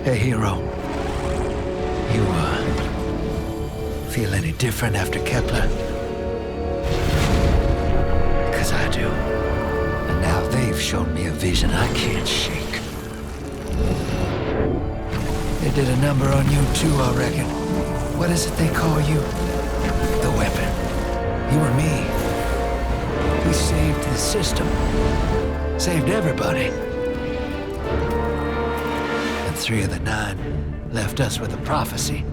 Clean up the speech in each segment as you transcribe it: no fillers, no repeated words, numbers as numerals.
Hey, hero. You, feel any different after Kepler? Because I do. And now they've shown me a vision I can't shake. They did a number on you too, I reckon. What is it they call you? The weapon. You and me. We saved the system. Saved everybody. And 3 of the 9 left us with a prophecy.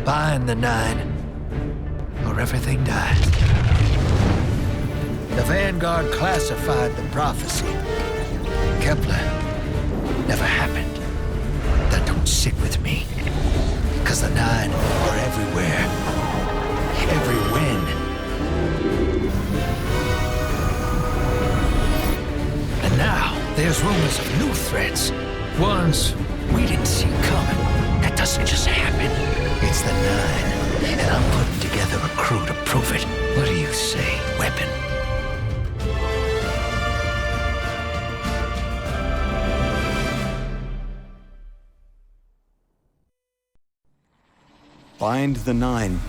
Bind the 9, or everything dies. The Vanguard classified the prophecy. Kepler never happened. That don't sit with me. Cause the 9 are everywhere. Every when. And now, there's rumors of new threats. Ones we didn't see coming. That doesn't just happen. It's the 9, and I'm putting together a crew to prove it. What do you say, weapon? Bind the 9.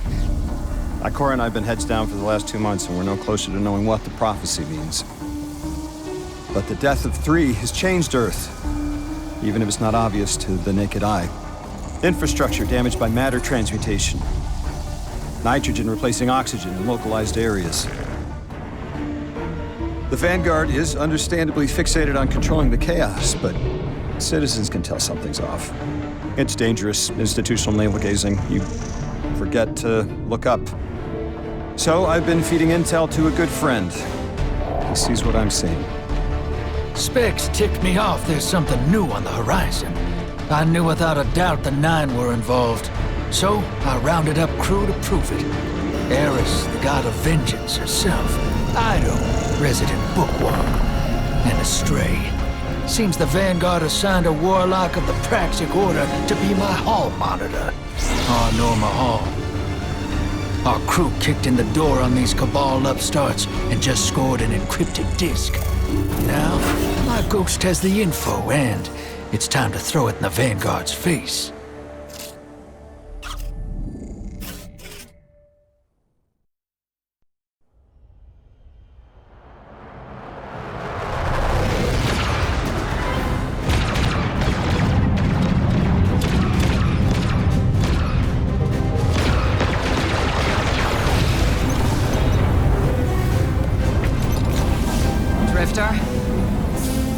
Ikora and I have been heads down for the last 2 months, and we're no closer to knowing what the prophecy means. But the death of 3 has changed Earth, even if it's not obvious to the naked eye. Infrastructure damaged by matter transmutation. Nitrogen replacing oxygen in localized areas. The Vanguard is understandably fixated on controlling the chaos, but citizens can tell something's off. It's dangerous, institutional navel-gazing. You forget to look up. So I've been feeding intel to a good friend. He sees what I'm seeing. Specs ticked me off there's something new on the horizon. I knew without a doubt the 9 were involved. So I rounded up crew to prove it. Eris, the god of vengeance herself. Ido, resident bookworm. And Astray. Seems the Vanguard assigned a warlock of the Praxic Order to be my hall monitor. Norma Hall. Our crew kicked in the door on these Cabal upstarts and just scored an encrypted disk. Now, my ghost has the info, and it's time to throw it in the Vanguard's face.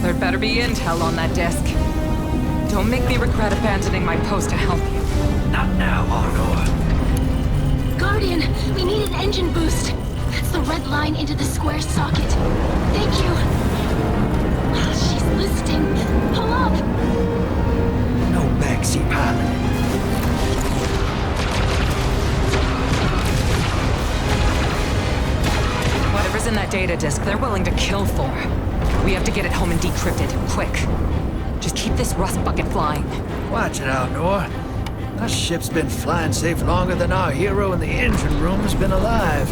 There'd better be intel on that disk. Don't make me regret abandoning my post to help you. Not now, Honor. Guardian, we need an engine boost. That's the red line into the square socket. Thank you. She's listening. Pull up. No backseat pilot. Whatever's in that data disk, they're willing to kill for. We have to get it home and decrypt it, quick. Just keep this rust bucket flying. Watch it out, Nor. Our ship's been flying safe longer than our hero in the engine room's been alive.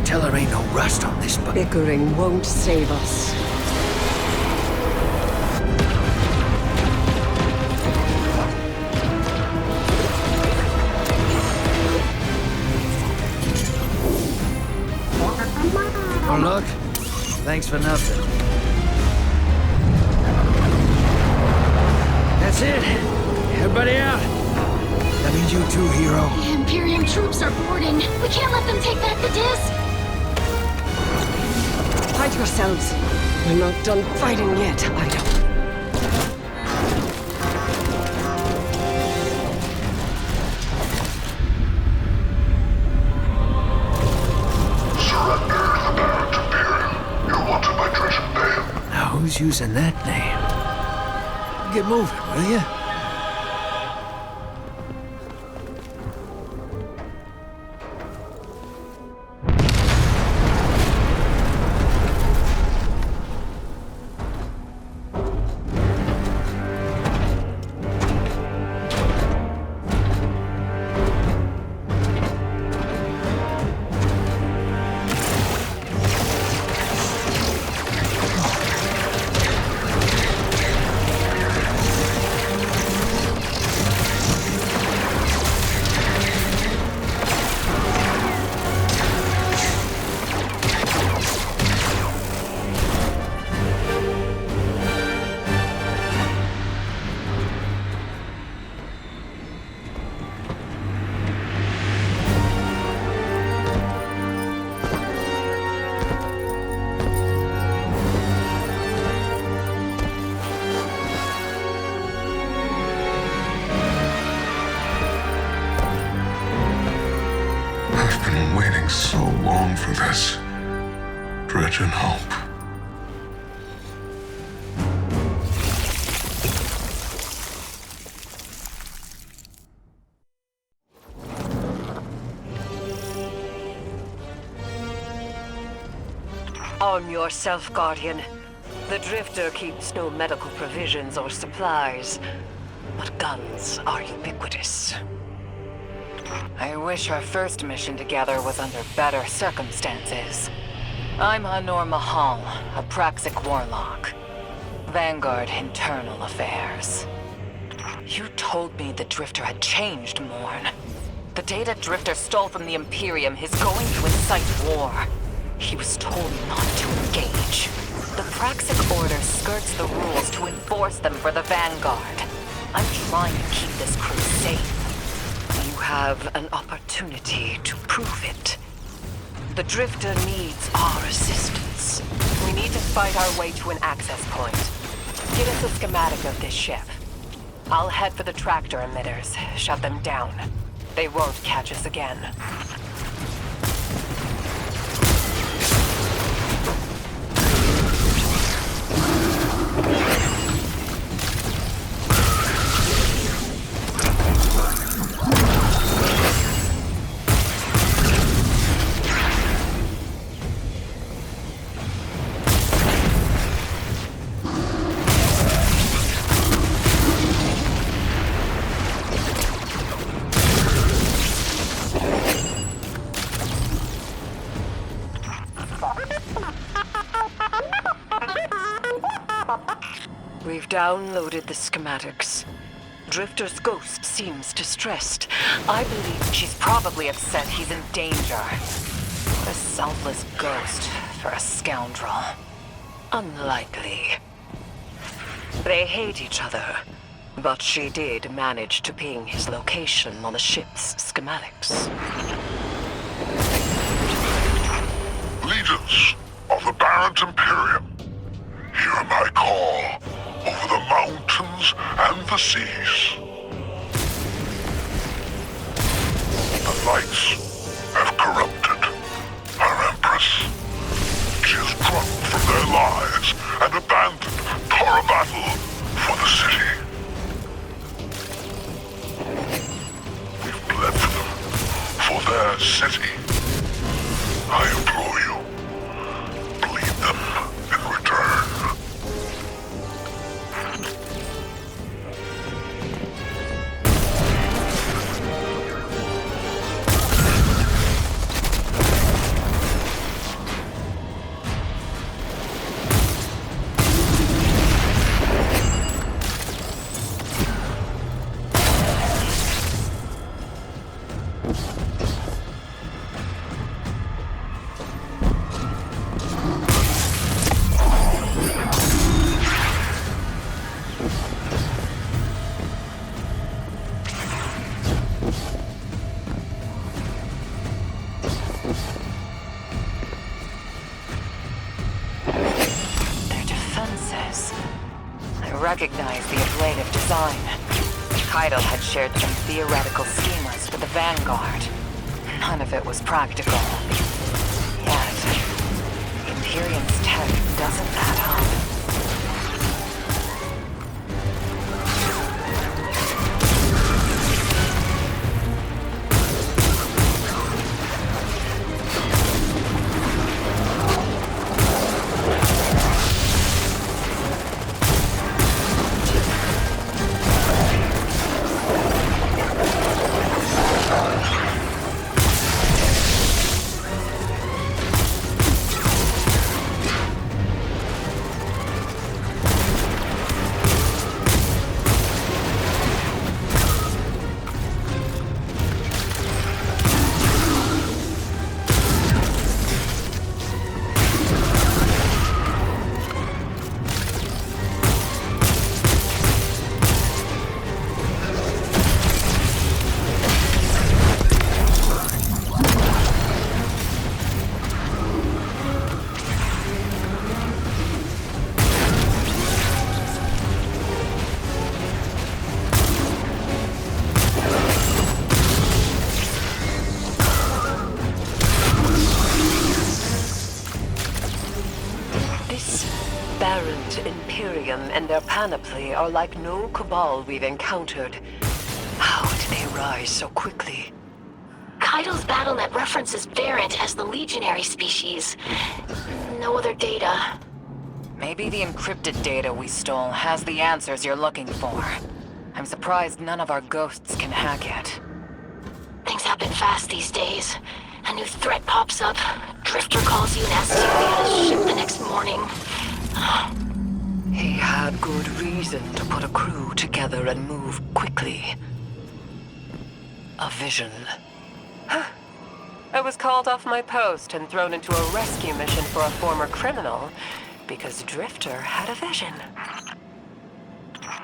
Tell her ain't no rust on this bucket. Bickering won't save us. Oh, look. Thanks for nothing. That's it. Everybody out. That means you too, hero. The Imperium troops are boarding. We can't let them take back the disc. Hide yourselves. We're not done fighting yet, Ido. Who's using that name? Get moving, will you? waiting so long for this. Dredge and hope. Arm yourself, Guardian. The Drifter keeps no medical provisions or supplies, but guns are ubiquitous. I wish our first mission together was under better circumstances. I'm Hanor Mahal, a Praxic warlock. Vanguard Internal Affairs. You told me the Drifter had changed, Morn. The data Drifter stole from the Imperium is going to incite war. He was told not to engage. The Praxic Order skirts the rules to enforce them for the Vanguard. I'm trying to keep this crew safe. You have an opportunity to prove it. The Drifter needs our assistance. We need to fight our way to an access point. Get us a schematic of this ship. I'll head for the tractor emitters, shut them down. They won't catch us again. We've downloaded the schematics. Drifter's ghost seems distressed. I believe she's probably upset he's in danger. What a selfless ghost for a scoundrel. Unlikely. They hate each other, but she did manage to ping his location on the ship's schematics. Legions of the Barrent Imperium, hear my call over the mountains and the seas. The lights have corrupted our Empress. She is drunk from their lies and abandoned Torah battle for the city. We've bled for them, for their city. I implore you, bleed them in return. Recognize the ablative design. Kaido had shared some theoretical schemas with the Vanguard. None of it was practical. Yet, Imperium's tech doesn't add up. panoply are like no cabal we've encountered. How did they rise so quickly? Kaido's BattleNet references Variant as the legionary species. No other data. Maybe the encrypted data we stole has the answers you're looking for. I'm surprised none of our ghosts can hack it. Things happen fast these days. A new threat pops up. Drifter calls you and asks you to be on his ship the next morning. He had good reason to put a crew together and move quickly. A vision. I was called off my post and thrown into a rescue mission for a former criminal because Drifter had a vision.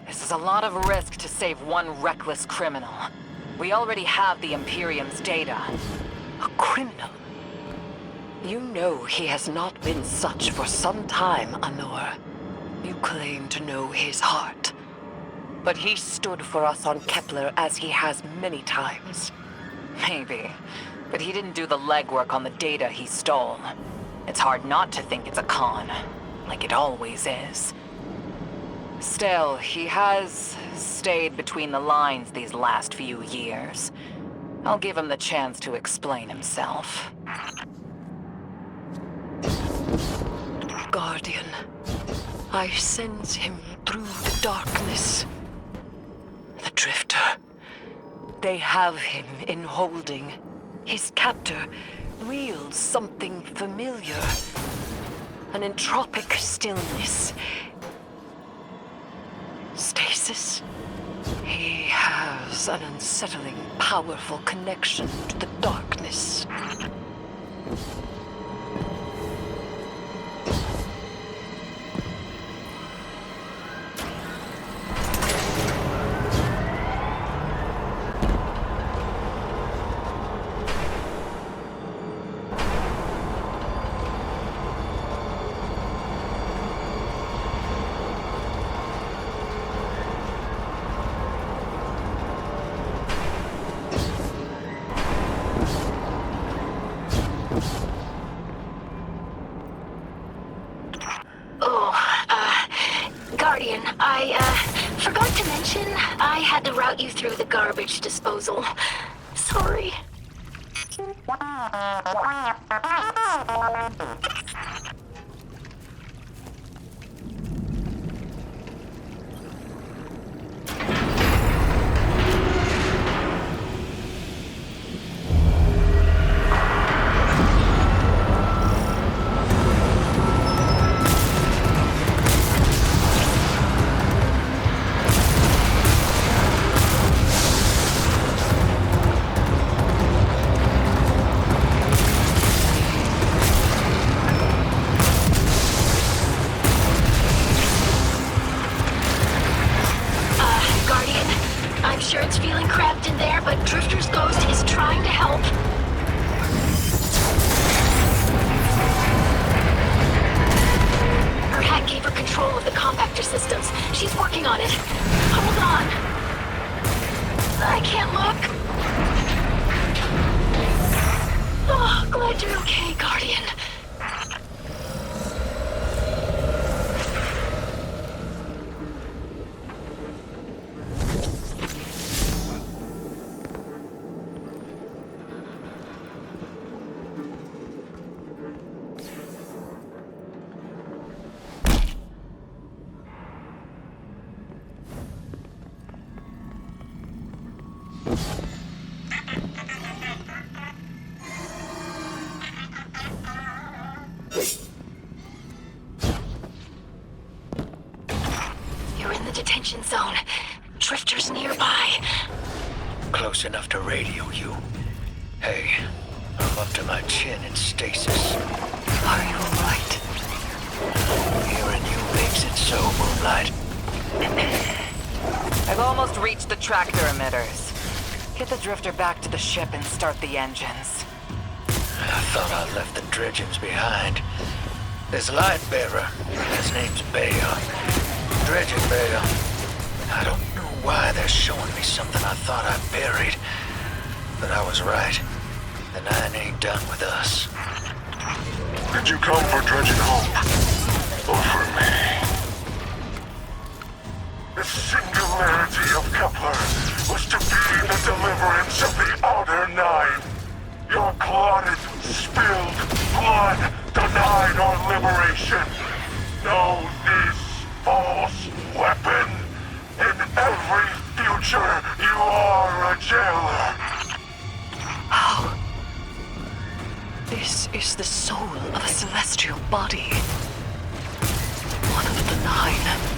This is a lot of risk to save one reckless criminal. We already have the Imperium's data. A criminal? You know he has not been such for some time, Anor. You claim to know his heart. But he stood for us on Kepler as he has many times. Maybe. But he didn't do the legwork on the data he stole. It's hard not to think it's a con. Like it always is. Still, he has stayed between the lines these last few years. I'll give him the chance to explain himself. Guardian, I sense him through the darkness. The Drifter. They have him in holding. His captor wields something familiar. An entropic stillness. Stasis? He has an unsettling, powerful connection to the darkness. Guardian, I forgot to mention I had to route you through the garbage disposal. Sorry. Sure it's feeling cramped in there, but Drifter's ghost is trying to help. Her hack gave her control of the compactor systems. She's working on it. Hold on. I can't look. Oh, glad you're okay, Guardian. You're in the detention zone. Drifter's nearby. Close enough to radio you. Hey, I'm up to my chin in stasis. Are you alright? Hearing you makes it so, Moonlight. I've almost reached the tractor emitters. Get the Drifter back to the ship and start the engines. I thought I left the dredgings behind. This light bearer, his name's Bale. Dredging Bale. I don't know why they're showing me something I thought I buried. But I was right. The Nine ain't done with us. Did you come for dredging hope? Or for me? The singularity of Kepler was to be the deliverance of the Outer Nine. Your clotted, spilled blood denied our liberation. Know this false weapon. In every future, you are a jailer. How? This is the soul of a celestial body. One of the nine.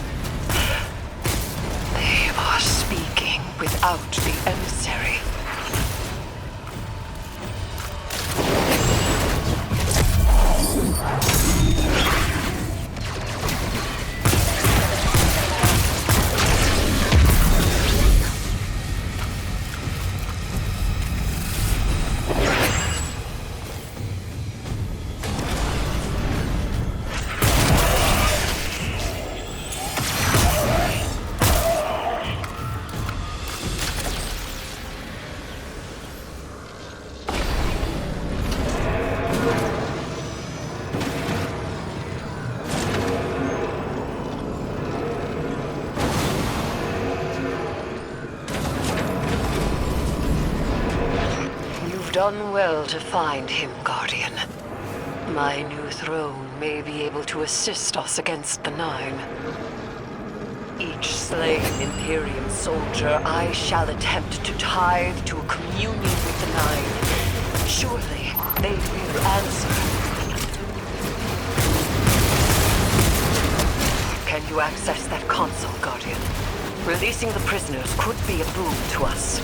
They are speaking without the emissary. Done well to find him, Guardian. My new throne may be able to assist us against the Nine. Each slain Imperium soldier I shall attempt to tithe to a communion with the Nine. Surely they will answer. Can you access that console, Guardian? Releasing the prisoners could be a boon to us.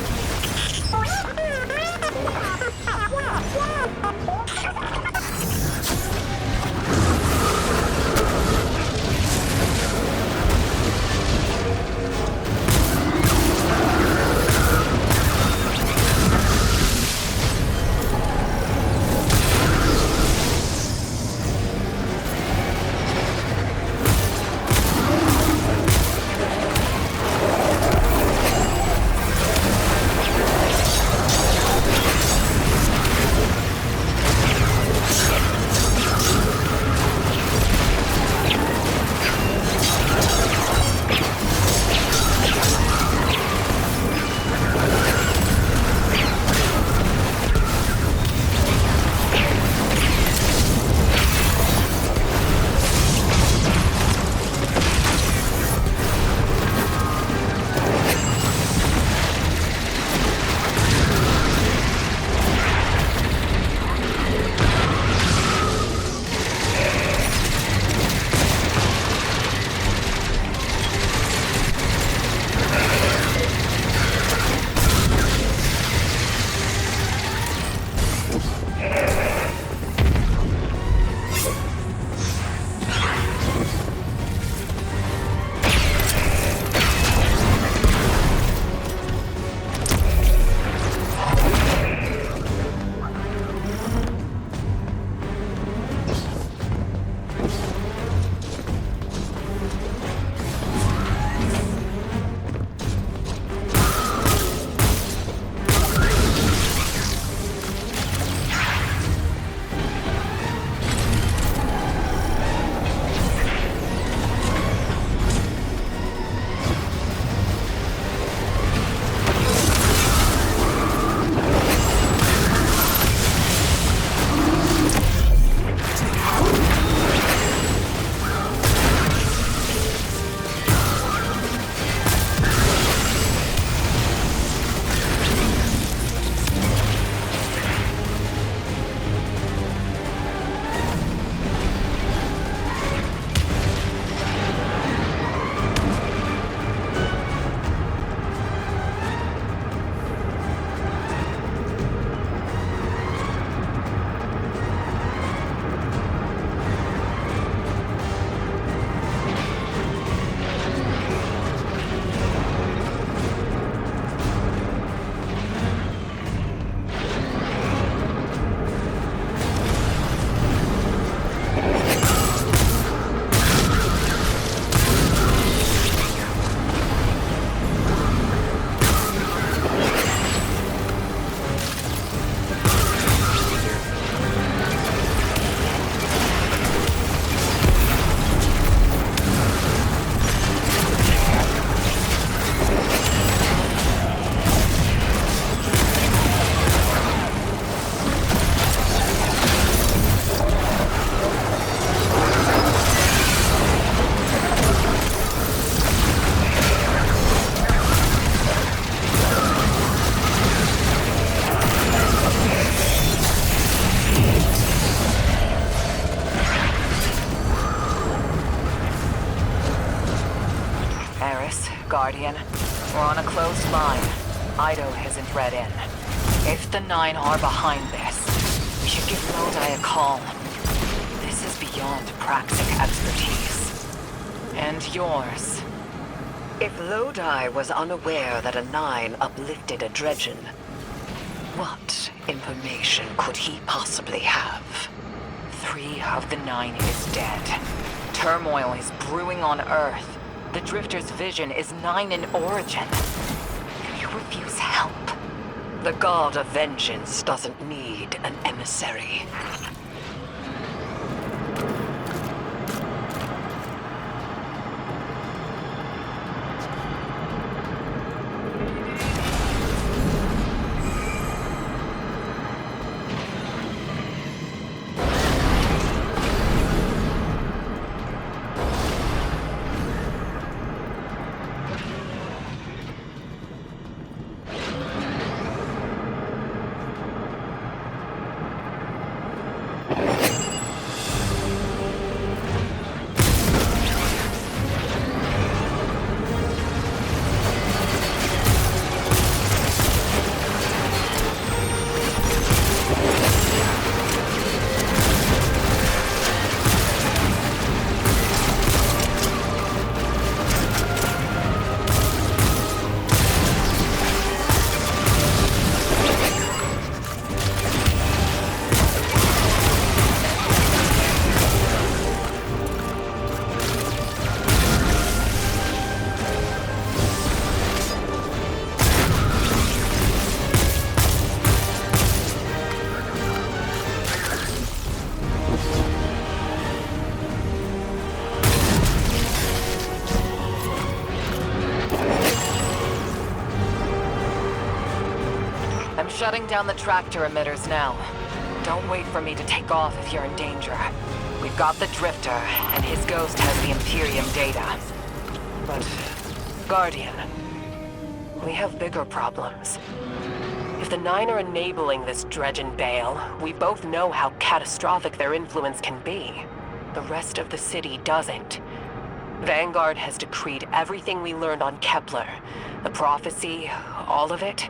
this, Guardian. We're on a closed line. Ido isn't read in. If the Nine are behind this, we should give Lodi a call. This is beyond Praxic expertise. And yours. If Lodi was unaware that a Nine uplifted a Dredgen, what information could he possibly have? 3 of the 9 is dead. Turmoil is brewing on Earth. The Drifter's vision is 9 in origin. You refuse help. The God of Vengeance doesn't need an emissary. Shutting down the tractor emitters now. Don't wait for me to take off if you're in danger. We've got the Drifter, and his ghost has the Imperium data. But, Guardian, we have bigger problems. If the Nine are enabling this Dredgen Bale, we both know how catastrophic their influence can be. The rest of the city doesn't. Vanguard has decreed everything we learned on Kepler, the prophecy, all of it,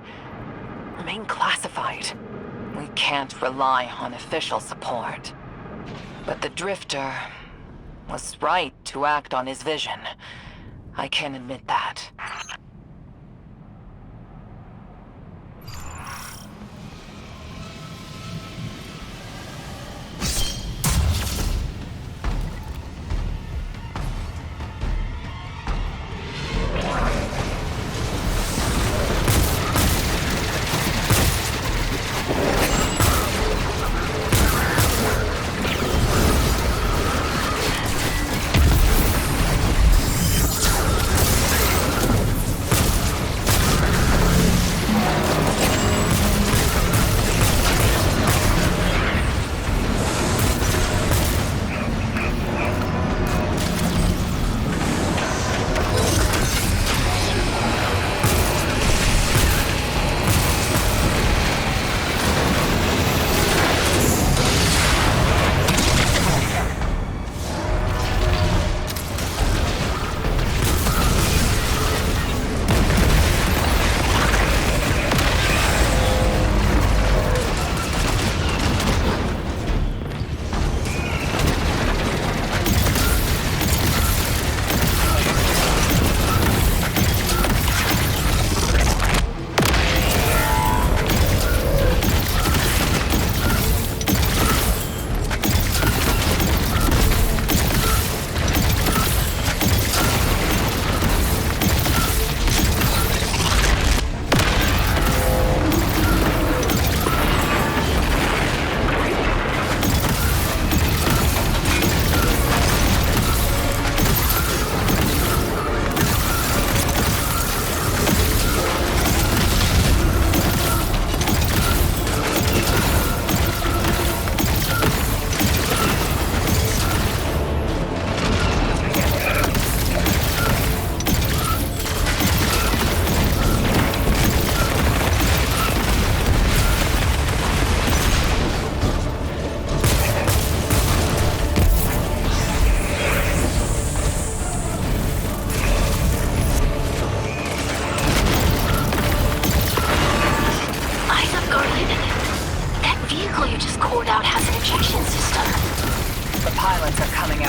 remain classified. We can't rely on official support. But the Drifter was right to act on his vision. I can admit that.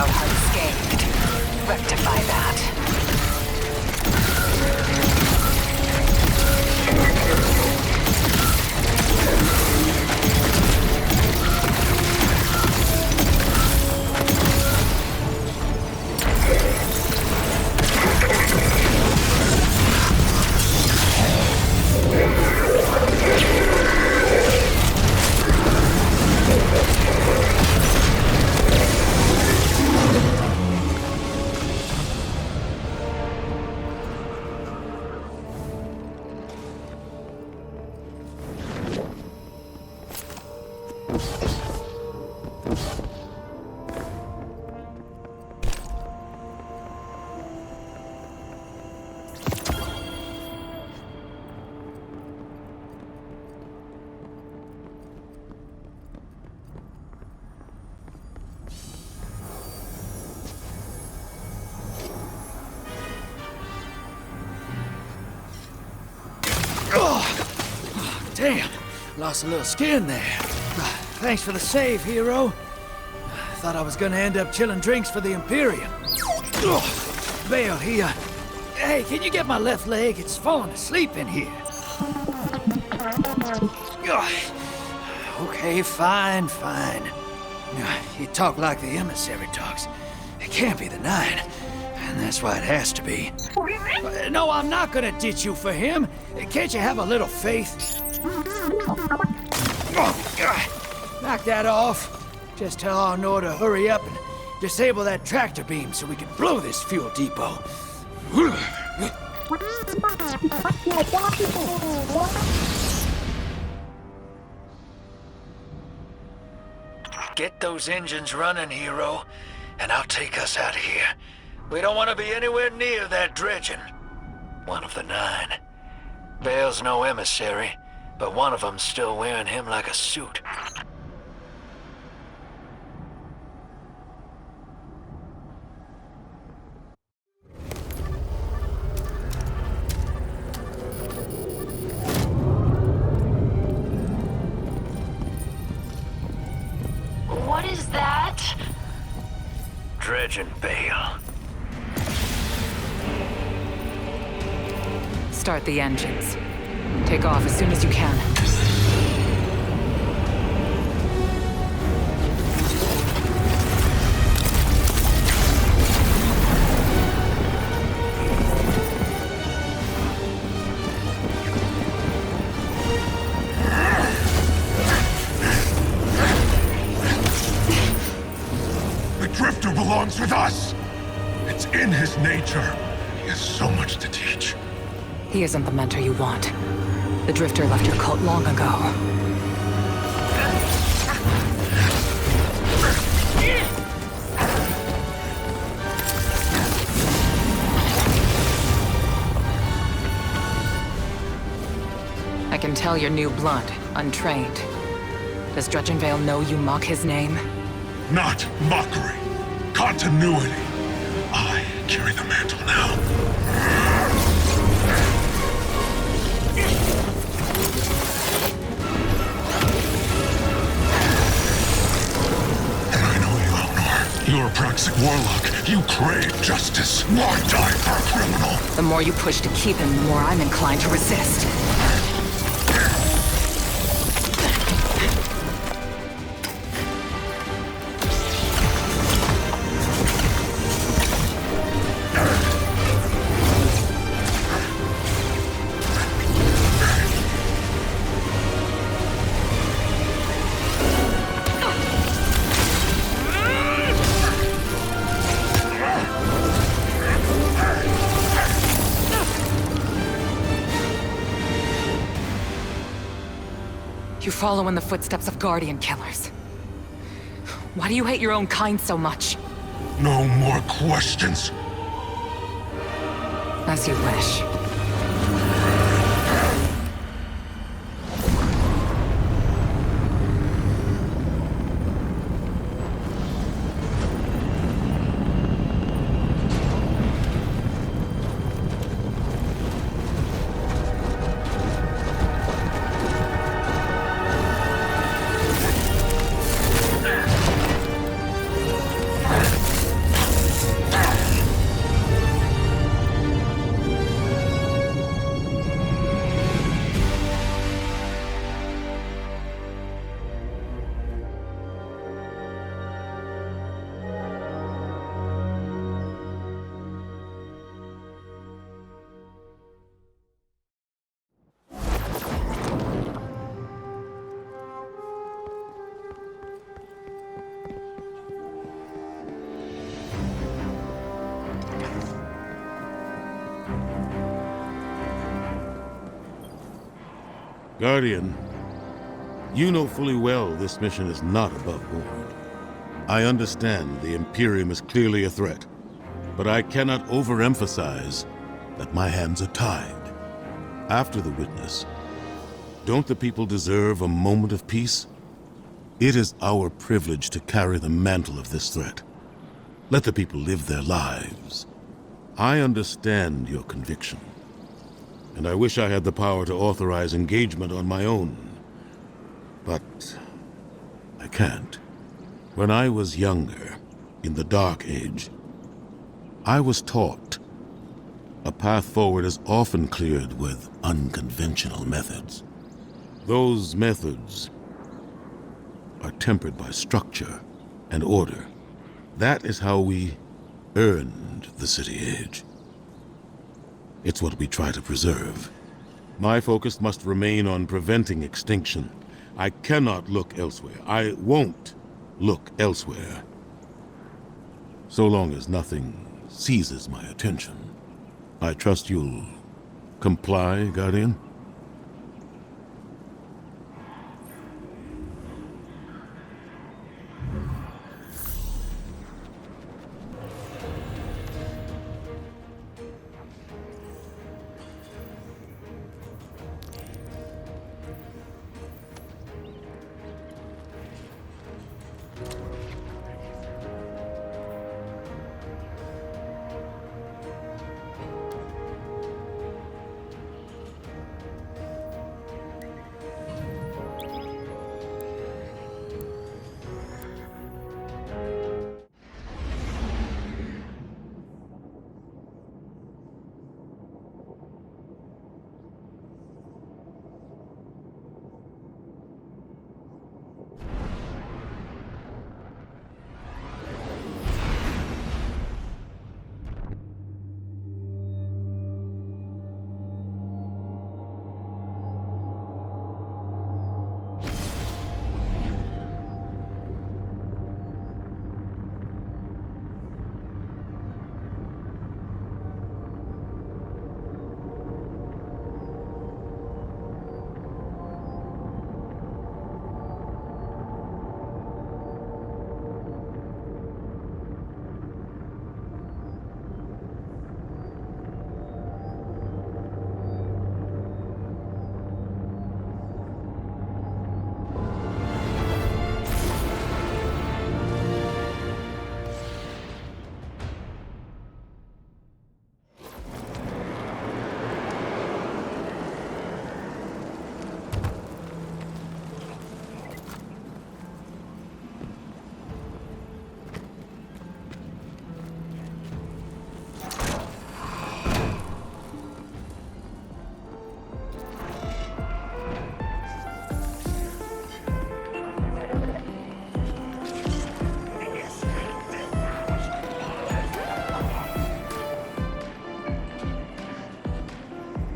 out unscathed. Rectify that. Damn, lost a little skin there. Thanks for the save, hero. Thought I was gonna end up chilling drinks for the Imperium. Vale, hey, can you get my left leg? It's falling asleep in here. Okay, fine. You talk like the emissary talks. It can't be the 9, and that's why it has to be. No, I'm not gonna ditch you for him. Can't you have a little faith? Knock that off. Just tell Arnor to hurry up and disable that tractor beam so we can blow this fuel depot. Get those engines running, hero, and I'll take us out of here. We don't want to be anywhere near that dredging. One of the 9. Vale's no emissary, but one of them's still wearing him like a suit. What is that? Dredging, Vale. Start the engines. Take off as soon as you can. The Drifter belongs with us! It's in his nature. He has so much to teach. He isn't the mentor you want. The Drifter left your cult long ago. I can tell you're new blood, untrained. Does Dredgenvale know you mock his name? Not mockery. Continuity. I carry the mantle now. And I know you, Elnor. You're a praxic warlock. You crave justice. Why die for a criminal? The more you push to keep him, the more I'm inclined to resist. You follow in the footsteps of Guardian killers. Why do you hate your own kind so much? No more questions. As you wish. Guardian, you know fully well this mission is not above board. I understand the Imperium is clearly a threat, but I cannot overemphasize that my hands are tied. After the witness, don't the people deserve a moment of peace? It is our privilege to carry the mantle of this threat. Let the people live their lives. I understand your conviction, and I wish I had the power to authorize engagement on my own. But I can't. When I was younger, in the Dark Age, I was taught a path forward is often cleared with unconventional methods. Those methods are tempered by structure and order. That is how we earned the City Age. It's what we try to preserve. My focus must remain on preventing extinction. I cannot look elsewhere. I won't look elsewhere. So long as nothing seizes my attention. I trust you'll comply, Guardian?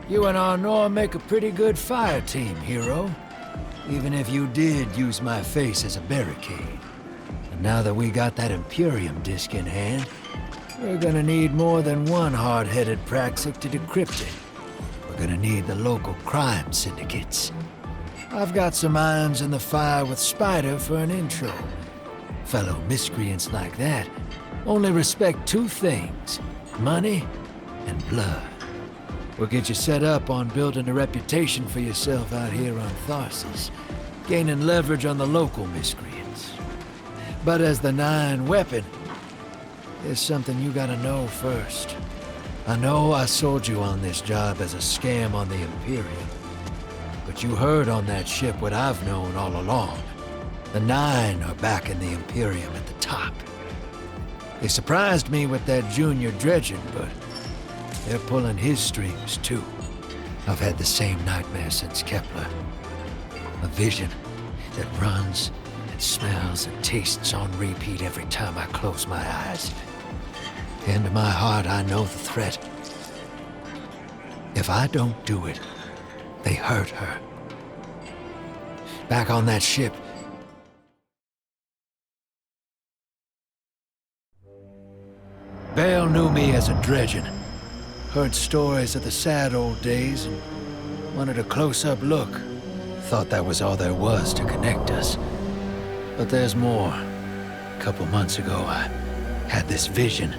You and Arnor make a pretty good fire team, hero. Even if you did use my face as a barricade. And now that we got that Imperium disk in hand, we're gonna need more than one hard-headed Praxic to decrypt it. We're gonna need the local crime syndicates. I've got some irons in the fire with Spider for an intro. Fellow miscreants like that only respect two things: money and blood. We'll get you set up on building a reputation for yourself out here on Tharsis, gaining leverage on the local miscreants. But as the 9 weapon, there's something you gotta know first. I know I sold you on this job as a scam on the Imperium, but you heard on that ship what I've known all along. The 9 are backing the Imperium at the top. They surprised me with that junior dredging, but they're pulling his strings, too. I've had the same nightmare since Kepler. A vision that runs and smells and tastes on repeat every time I close my eyes. Into my heart, I know the threat. If I don't do it, they hurt her. Back on that ship, Bale knew me as a dredgen. Heard stories of the sad old days and wanted a close-up look. thought that was all there was to connect us. But there's more. A couple months ago, I had this vision.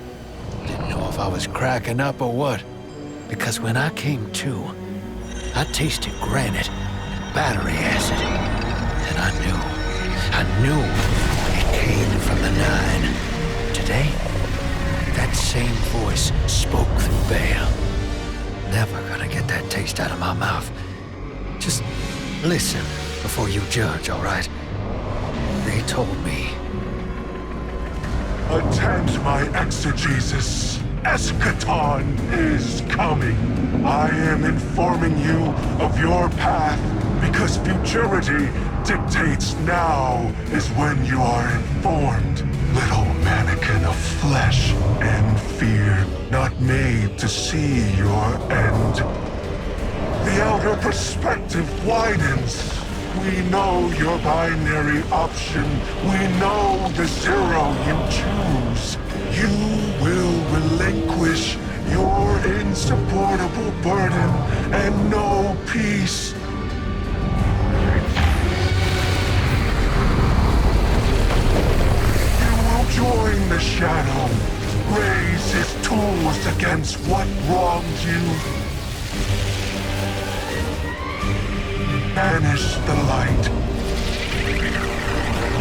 Didn't know if I was cracking up or what. Because when I came to, I tasted granite and battery acid. And I knew it came from the Nine. Today, that same voice spoke through Bale. Never gonna get that taste out of my mouth. Just listen before you judge, all right? They told me. Attend my exegesis. Eschaton is coming. I am informing you of your path because futurity dictates now is when you are informed. Little mannequin of flesh and fear, not made to see your end. The outer perspective widens. We know your binary option. We know the zero you choose. You will relinquish your insupportable burden and know peace. You will join the shadow, raise his tools against what wronged you. Banish the light.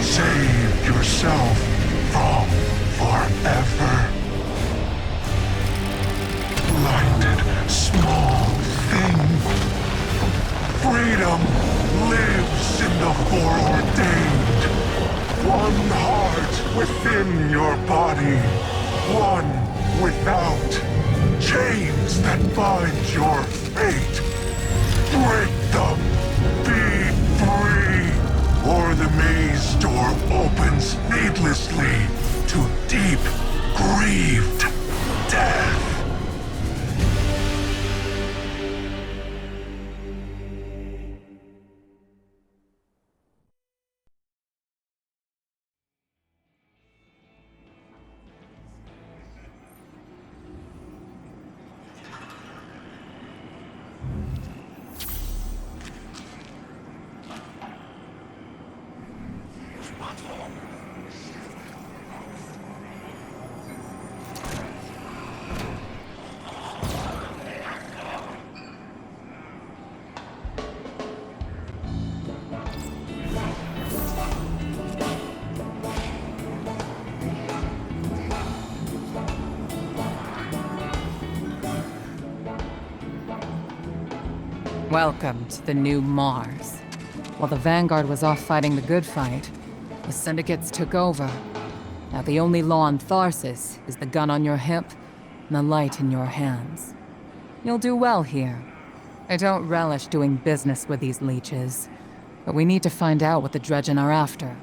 Save yourself from forever. Blinded, small thing. Freedom lives in the foreordained. One heart within your body. One without. Chains that bind your fate. Break them. Be free, or the maze door opens needlessly to deep, grieved death. Welcome to the new Mars. While the Vanguard was off fighting the good fight, the Syndicates took over. Now the only law on Tharsis is the gun on your hip and the light in your hands. You'll do well here. I don't relish doing business with these leeches, but we need to find out what the Dredgen are after.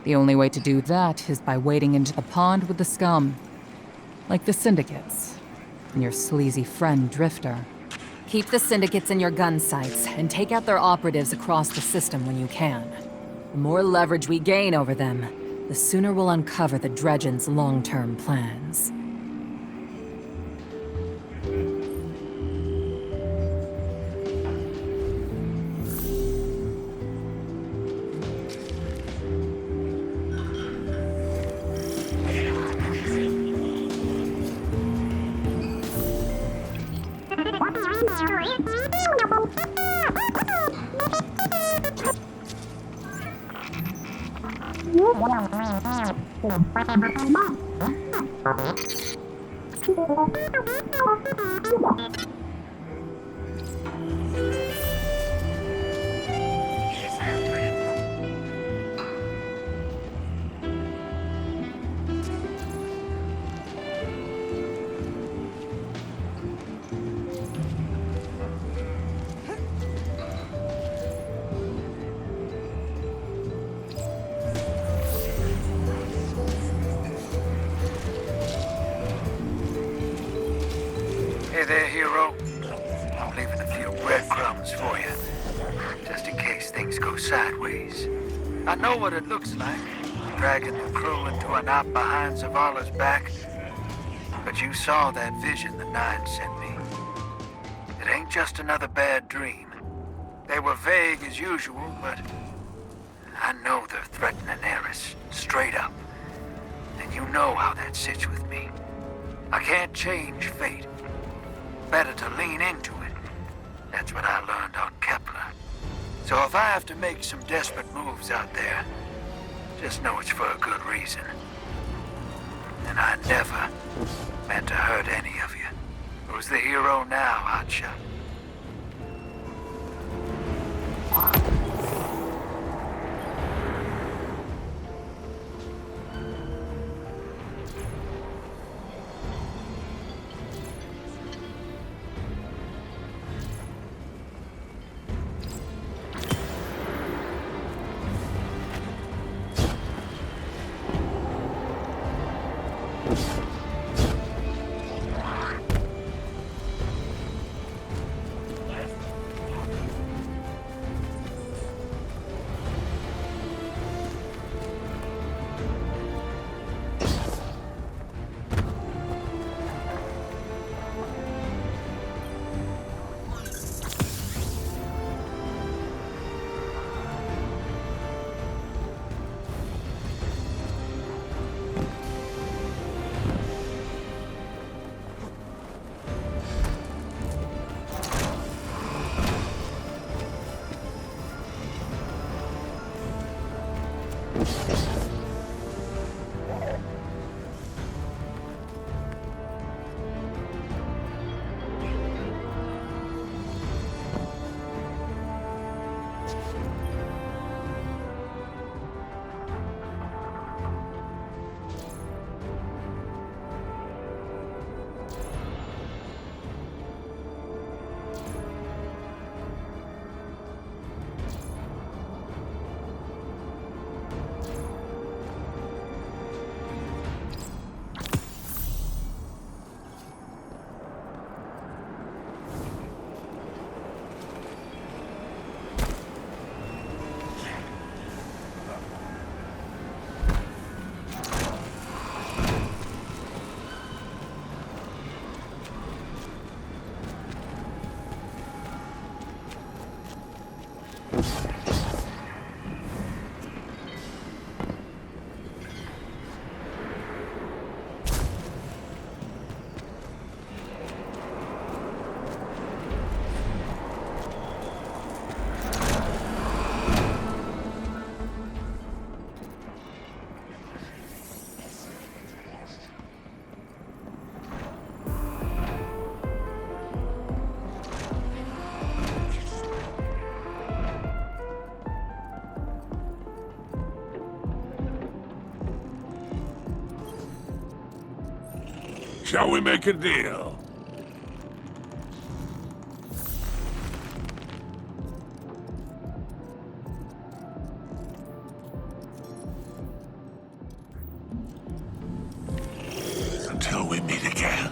The only way to do that is by wading into the pond with the scum. Like the Syndicates, and your sleazy friend Drifter. Keep the Syndicates in your gun sights, and take out their operatives across the system when you can. The more leverage we gain over them, the sooner we'll uncover the Dredgen's long-term plans. Hey there, hero. I'm leaving a few breadcrumbs for you, just in case things go sideways. I know what it looks like, dragging the crew into a knot behind Zavala's back. But you saw that vision the Nine sent me. It ain't just another bad dream. They were vague as usual, but I know they're threatening Eris, straight up. And you know how that sits with me. I can't change fate. Better to lean into it. That's what I learned on Kepler. So if I have to make some desperate moves out there, just know it's for a good reason. And I never meant to hurt any of you. Who's the hero now, Hotshot? Shall we make a deal? Until we meet again.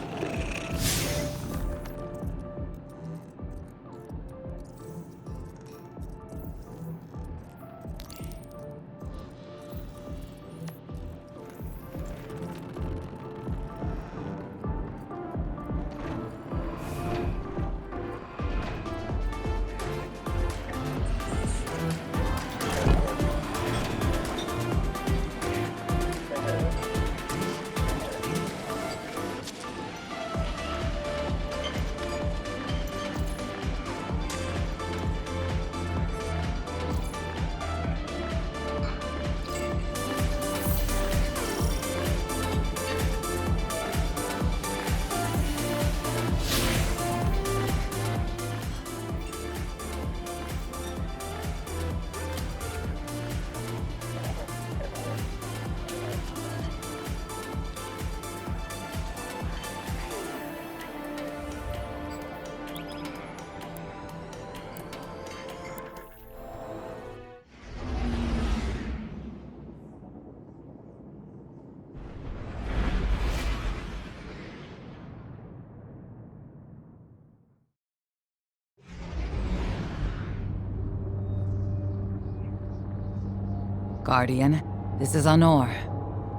Guardian, this is Honor.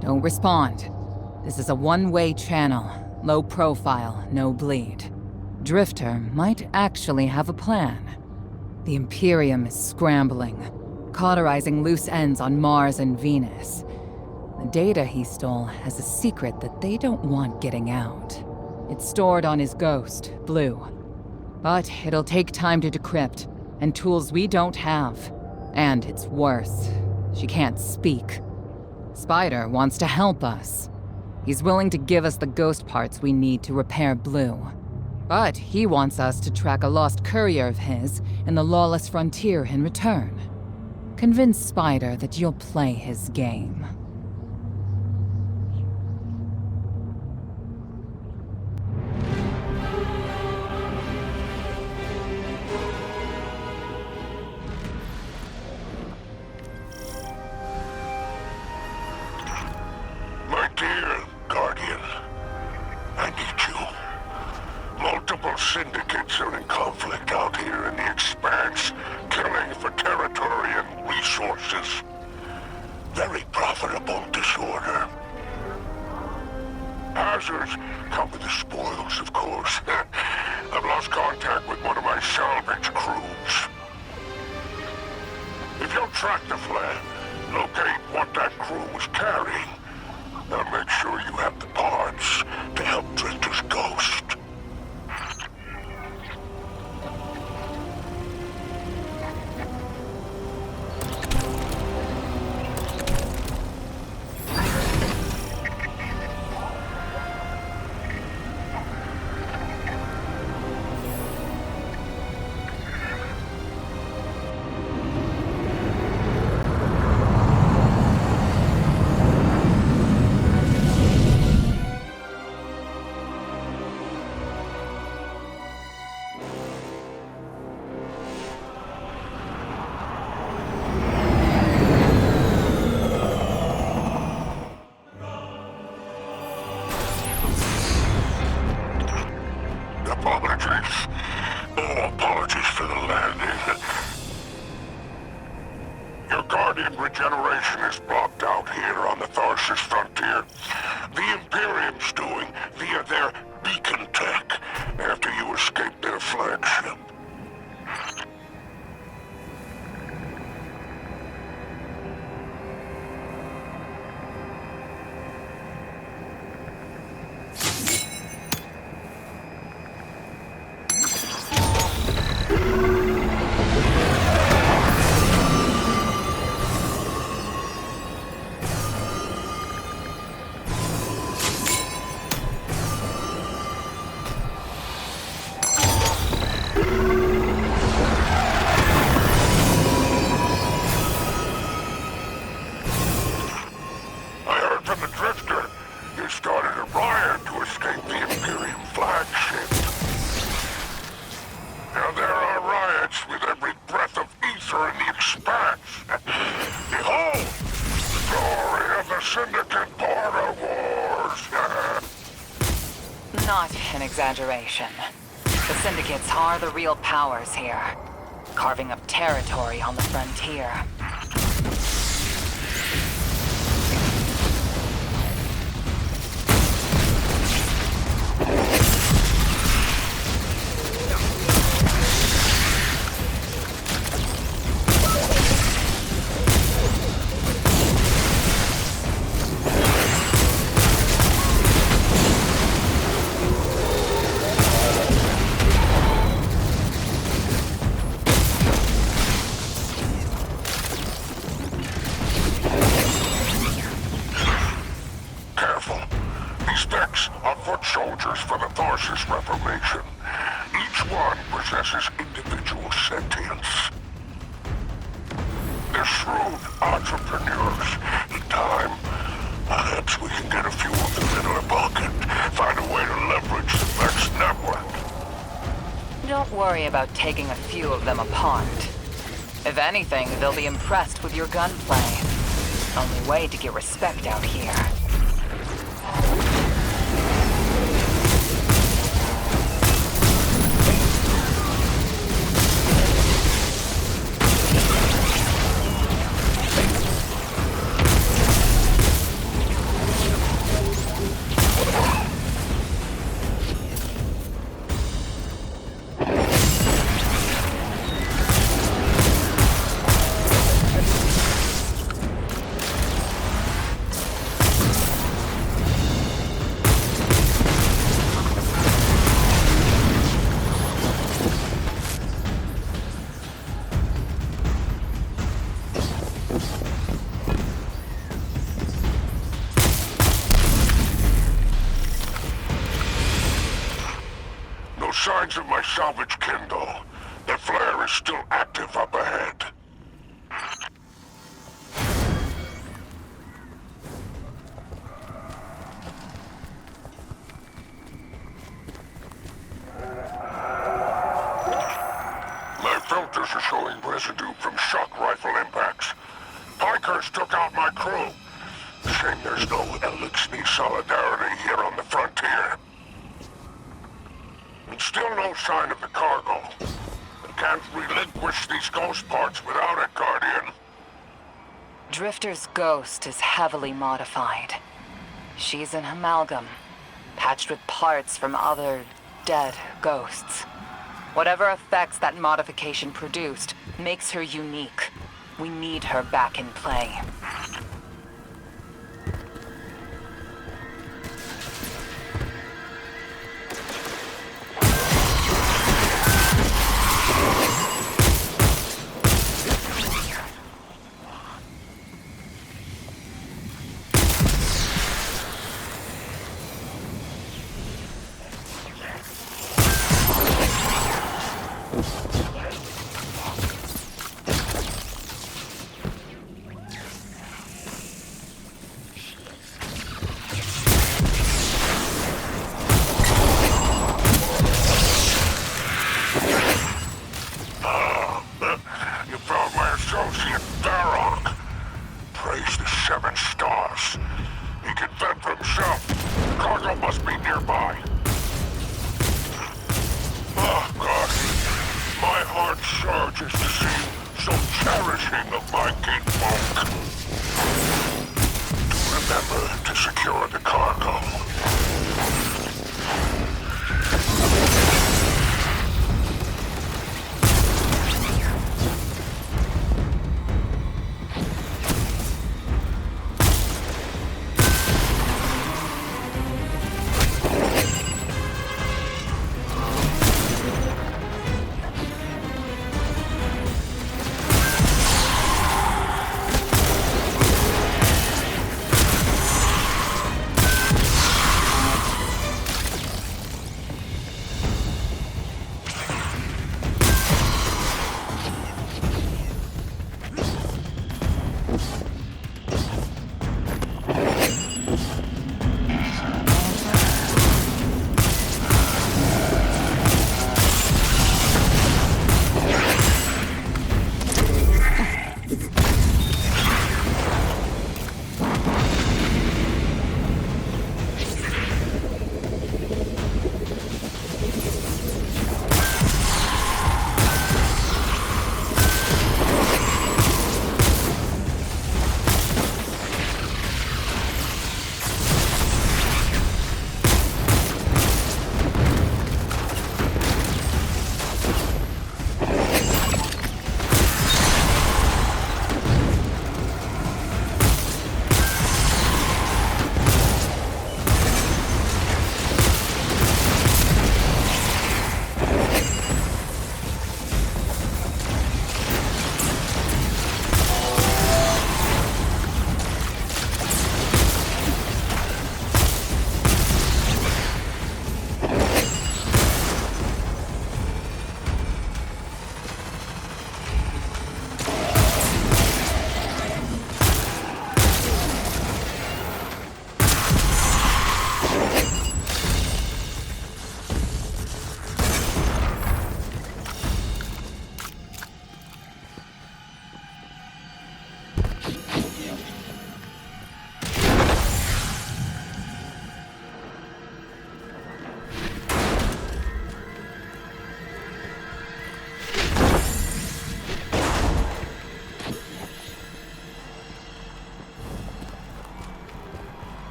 Don't respond. This is a one-way channel. Low profile, no bleed. Drifter might actually have a plan. The Imperium is scrambling, cauterizing loose ends on Mars and Venus. The data he stole has a secret that they don't want getting out. It's stored on his ghost, Blue. But it'll take time to decrypt, and tools we don't have. And it's worse. She can't speak. Spider wants to help us. He's willing to give us the ghost parts we need to repair Blue. But he wants us to track a lost courier of his in the lawless frontier in return. Convince Spider that you'll play his game. My dear Guardian, I need you. Multiple syndicates are in conflict out here in the Expanse, killing for territory and resources. Very profitable disorder. Hazards come with the spoils, of course. I've lost contact with one of my salvage crews. If you'll track the flare, locate what that crew was carrying, I'll make sure you have the parts to help Drifter's ghost. Apologies for the landing. Your Guardian regeneration is blocked out here on the Tharsis frontier. The Imperium's doing via their beacon tech after you escaped their flagship. Not an exaggeration. The syndicates are the real powers here, carving up territory on the frontier. Don't worry about taking a few of them apart. If anything, they'll be impressed with your gunplay. Only way to get respect out here. salvage kindle. The flare is still active up ahead. My filters are showing residue from shock rifle impacts. Pikers took out my crew. Shame there's no Elixir solidarity here on the frontier. And still no sign of the cargo. I can't relinquish these ghost parts without it, Guardian. Drifter's ghost is heavily modified. She's an amalgam, patched with parts from other dead ghosts. Whatever effects that modification produced makes her unique. We need her back in play.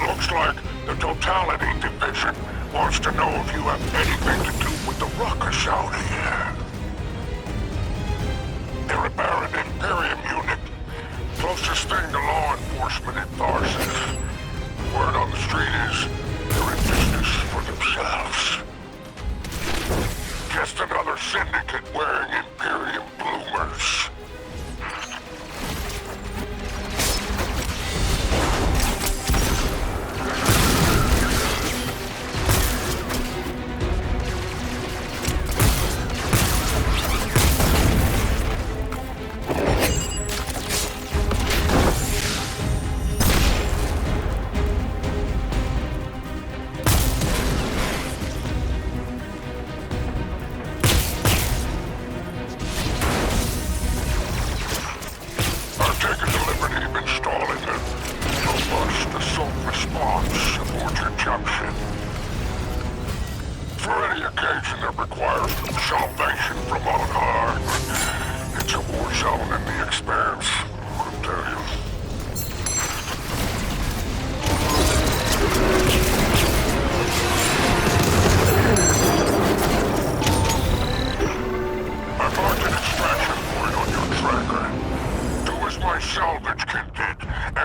Looks like the Totality Division wants to know if you have anything to do with the ruckus out here. They're a Baron Imperium unit. Closest thing to law enforcement reinforcement at Tharsis. Word on the street is they're in business for themselves. Just another syndicate wearing Imperium bloomers.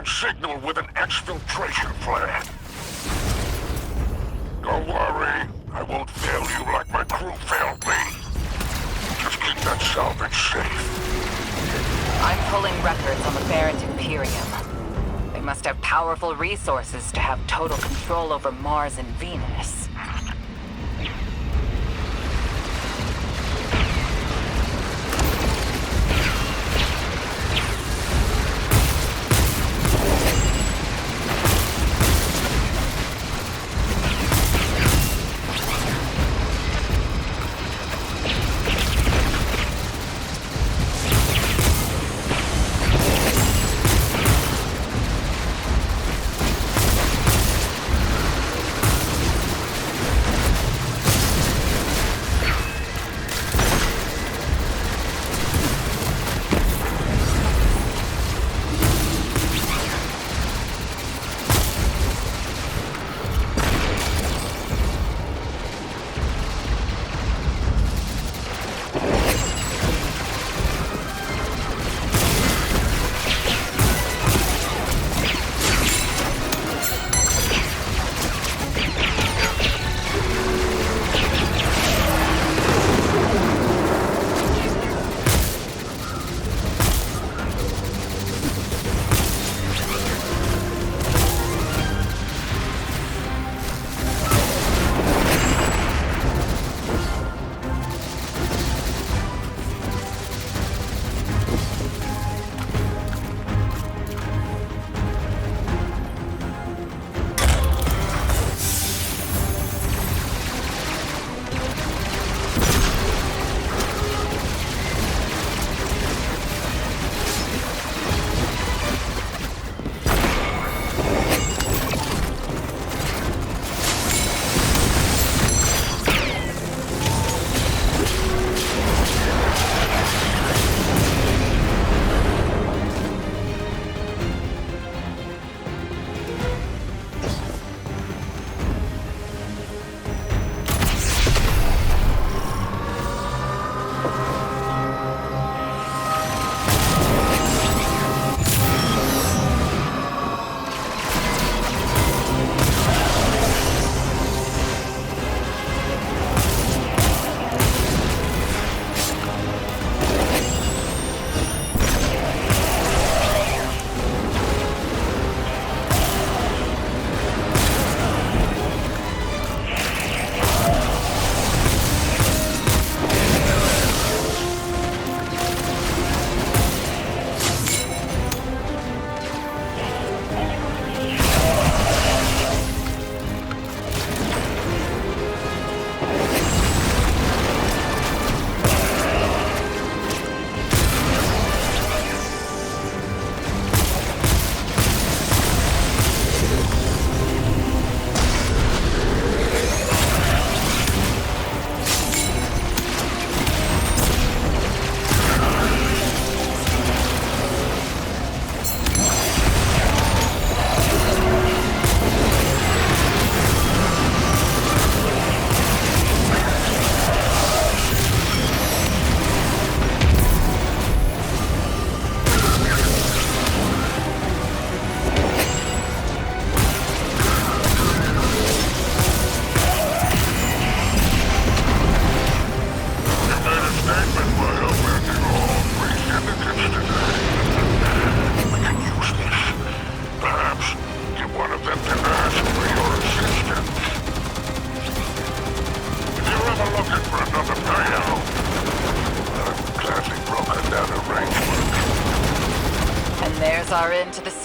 Signal with an exfiltration flare. Don't worry, I won't fail you like my crew failed me. Just keep that salvage safe. I'm pulling records on the Barrent Imperium. They must have powerful resources to have total control over Mars and Venus.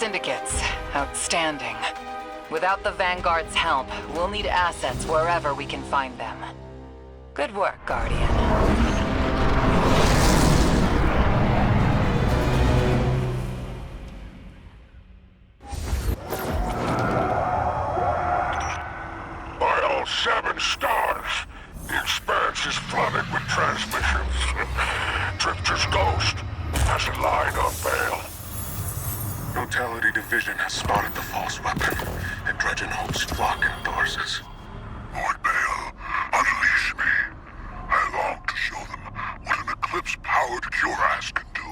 Syndicates. Outstanding. Without the Vanguard's help, we'll need assets wherever we can find them. Good work, Guardian. By all 7 stars, the expanse is flooded with transmissions. Drifter's ghost has a line on bail. Totality Division has spotted the false weapon, and Dredgen hopes Flock endorses. Lord Bale, unleash me. I long to show them what an Eclipse-powered cuirass can do.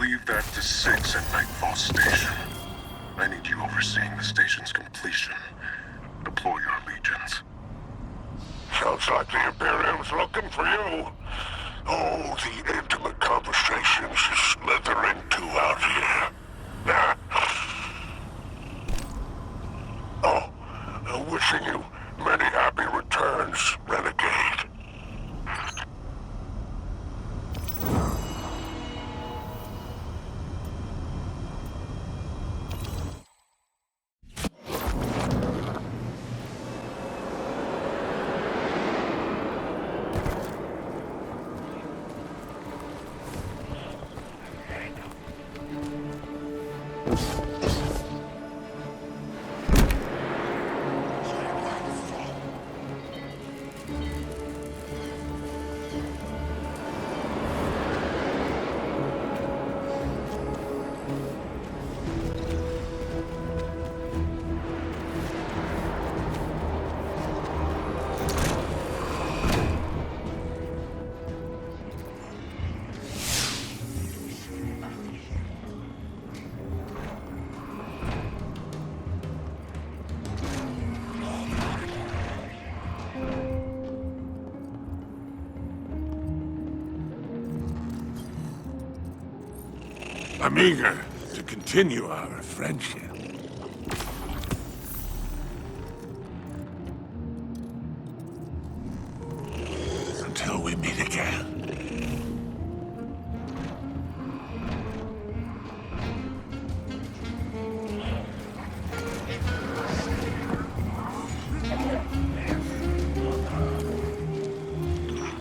Leave that to 6 at Nightfall Station. I need you overseeing the station's completion. Deploy your legions. Sounds like the Imperium's looking for you. Oh, the intimate conversations you slither into out here. Oh, wishing you many happy returns, Renegade. I'm eager to continue our friendship. Until we meet again.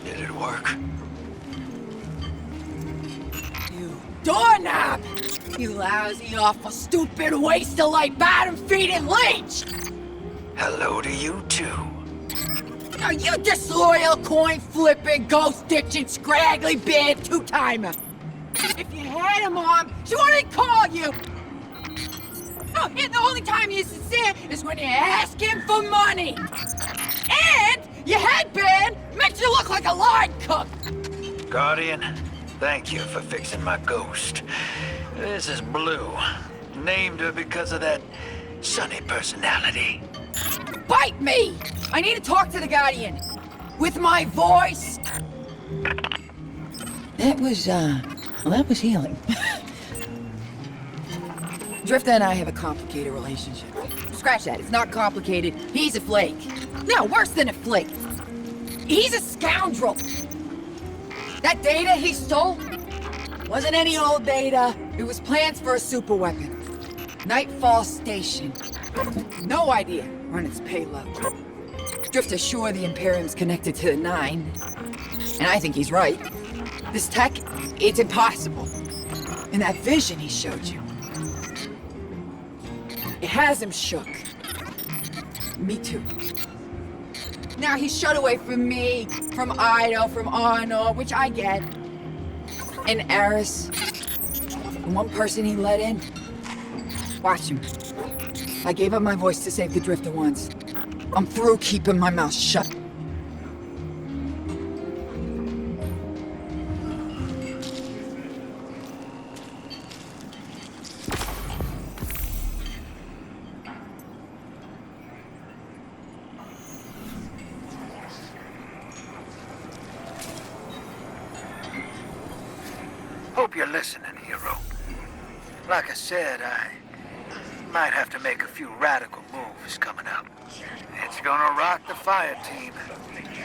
Did it work? Doorknob! You lousy, awful, stupid, waste-of-light, bottom-feeding leech! Hello to you, too. Now you disloyal, coin-flipping, ghost-ditching, scraggly-beard two-timer! If you had a mom, she wouldn't call you! Oh, and the only time you're sincere is when you ask him for money! And your headband makes you look like a line cook! Guardian, thank you for fixing my ghost. This is Blue. Named her because of that sunny personality. Bite me! I need to talk to the Guardian. With my voice. That was healing. Drifter and I have a complicated relationship. Scratch that, it's not complicated. He's a flake. No, worse than a flake. He's a scoundrel. That data he stole wasn't any old data. It was plans for a superweapon. Nightfall Station. No idea on its payload. Drifter's sure the Imperium's connected to the 9. And I think he's right. This tech, it's impossible. And that vision he showed you, it has him shook. Me too. Now he's shut away from me, from Ido, from Arno, which I get. And Eris, the one person he let in. Watch him. I gave up my voice to save the Drifter once. I'm through keeping my mouth shut. Hope you're listening, hero. Like I said, I might have to make a few radical moves coming up. It's gonna rock the fire team.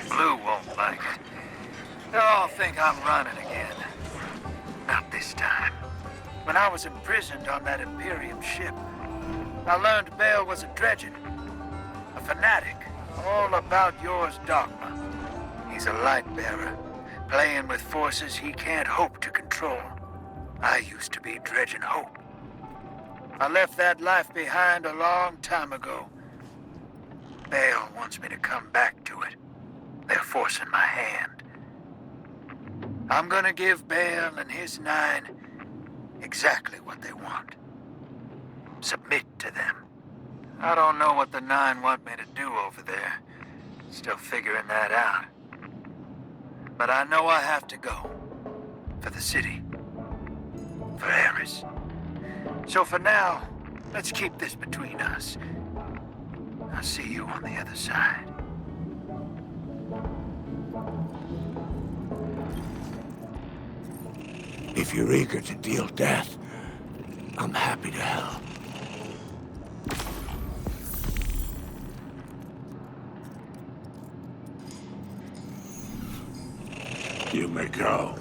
Blue won't like it. They'll all think I'm running again. Not this time. When I was imprisoned on that Imperium ship, I learned Bale was a dredgen, a fanatic, all about yours dogma. He's a light bearer, playing with forces he can't hope to control. I used to be dredging hope. I left that life behind a long time ago. Bale wants me to come back to it. They're forcing my hand. I'm gonna give Bale and his 9 exactly what they want. Submit to them. I don't know what the 9 want me to do over there. Still figuring that out. But I know I have to go. For the city. For Eris. So for now, let's keep this between us. I'll see you on the other side. If you're eager to deal death, I'm happy to help. You may go.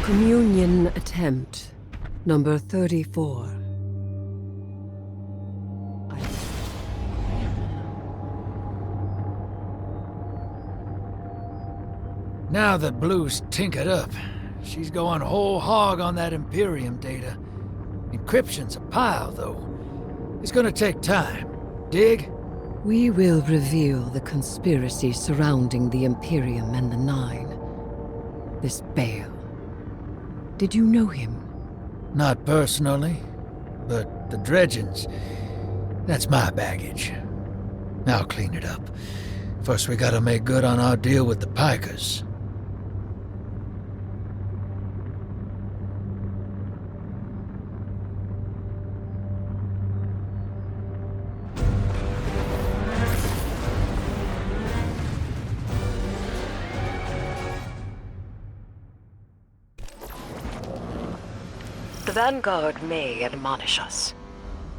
Communion attempt, number 34. Now that Blue's tinkered up, she's going whole hog on that Imperium data. Encryption's a pile, though. It's gonna take time. Dig? We will reveal the conspiracy surrounding the Imperium and the Nine. This Bale. Did you know him? Not personally, but the dredgings, that's my baggage. I'll clean it up. First we gotta make good on our deal with the Pikers. The Vanguard may admonish us,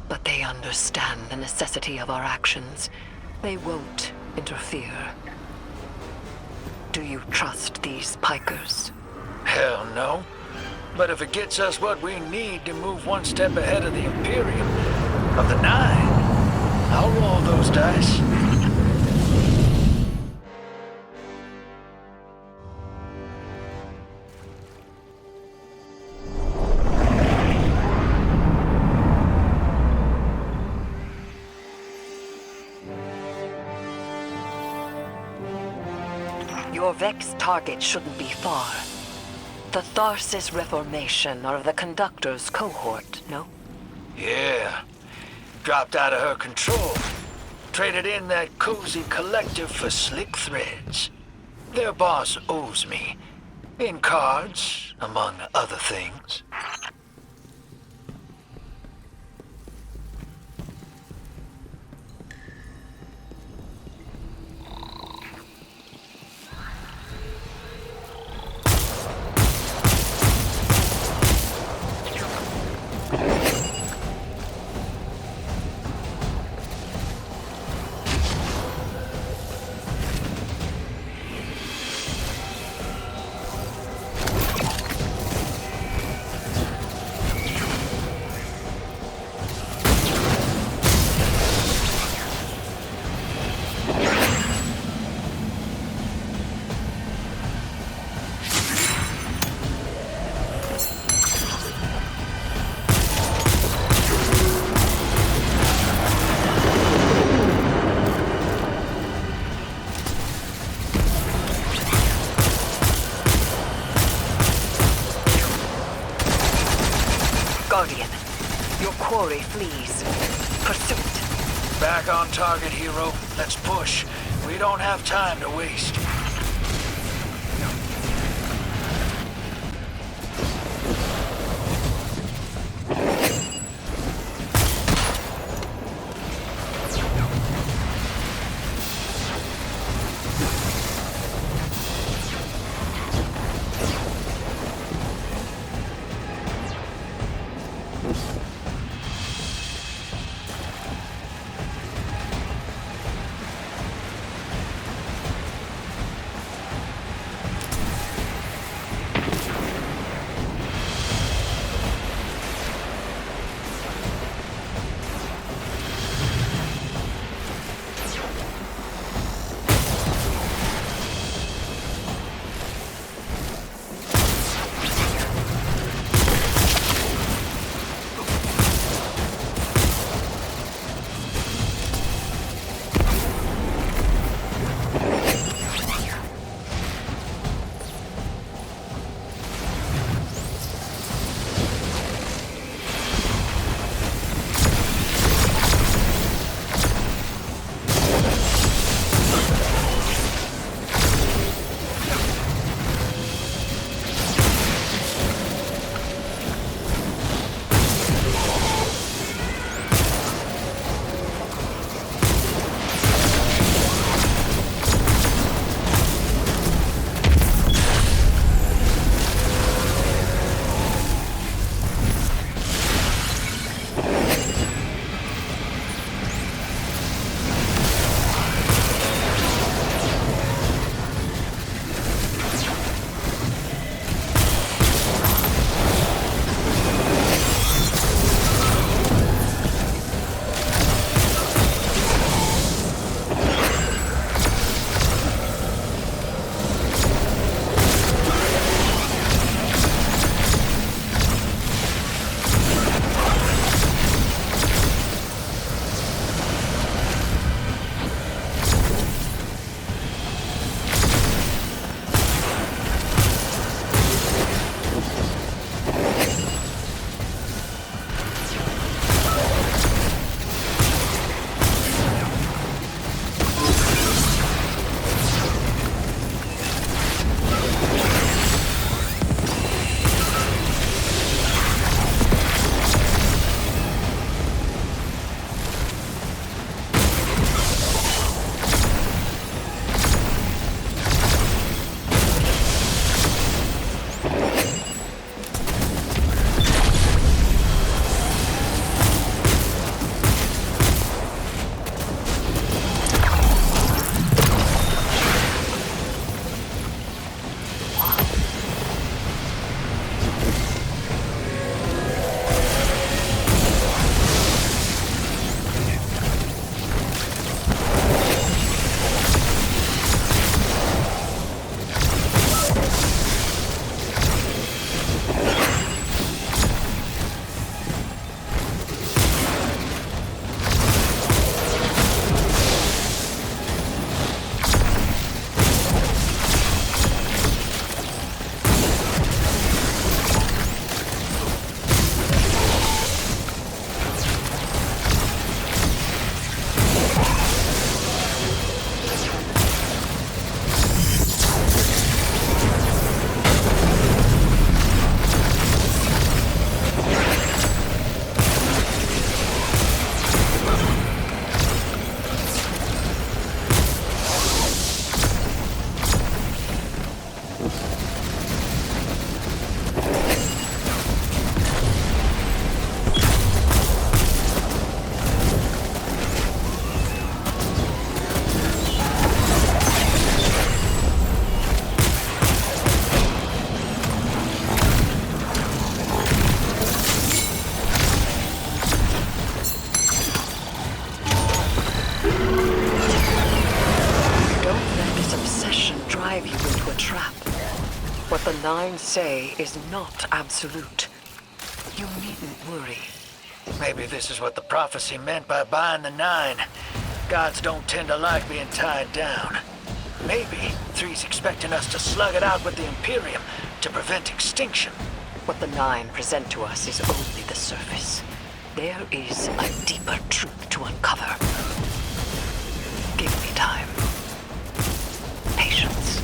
but they understand the necessity of our actions. They won't interfere. Do you trust these Pikers? Hell no. But if it gets us what we need to move one step ahead of the Imperium, of the Nine, I'll roll those dice. Your Vex target shouldn't be far. The Tharsis Reformation are the Conductor's cohort, no? Yeah. Dropped out of her control. Traded in that cozy collective for slick threads. Their boss owes me. In cards, among other things. Guardian, your quarry flees. Pursuit. Back on target, hero. Let's push. We don't have time to waste. What the Nine say is not absolute. You needn't worry. Maybe this is what the prophecy meant by buying the Nine. Gods don't tend to like being tied down. Maybe 3's expecting us to slug it out with the Imperium to prevent extinction. What the Nine present to us is only the surface. There is a deeper truth to uncover. Give me time. Patience.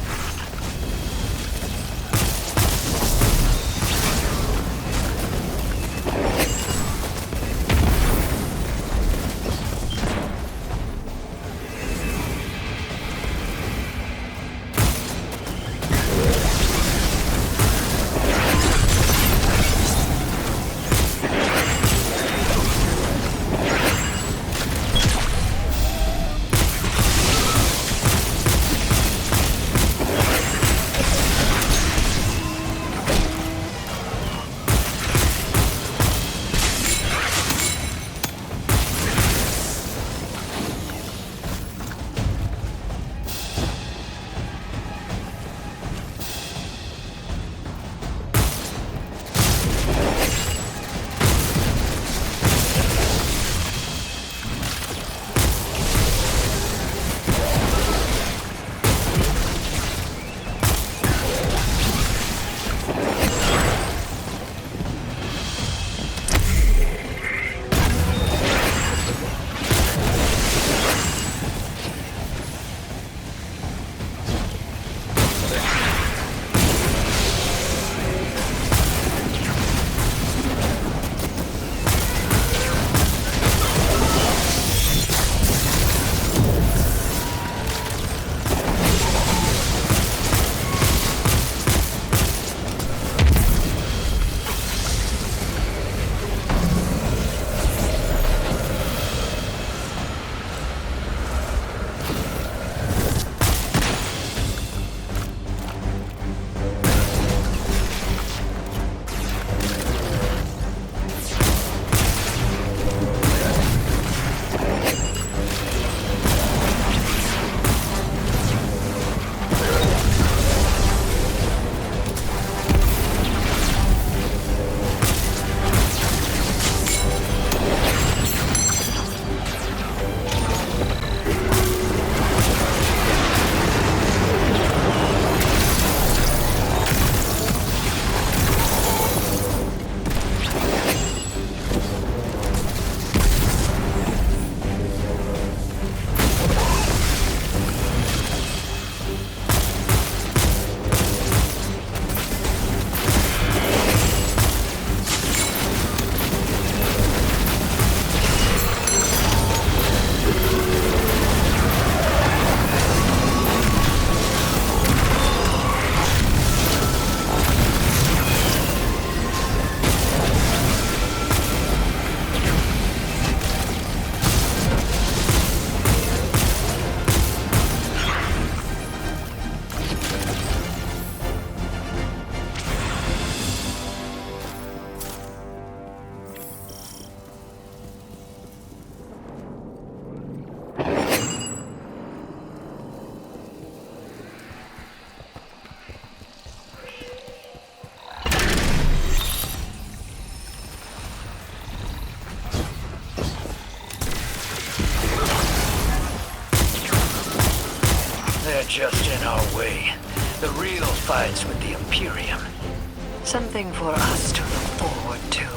They're just in our way. The real fight's with the Imperium. Something for us to look forward to.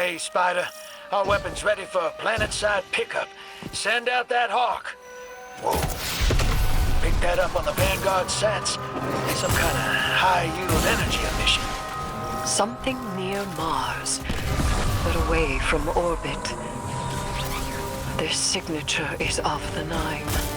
Okay, Spider. Our weapon's ready for a planet-side pickup. Send out that hawk. Whoa. Pick that up on the Vanguard sats. Some kind of high-yield energy emission. Something near Mars, but away from orbit. Their signature is of the Nine.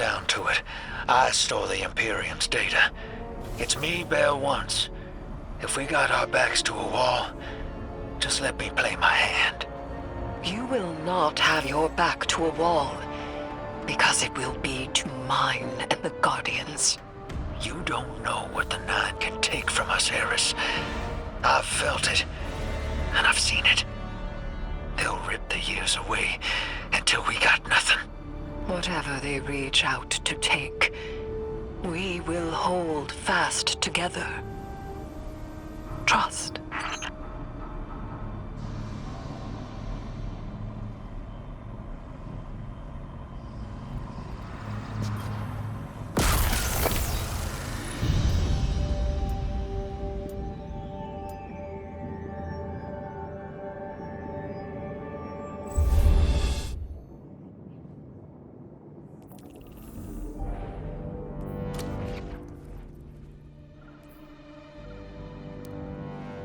down to it, I store the Imperium's data. It's me, Bell, once. If we got our backs to a wall, just let me play my hand. You will not have your back to a wall, because it will be to mine and the Guardians. You don't know what the Nine can take from us, Eris. I've felt it, and I've seen it. They'll rip the years away until we got nothing. Whatever they reach out to take, we will hold fast together. Trust.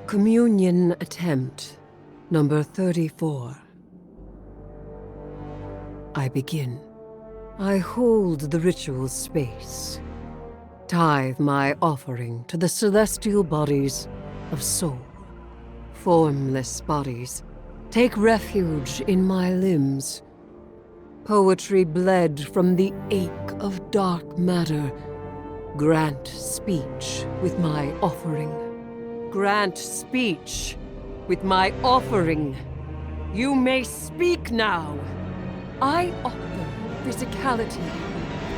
Communion attempt, number 34. I begin. I hold the ritual space. Tithe my offering to the celestial bodies of soul. Formless bodies, take refuge in my limbs. Poetry bled from the ache of dark matter. Grant speech with my offering. Grant speech with my offering. You may speak now. I offer physicality.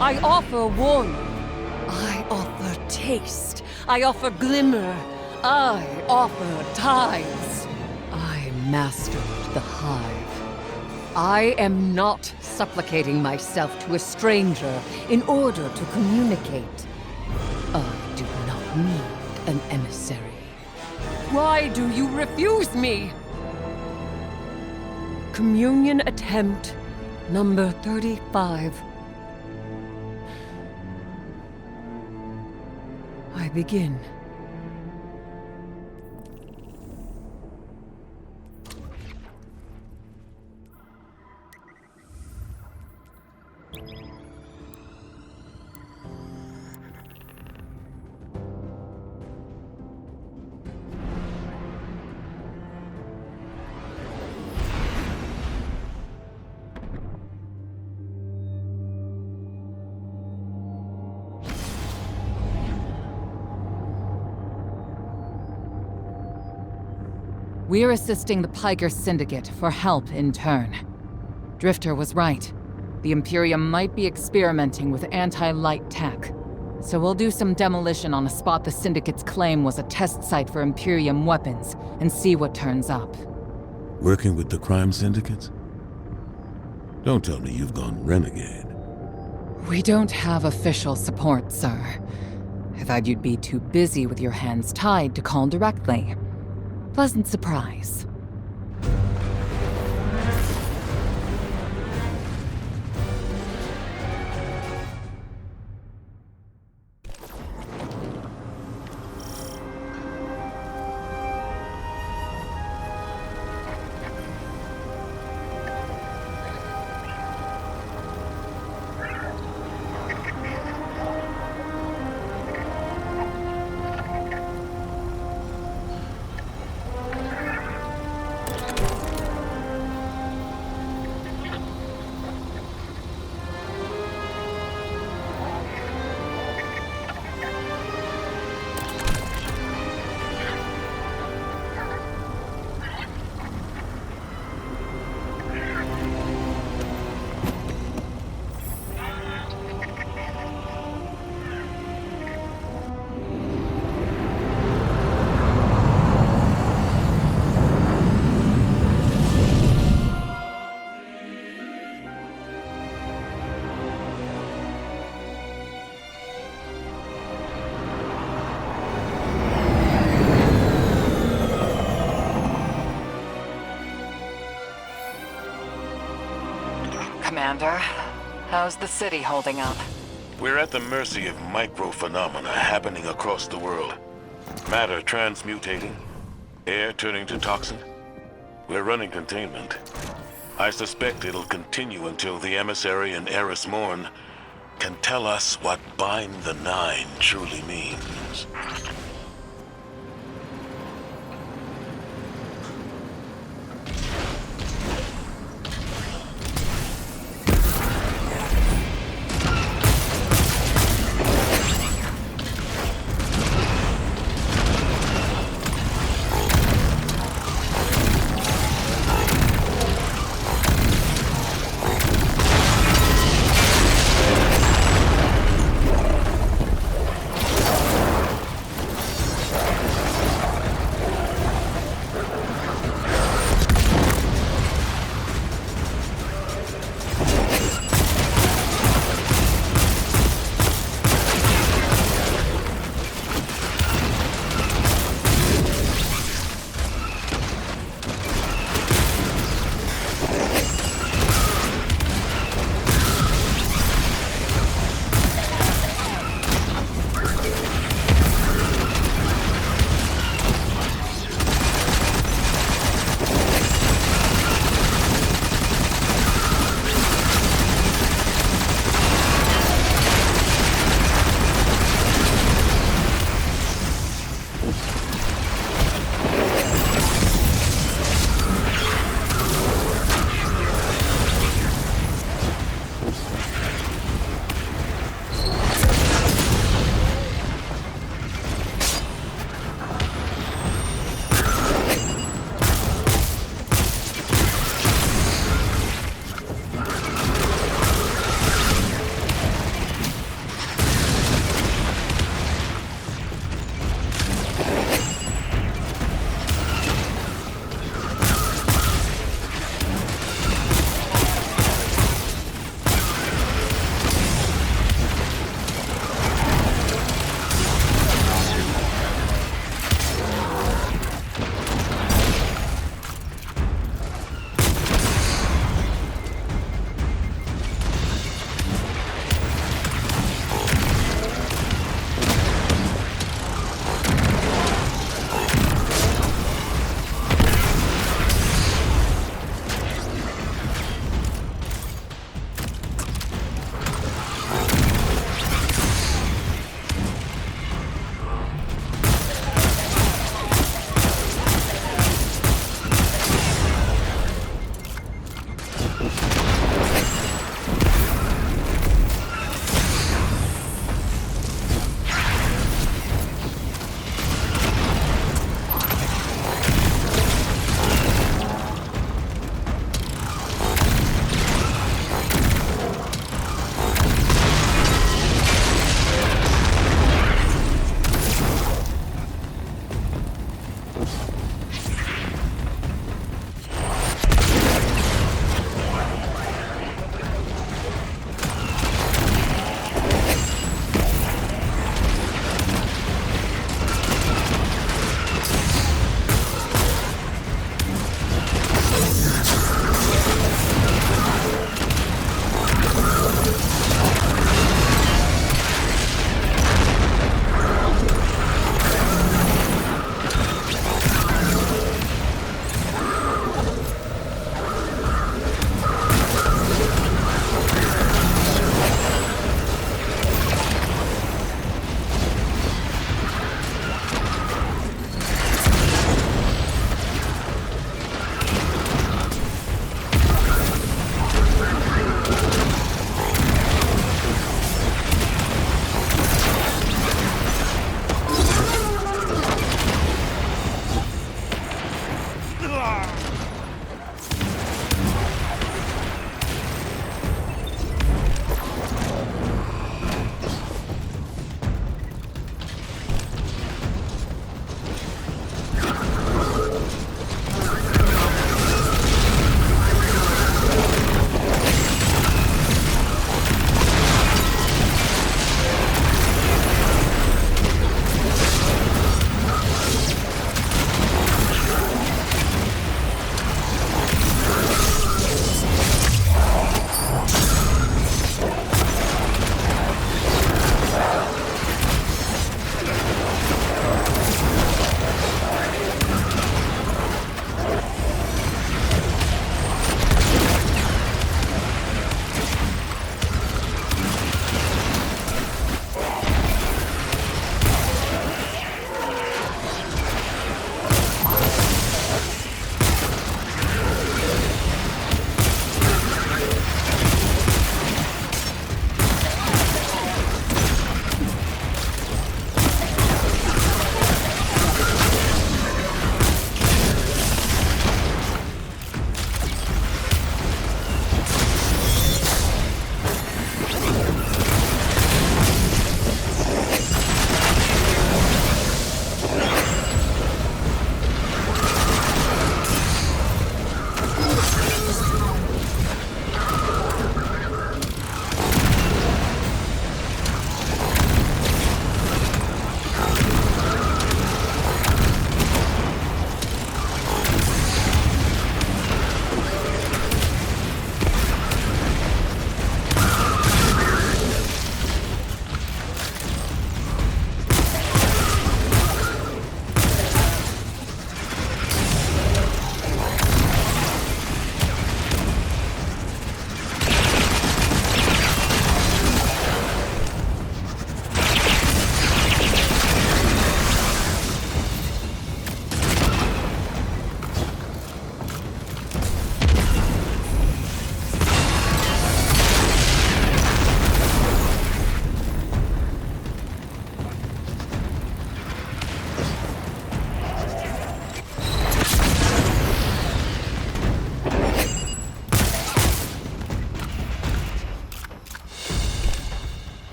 I offer warmth. I offer taste. I offer glimmer. I offer tithes. I mastered the hive. I am not supplicating myself to a stranger in order to communicate. I do not need an emissary. Why do you refuse me? Communion attempt number 35. I begin. We're assisting the Piker Syndicate for help in turn. Drifter was right. The Imperium might be experimenting with anti-light tech. So we'll do some demolition on a spot the Syndicate's claim was a test site for Imperium weapons, and see what turns up. Working with the crime syndicates? Don't tell me you've gone renegade. We don't have official support, sir. I thought you'd be too busy with your hands tied to call directly. Pleasant surprise. Commander, how's the city holding up? We're at the mercy of micro-phenomena happening across the world. Matter transmutating, air turning to toxin. We're running containment. I suspect it'll continue until the emissary and Eris Morn can tell us what bind the Nine truly means.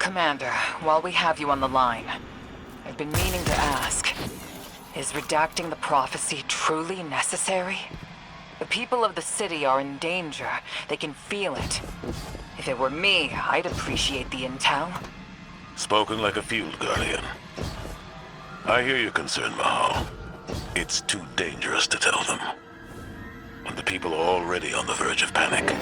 Commander, while we have you on the line, I've been meaning to ask, is redacting the prophecy truly necessary? The people of the city are in danger. They can feel it. If it were me, I'd appreciate the intel. Spoken like a field guardian. I hear your concern, Mahal. It's too dangerous to tell them. And the people are already on the verge of panic.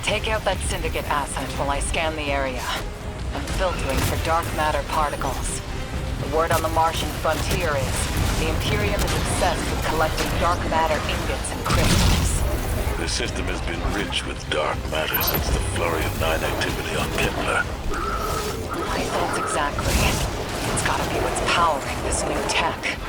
Take out that Syndicate asset while I scan the area. I'm filtering for dark matter particles. The word on the Martian frontier is the Imperium is obsessed with collecting dark matter ingots and crystals. The system has been rich with dark matter since the flurry of 9 activity on Kepler. My thoughts exactly. It's gotta be what's powering this new tech.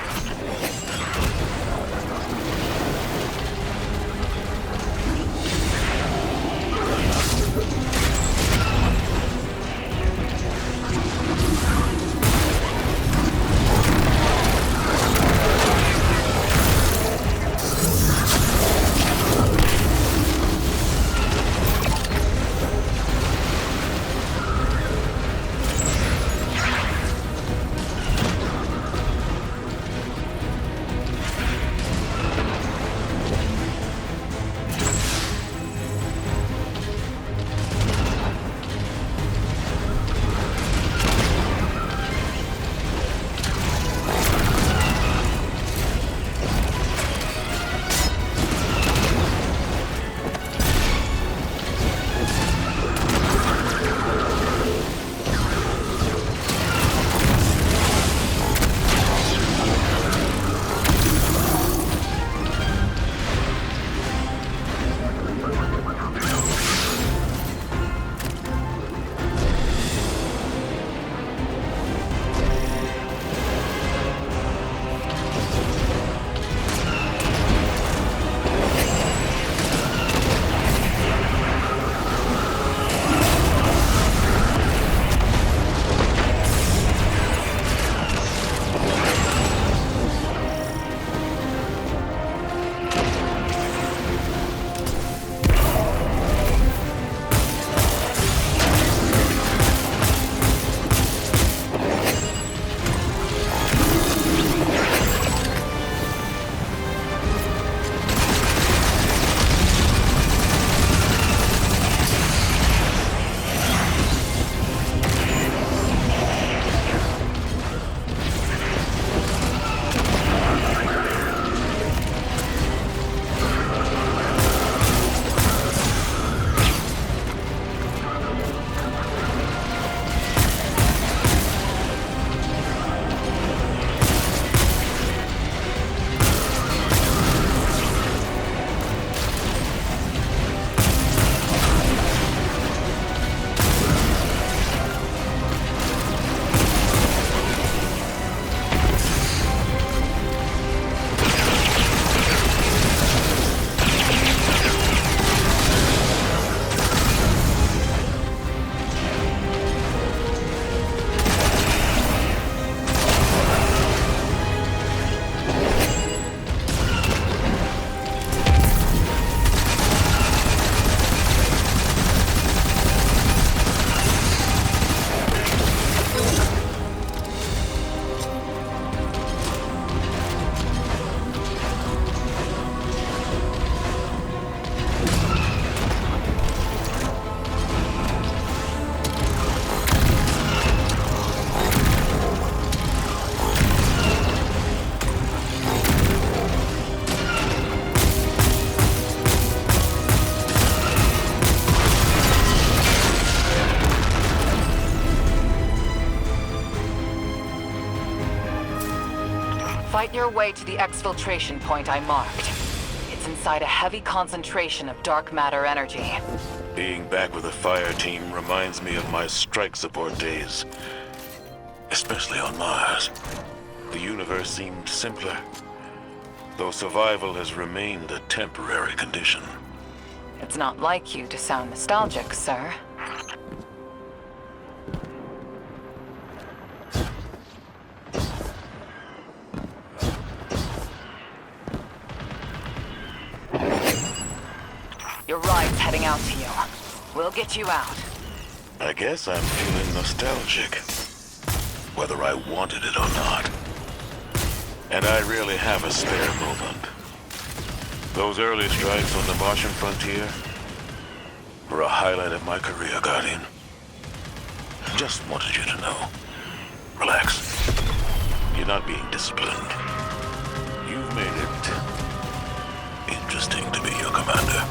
Fight your way to the exfiltration point I marked. It's inside a heavy concentration of dark matter energy. Being back with the fire team reminds me of my strike support days. Especially on Mars. The universe seemed simpler, though survival has remained a temporary condition. It's not like you to sound nostalgic, sir. Your ride's heading out to you. We'll get you out. I guess I'm feeling nostalgic, whether I wanted it or not. And I really have a spare moment. Those early strikes on the Martian frontier were a highlight of my career, Guardian. Just wanted you to know. Relax. You're not being disciplined. You've made it interesting to be your commander.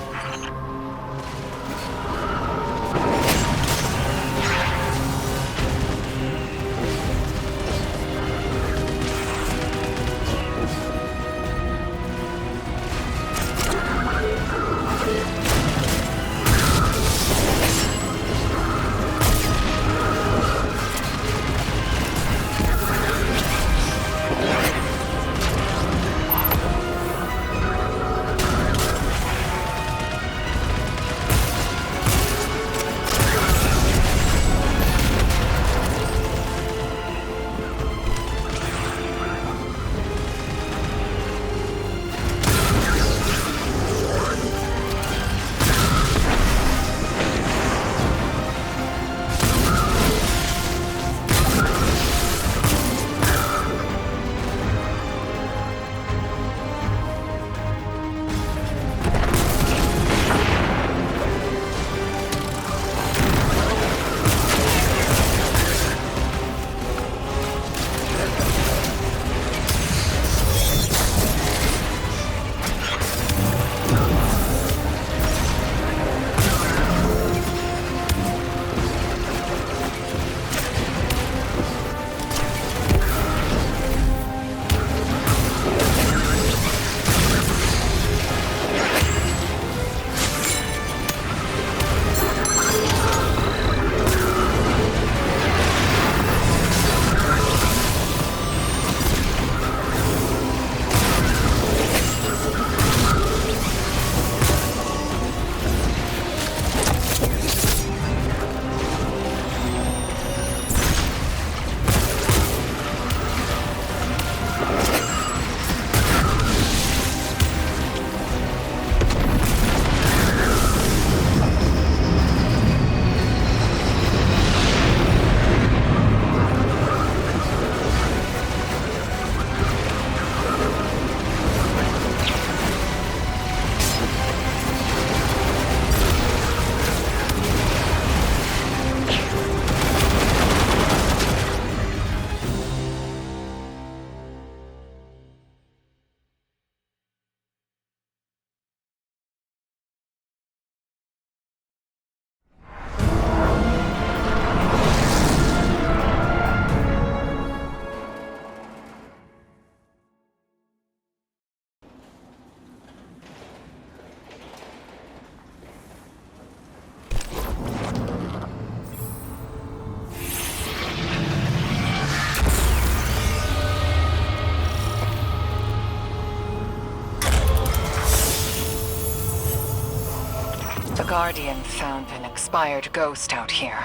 Guardian found an expired ghost out here.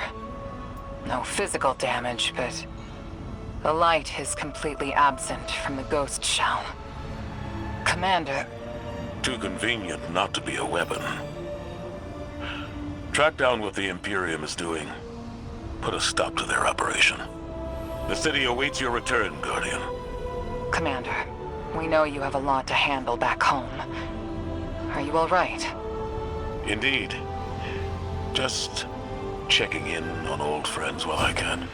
No physical damage, but the light is completely absent from the ghost shell. Commander... Too convenient not to be a weapon. Track down what the Imperium is doing. Put a stop to their operation. The city awaits your return, Guardian. Commander, we know you have a lot to handle back home. Are you all right? Indeed. Just checking in on old friends while I can.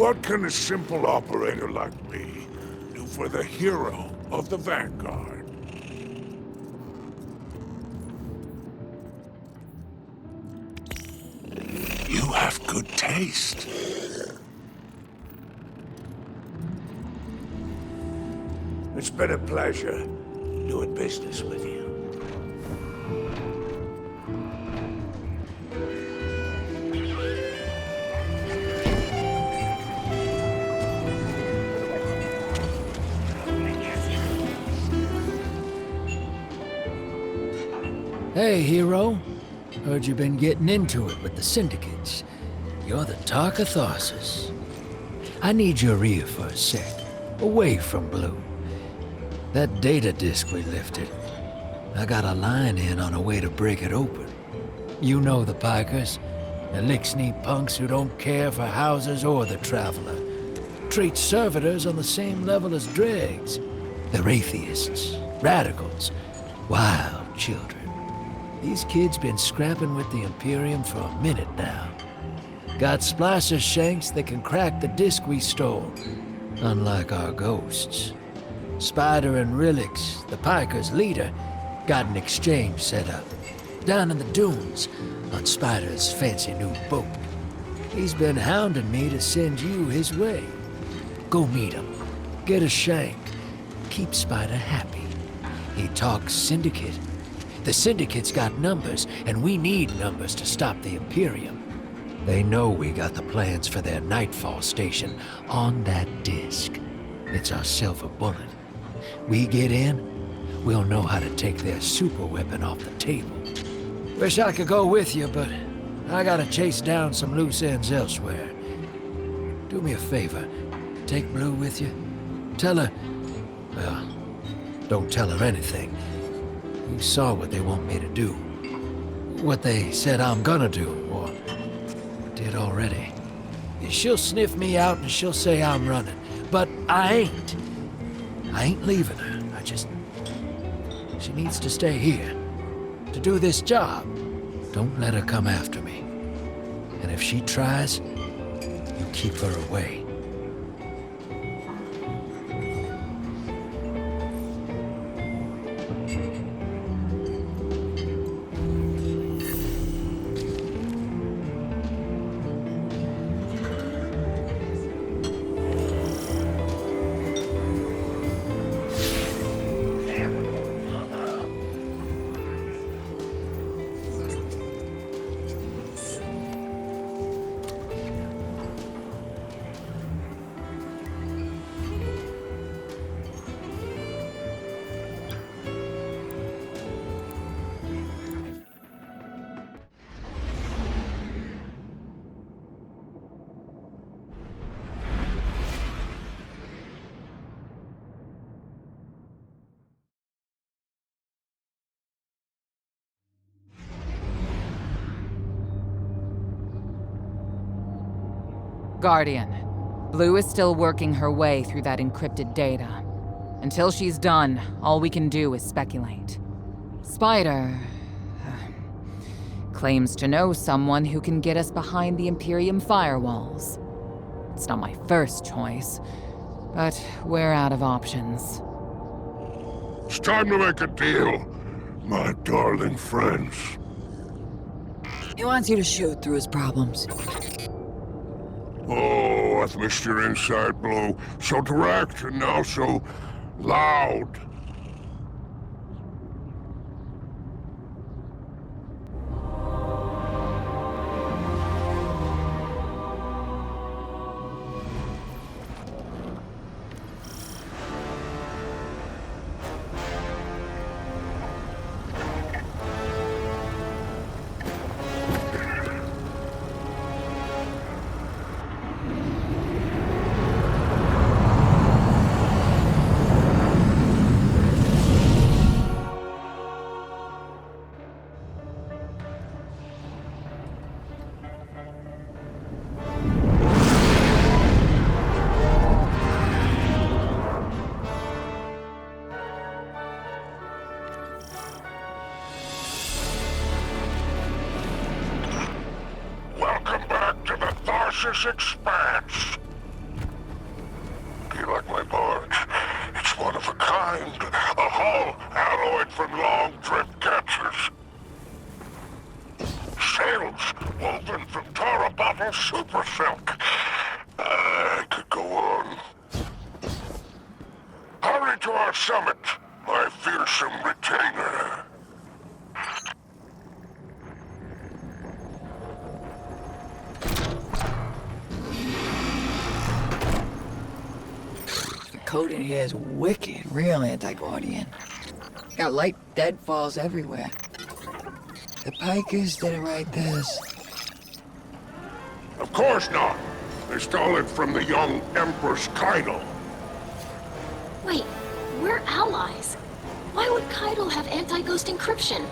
What can a simple operator like me do for the hero of the Vanguard? You have good taste. It's been a pleasure doing business with you. Hey, hero. Heard you've been getting into it with the syndicates. You're the talk of Tharsis. I need your ear for a sec, away from Blue. That data disk we lifted. I got a line in on a way to break it open. You know the Pikers. The lick-sneak punks who don't care for houses or the traveler. Treat servitors on the same level as dregs. They're atheists, radicals, wild children. These kids been scrapping with the Imperium for a minute now. Got splicer shanks that can crack the disk we stole, unlike our ghosts. Spider and Rilix, the Pikers' leader, got an exchange set up, down in the dunes, on Spider's fancy new boat. He's been hounding me to send you his way. Go meet him, get a shank, keep Spider happy. He talks Syndicate. The Syndicate's got numbers, and we need numbers to stop the Imperium. They know we got the plans for their Nightfall station on that disk. It's our silver bullet. We get in, we'll know how to take their super weapon off the table. Wish I could go with you, but I gotta chase down some loose ends elsewhere. Do me a favor, take Blue with you. Tell her... well, don't tell her anything. You saw what they want me to do. What they said I'm gonna do, or did already. She'll sniff me out and she'll say I'm running. But I ain't. I ain't leaving her. She needs to stay here. To do this job. Don't let her come after me. And if she tries, you keep her away. Guardian, Blue is still working her way through that encrypted data. Until she's done, all we can do is speculate. Spider... claims to know someone who can get us behind the Imperium firewalls. It's not my first choice, but we're out of options. It's time to make a deal, my darling friends. He wants you to shoot through his problems. Oh, I've missed your inside, Blue. So direct and now so loud. Welcome back to the Tharsis Expanse. my barge. It's one of a kind. A hull alloyed from long drift catchers. Sails woven from Tarabattle super silk. I could go on. Hurry to our summit, my fearsome retainer. The code in here is wicked, real anti-Guardian. Got light deadfalls everywhere. The Pikers didn't write this. Of course not. They stole it from the young Empress Kaido. Wait, we're allies. Why would Kaido have anti-ghost encryption?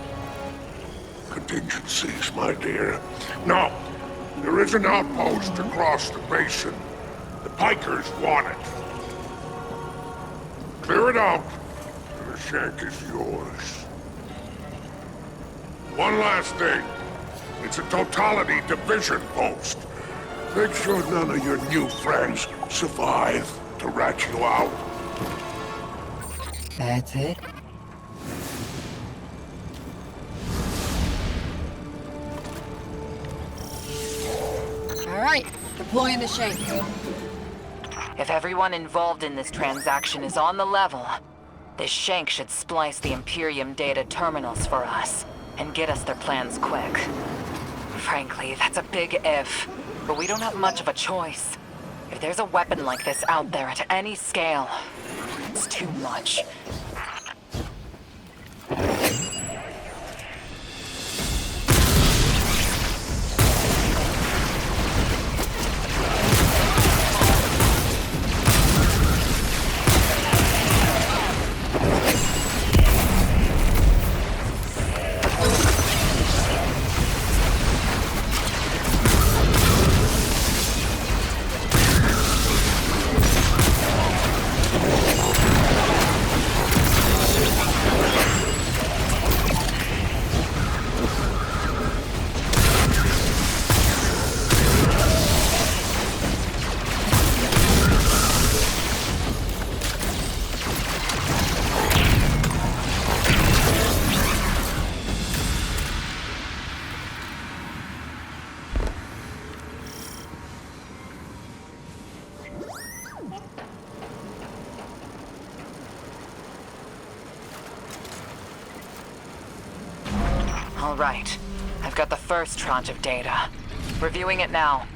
Contingencies, my dear. No, there is an outpost across the basin. The Pikers want it. Clear it out, and the shank is yours. One last thing. It's a totality division post. Make sure none of your new friends survive to rat you out. That's it? Alright, deploying the shank. If everyone involved in this transaction is on the level, this shank should splice the Imperium data terminals for us and get us their plans quick. Frankly, that's a big if, but we don't have much of a choice. If there's a weapon like this out there at any scale, it's too much. All right. I've got the first tranche of data. Reviewing it now.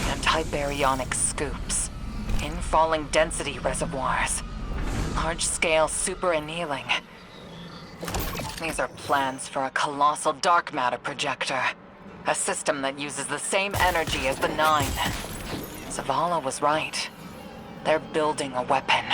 Anti-baryonic scoops. Infalling density reservoirs. Large-scale super-annealing. These are plans for a colossal dark matter projector. A system that uses the same energy as the Nine. Zavala was right. They're building a weapon.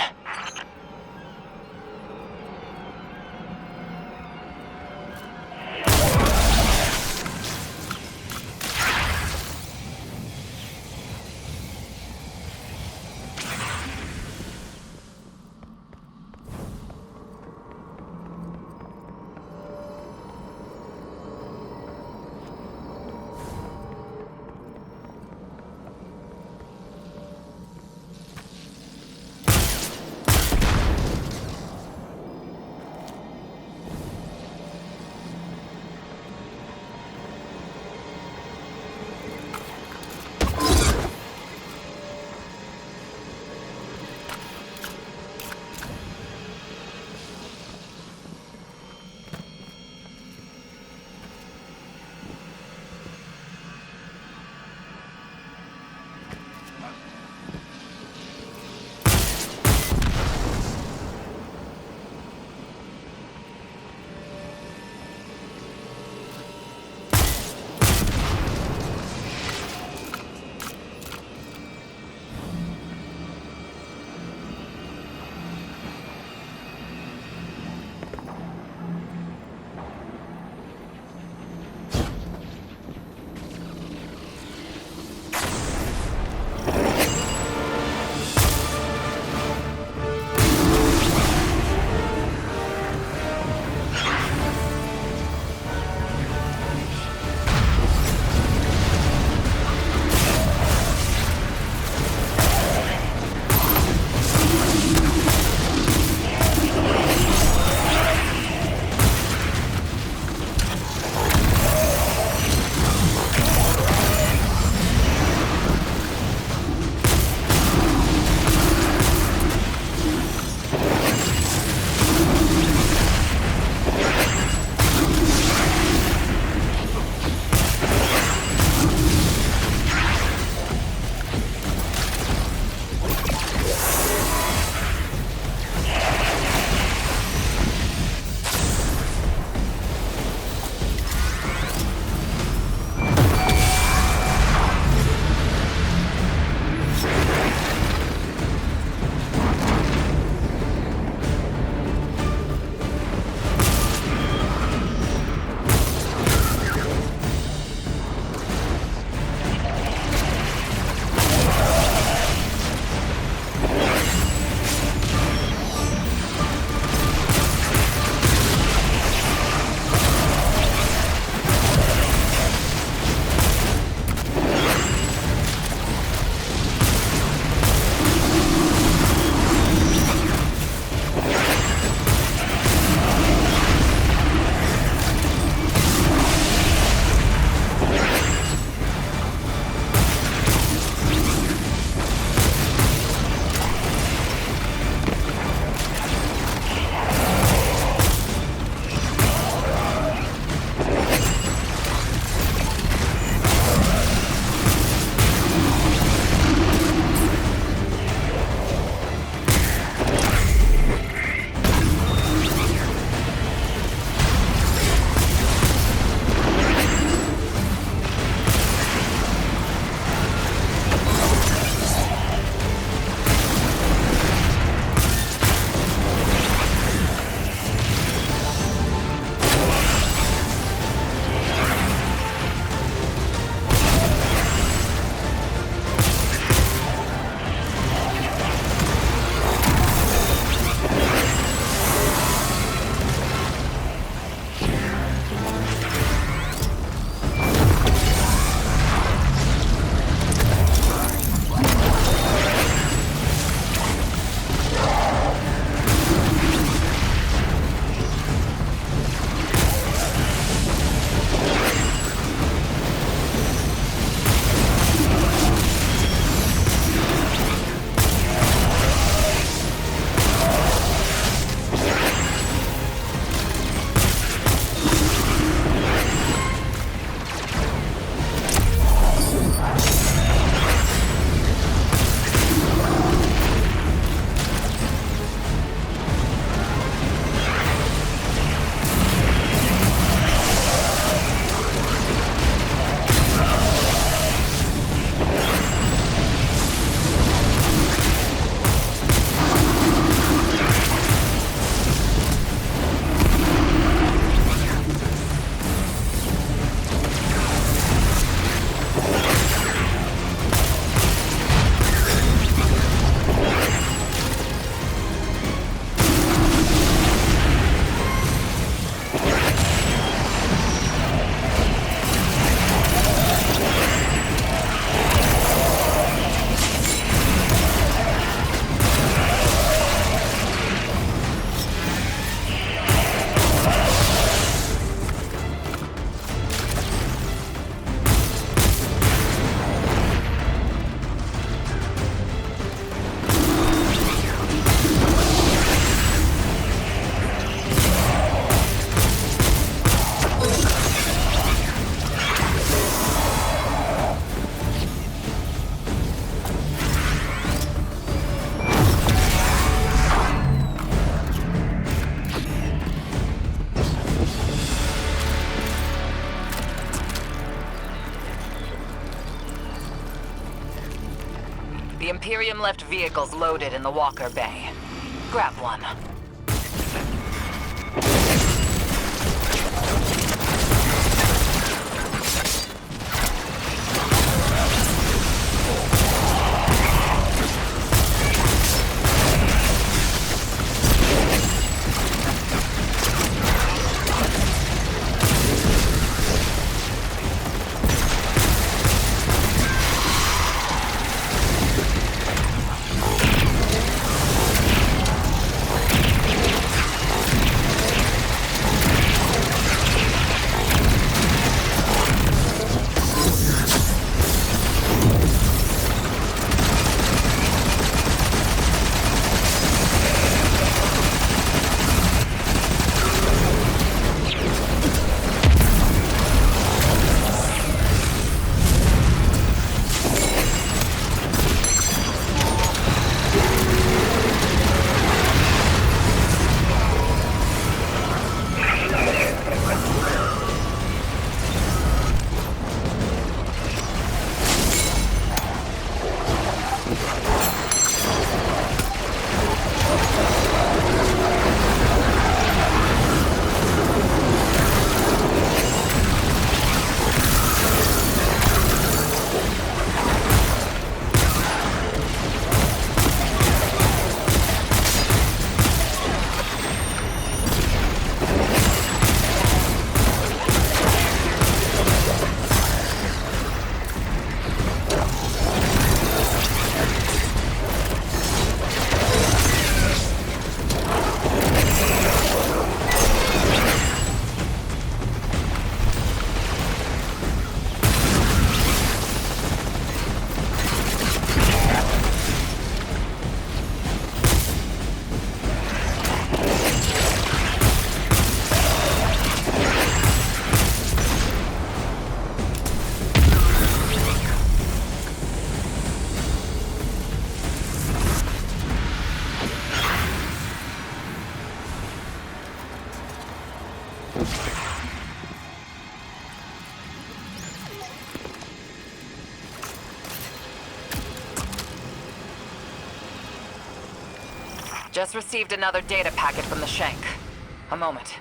The Imperium left vehicles loaded in the Walker Bay. Grab one. Just received another data packet from the Shank. A moment.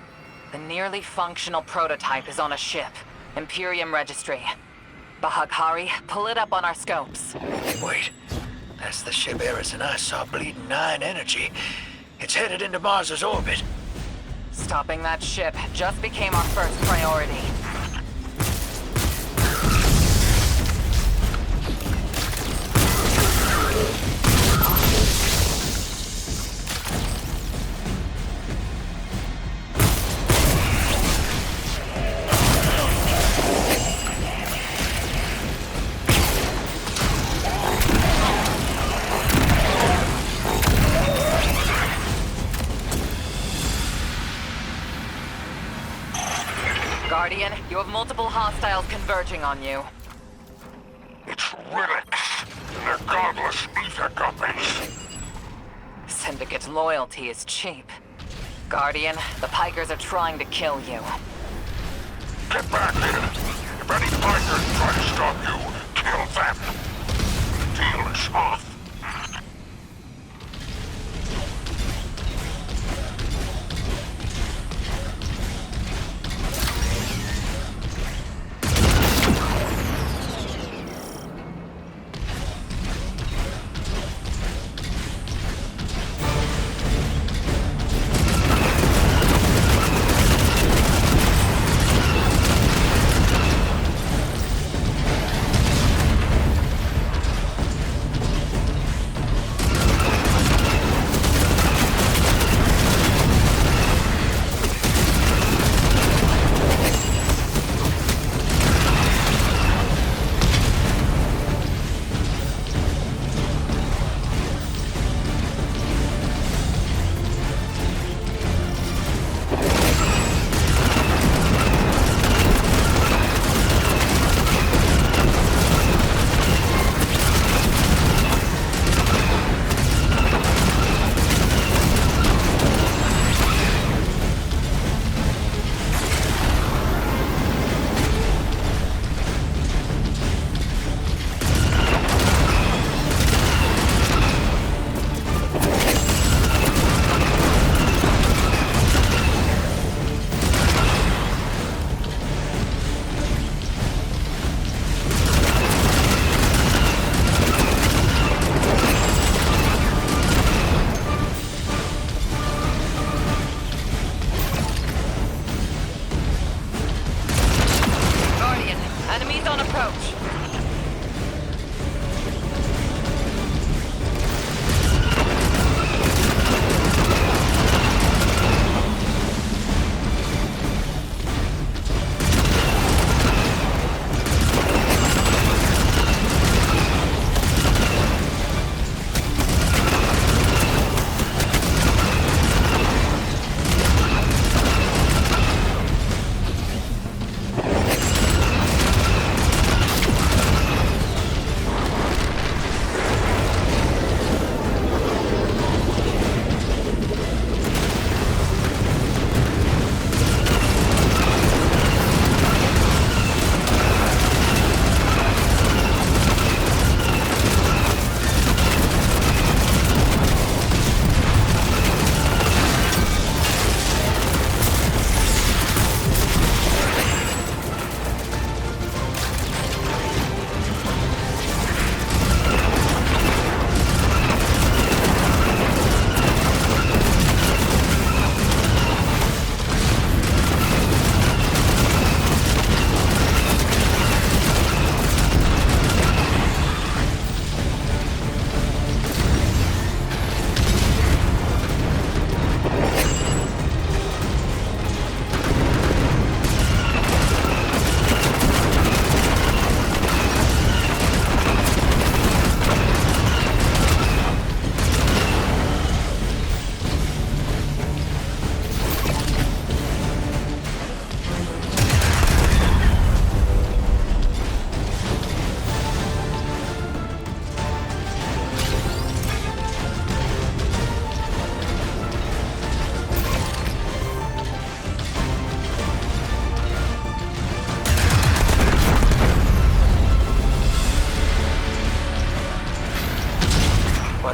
The nearly functional prototype is on a ship. Imperium Registry. Bahaghari, pull it up on our scopes. Wait. That's the ship Eris and I saw bleeding 9 energy. It's headed into Mars's orbit. Stopping that ship just became our first priority. Guardian, you have multiple hostiles converging on you. It's relics. They're godless ether guppies. Syndicate loyalty is cheap. Guardian, the Pikers are trying to kill you. Get back here. If any Pikers try to stop you, kill them. The deal is off.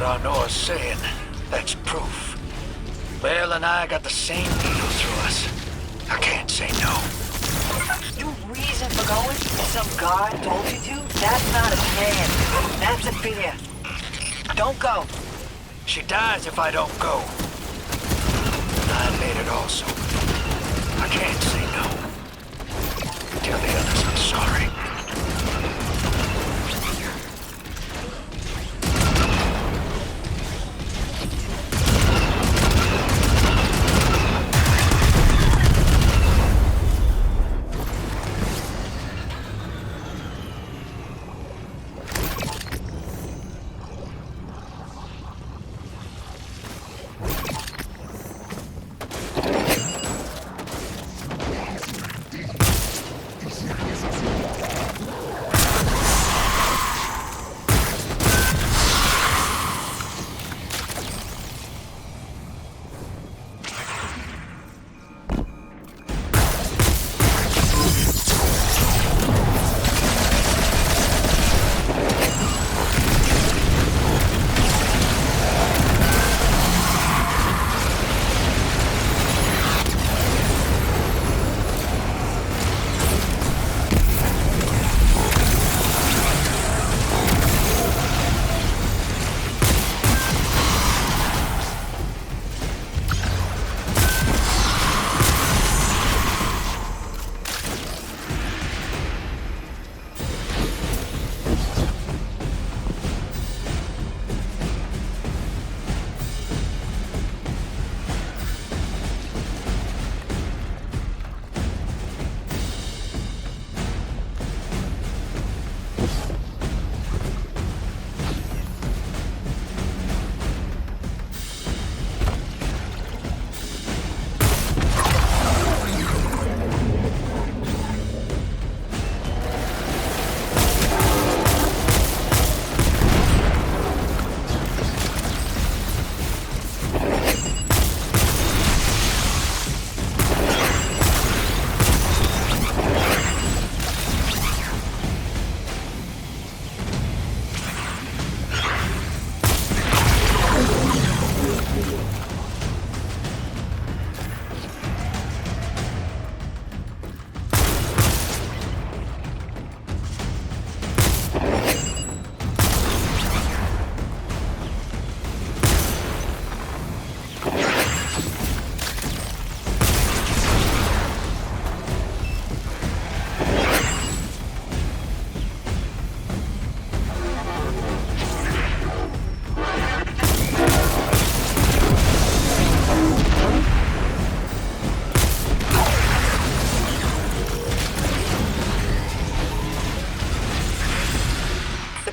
what Arnor's saying. That's proof. Bale and I got the same needle through us. I can't say no. Your reason for going? Some guard told you to? That's not a plan. That's a fear. Don't go. She dies if I don't go. I made it also. I can't say no. Tell the others I'm sorry.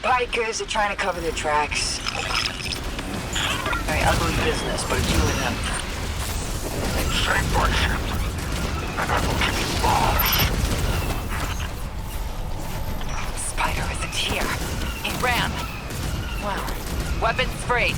Bikers are trying to cover their tracks. Very ugly business, but it's you and them. Same my ship, and I will give you Mars. Spider isn't here. He ran. Well, weapons free.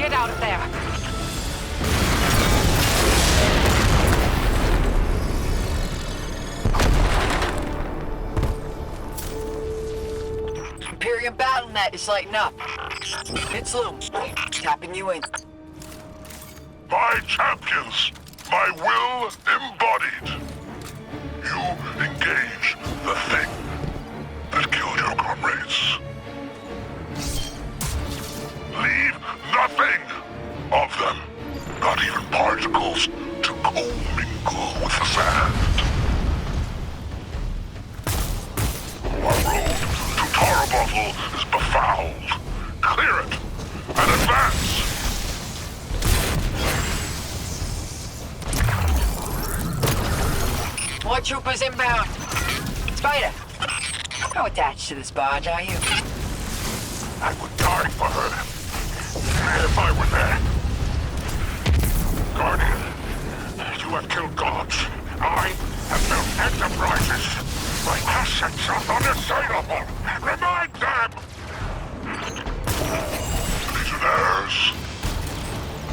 Get out of there! Imperium BattleNet is lighting up. It's Lou. Tapping you in. My champions, my will embodied. You engage the thing that killed your comrades. Leave nothing of them, not even particles, to commingle with the sand. Our road to Tarabattle is befouled. Clear it and advance! More troopers inbound. Spider, how attached to this barge are you? I would die for her, if I were there. Guardian, you have killed gods. I have built enterprises. My assets are unassailable. Remind them! Legionnaires,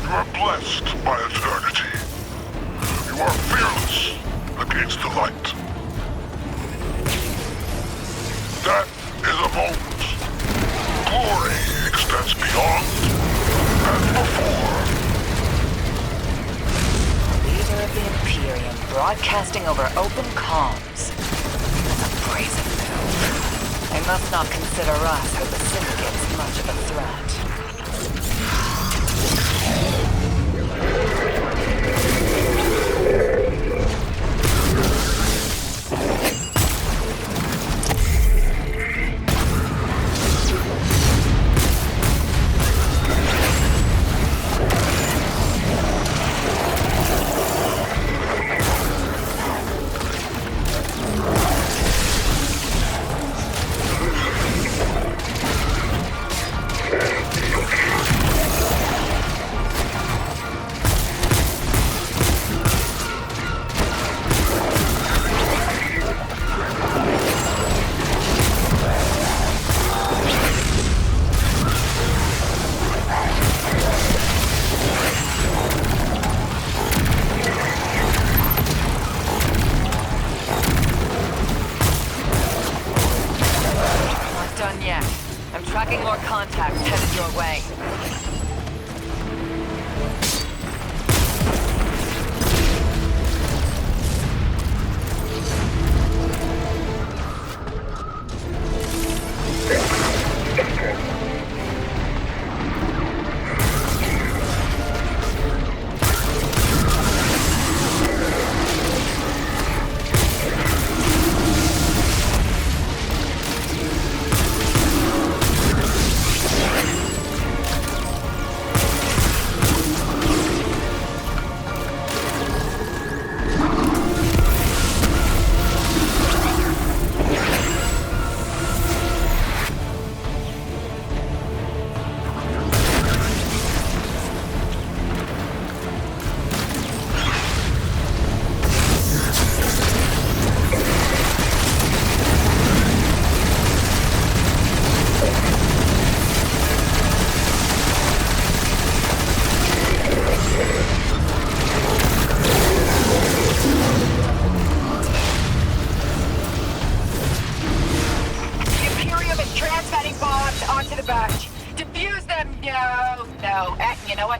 you are blessed by eternity. You are fearless against the light. Death is a moment. Glory extends beyond and before. Leader of the Imperium, broadcasting over open comms. That's a brazen move. They must not consider us or the Syndicates much of a threat. Contacts headed your way.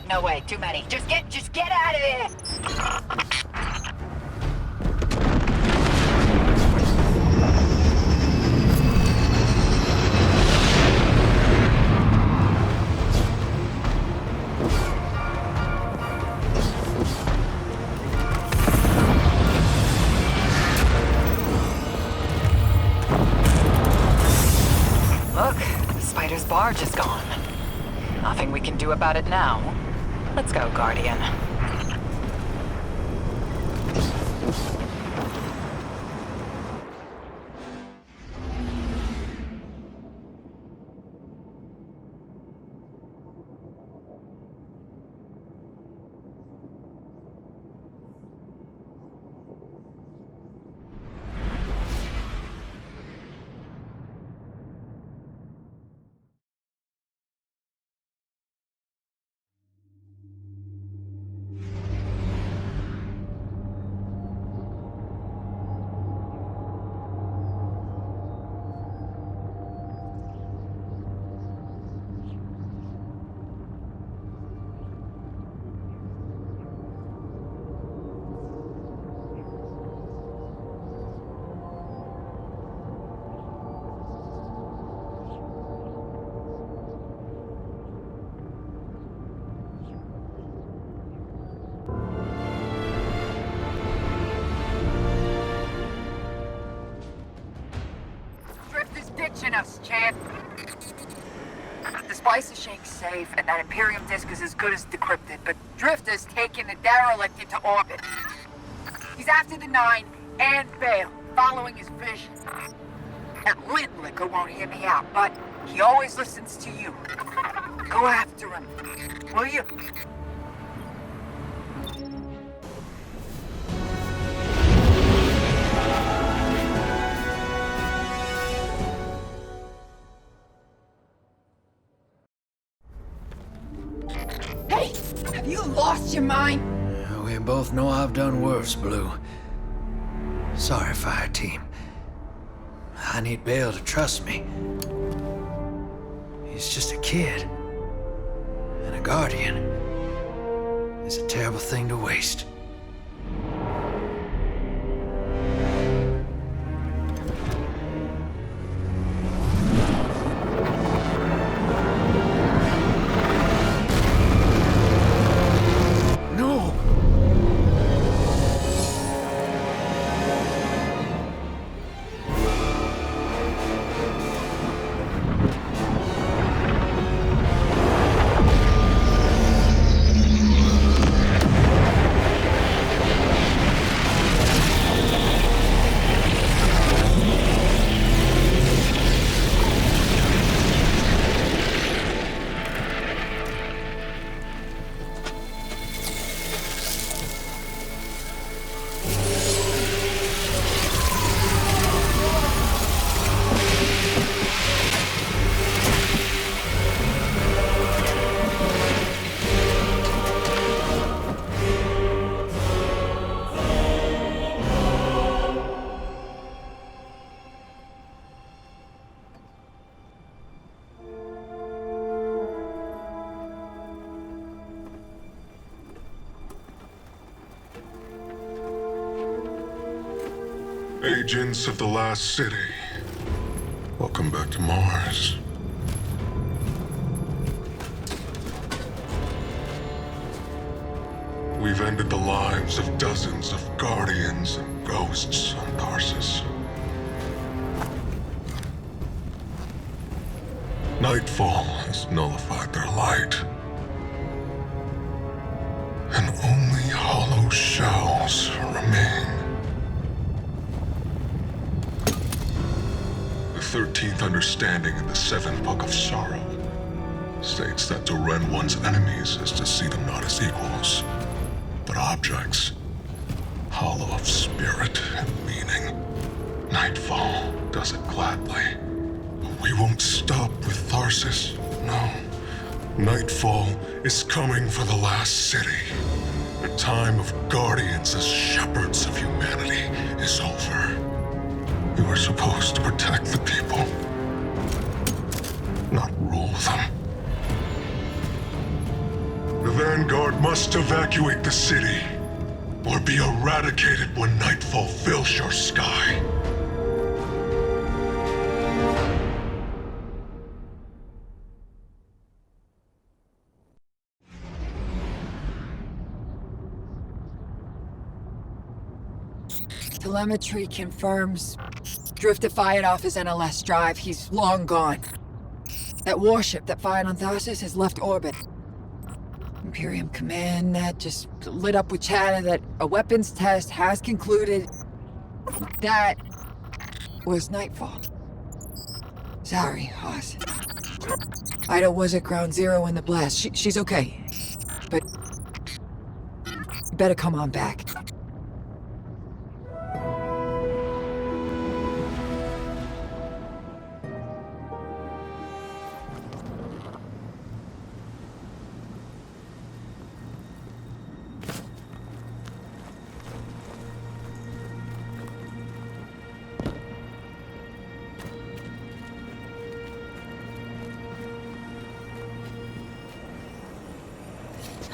No way, too many. Just get out of here! Look, the Spider's barge is gone. Nothing we can do about it now. Let's go, Guardian. in us, Chad. The Spice Shake's safe, and that Imperium disk is as good as decrypted, but Drifter's taking the derelict into orbit. He's after the Nine and Bale, following his vision. That Lintlicker won't hear me out, but he always listens to you. Go after him, will you? Hey! Have you lost your mind? We both know I've done worse, Blue. Sorry, Fire Team. I need Bale to trust me. He's just a kid. And a Guardian is a terrible thing to waste. Agents of the Last City, welcome back to Mars. We've ended the lives of dozens of Guardians and Ghosts on Tarsus. Nightfall has nullified their light. And only hollow shells remain. The 13th understanding in the 7th Book of Sorrow states that to rend one's enemies is to see them not as equals, but objects, hollow of spirit and meaning. Nightfall does it gladly. But we won't stop with Tarsus, no. Nightfall is coming for the Last City. The time of Guardians as shepherds of humanity is over. You are supposed to protect the people, not rule them. The Vanguard must evacuate the city, or be eradicated when Nightfall fills your sky. Telemetry confirms Drifter fired off his NLS drive. He's long gone. That warship that fired on Tarsus has left orbit. Imperium Command Net just lit up with chatter that a weapons test has concluded. That was Nightfall. Sorry, Hoss. Ida was at ground zero in the blast. She's okay. But you better come on back.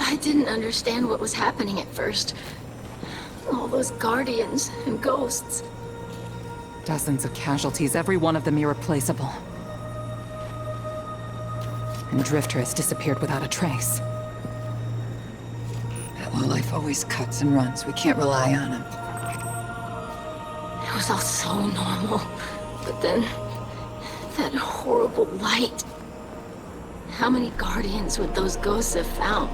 I didn't understand what was happening at first. All those Guardians and Ghosts. Dozens of casualties, every one of them irreplaceable. And Drifter has disappeared without a trace. Well, life always cuts and runs. We can't rely on him. It was all so normal. But then, That horrible light. How many Guardians would those ghosts have found?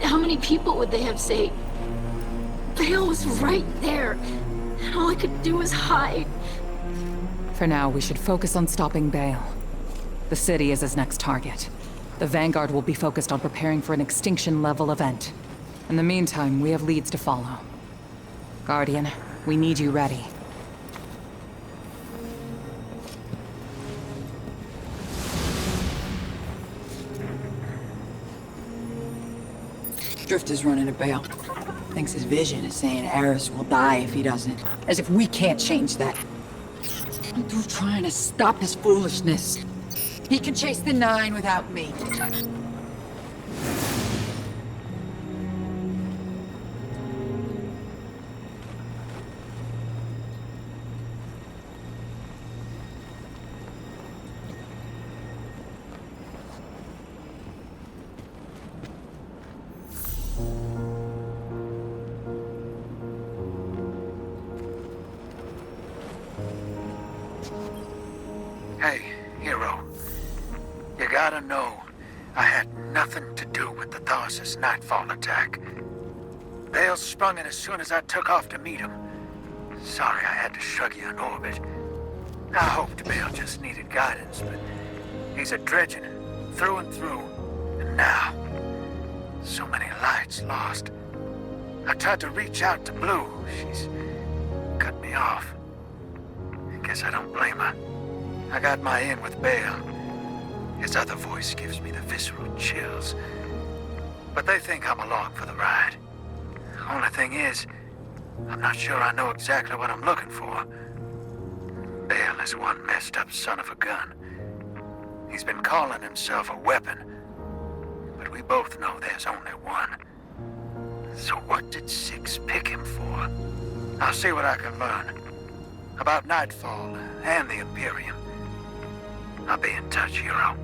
How many people would they have saved? Bale was right there, and all I could do was hide. For now, we should focus on stopping Bale. The city is his next target. The Vanguard will be focused on preparing for an extinction-level event. In the meantime, we have leads to follow. Guardian, we need you ready. Drifter's running a Bale. Thinks his vision is saying Eris will die if he doesn't. As if we can't change that. I'm through trying to stop his foolishness. He can chase the 9 without me. Hey, hero. You gotta know, I had nothing to do with the Tharsis Nightfall attack. Bale sprung it as soon as I took off to meet him. Sorry I had to shrug you in orbit. I hoped Bale just needed guidance, but he's a dredgen, through and through. And now, so many lights lost. I tried to reach out to Blue. She's cut me off. I guess I don't blame her. I got my in with Bale. His other voice gives me the visceral chills. But they think I'm along for the ride. Only thing is, I'm not sure I know exactly what I'm looking for. Bale is one messed up son of a gun. He's been calling himself a weapon, but we both know there's only one. So what did Six pick him for? I'll see what I can learn. About Nightfall and the Imperium. I'll be in touch, hero.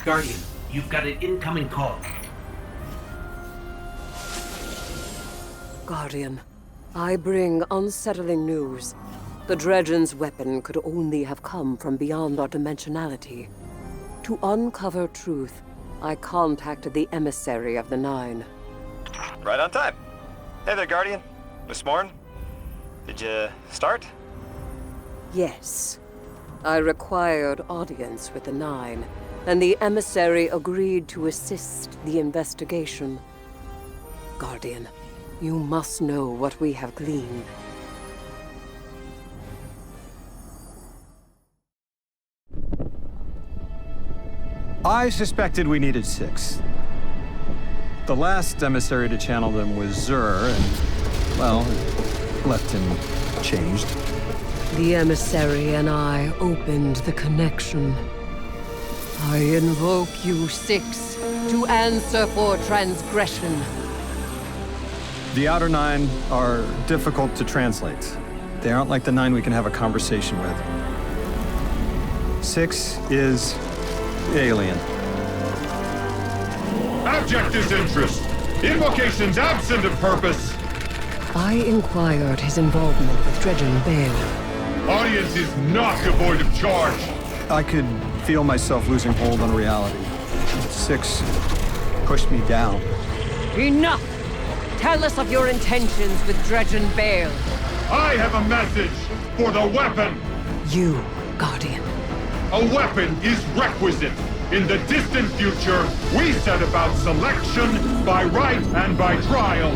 Guardian, you've got an incoming call. Guardian, I bring unsettling news. The Dredgen's weapon could only have come from beyond our dimensionality. To uncover truth, I contacted the emissary of the Nine. Right on time. Hey there, Guardian. Miss Morn. Did you start? Yes. I required audience with the Nine, and the emissary agreed to assist the investigation. Guardian, you must know what we have gleaned. I suspected we needed 6. The last emissary to channel them was Zur, and, well, it left him changed. The emissary and I opened the connection. I invoke you 6 to answer for transgression. The Outer Nine are difficult to translate. They aren't like the 9 we can have a conversation with. 6 is alien. Abject disinterest. Invocations absent of purpose. I inquired his involvement with Dredgen Bale. Audience is not devoid of charge. I could feel myself losing hold on reality. 6 pushed me down. Enough! Tell us of your intentions with Dredgen Bale. I have a message for the weapon. You, Guardian. A weapon is requisite. In the distant future, we set about selection by right and by trial.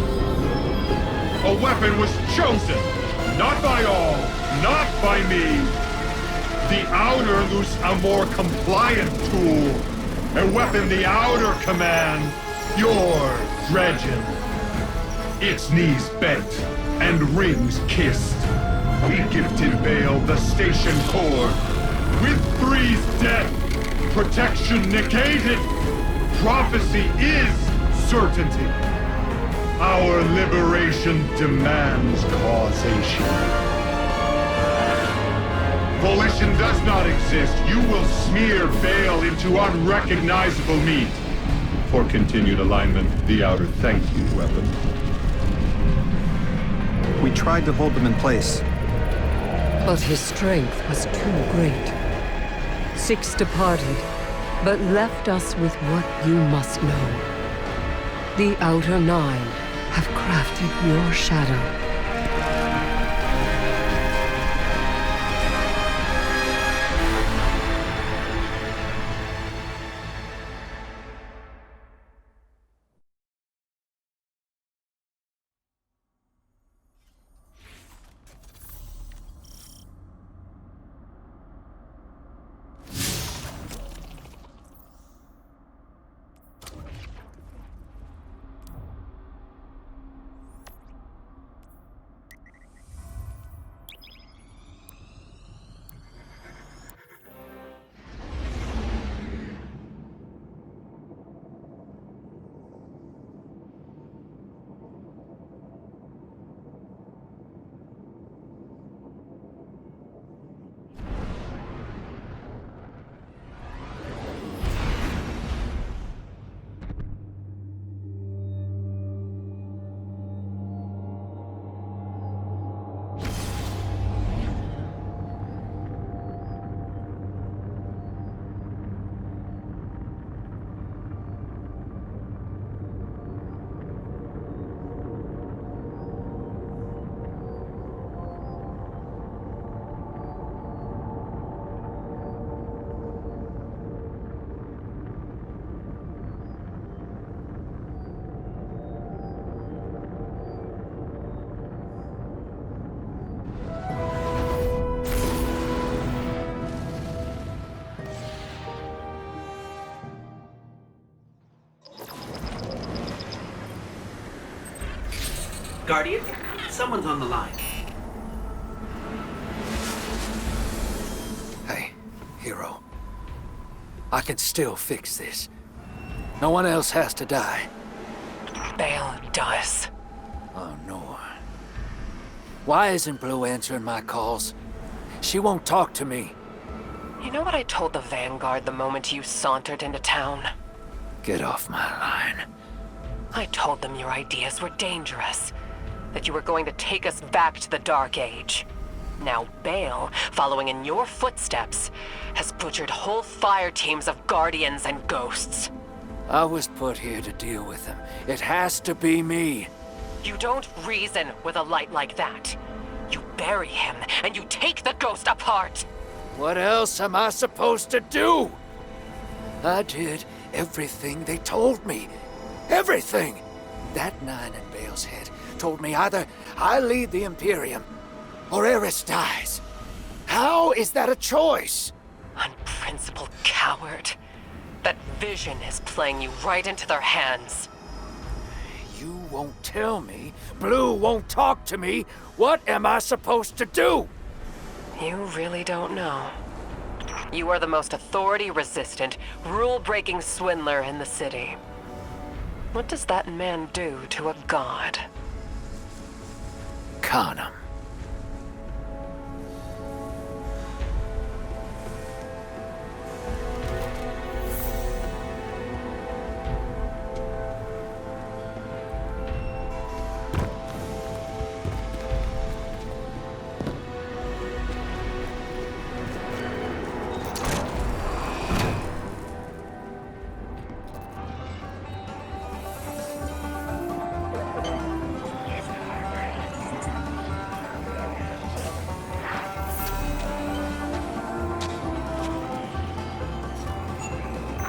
A weapon was chosen, not by all, not by me. The Outer loose a more compliant tool. A weapon the Outer command. Your Dredgen. Its knees bent and rings kissed. We gifted Bale the station core. With Three's death, protection negated. Prophecy is certainty. Our liberation demands causation. Volition does not exist. You will smear Bale into unrecognizable meat. For continued alignment, the Outer thank you, weapon. We tried to hold them in place. But his strength was too great. 6 departed, but left us with what you must know. The Outer Nine have crafted your shadow. Guardian, someone's on the line. Hey, Hero. I can still fix this. No one else has to die. Bale does. Oh, no. Why isn't Blue answering my calls? She won't talk to me. You know what I told the Vanguard the moment you sauntered into town? Get off my line. I told them your ideas were dangerous, that you were going to take us back to the Dark Age. Now Bale, following in your footsteps, has butchered whole fire teams of Guardians and Ghosts. I was put here to deal with him. It has to be me. You don't reason with a light like that. You bury him, and you take the Ghost apart! What else am I supposed to do? I did everything they told me. Everything! That 9 in Bale's head told me either I lead the Imperium, or Eris dies. How is that a choice? Unprincipled coward. That vision is playing you right into their hands. You won't tell me. Blue won't talk to me. What am I supposed to do? You really don't know. You are the most authority-resistant, rule-breaking swindler in the city. What does that man do to a god? Con him.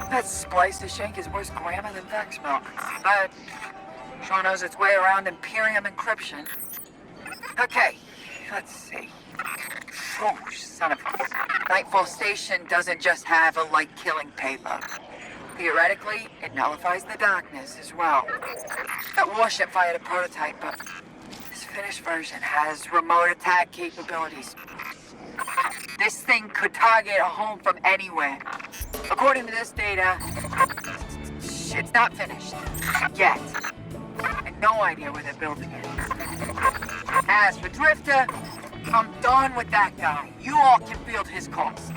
That splice to shank is worse grammar than Vex milk. But sure knows its way around Imperium encryption. Okay, let's see. Oh, son of a... Nightfall Station doesn't just have a light-killing payload. Theoretically, it nullifies the darkness as well. That warship fired a prototype, but this finished version has remote attack capabilities. This thing could target a home from anywhere. According to this data, it's not finished. Yet. And no idea where they're building it. As for Drifter, I'm done with that guy. You all can field his calls.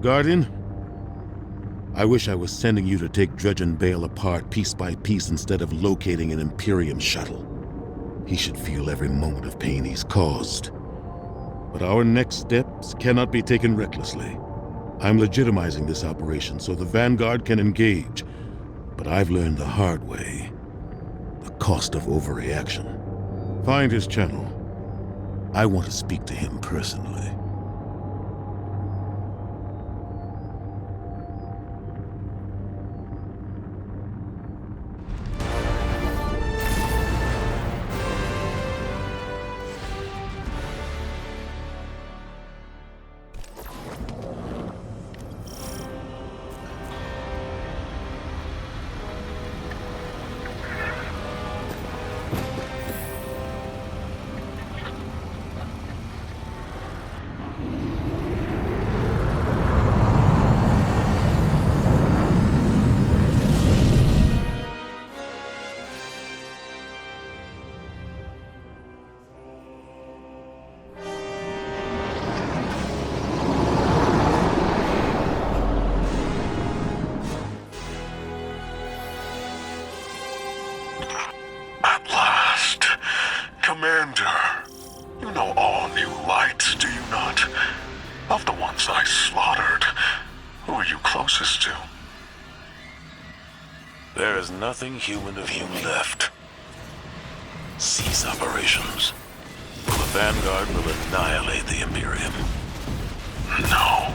Guardian, I wish I was sending you to take Dredge and Bale apart piece by piece instead of locating an Imperium shuttle. He should feel every moment of pain he's caused. But our next steps cannot be taken recklessly. I'm legitimizing this operation so the Vanguard can engage, but I've learned the hard way the cost of overreaction. Find his channel. I want to speak to him personally. At last. Commander, you know all new lights, do you not? Of the ones I slaughtered, who are you closest to? There is nothing human of you left. Cease operations. The Vanguard will annihilate the Imperium. No.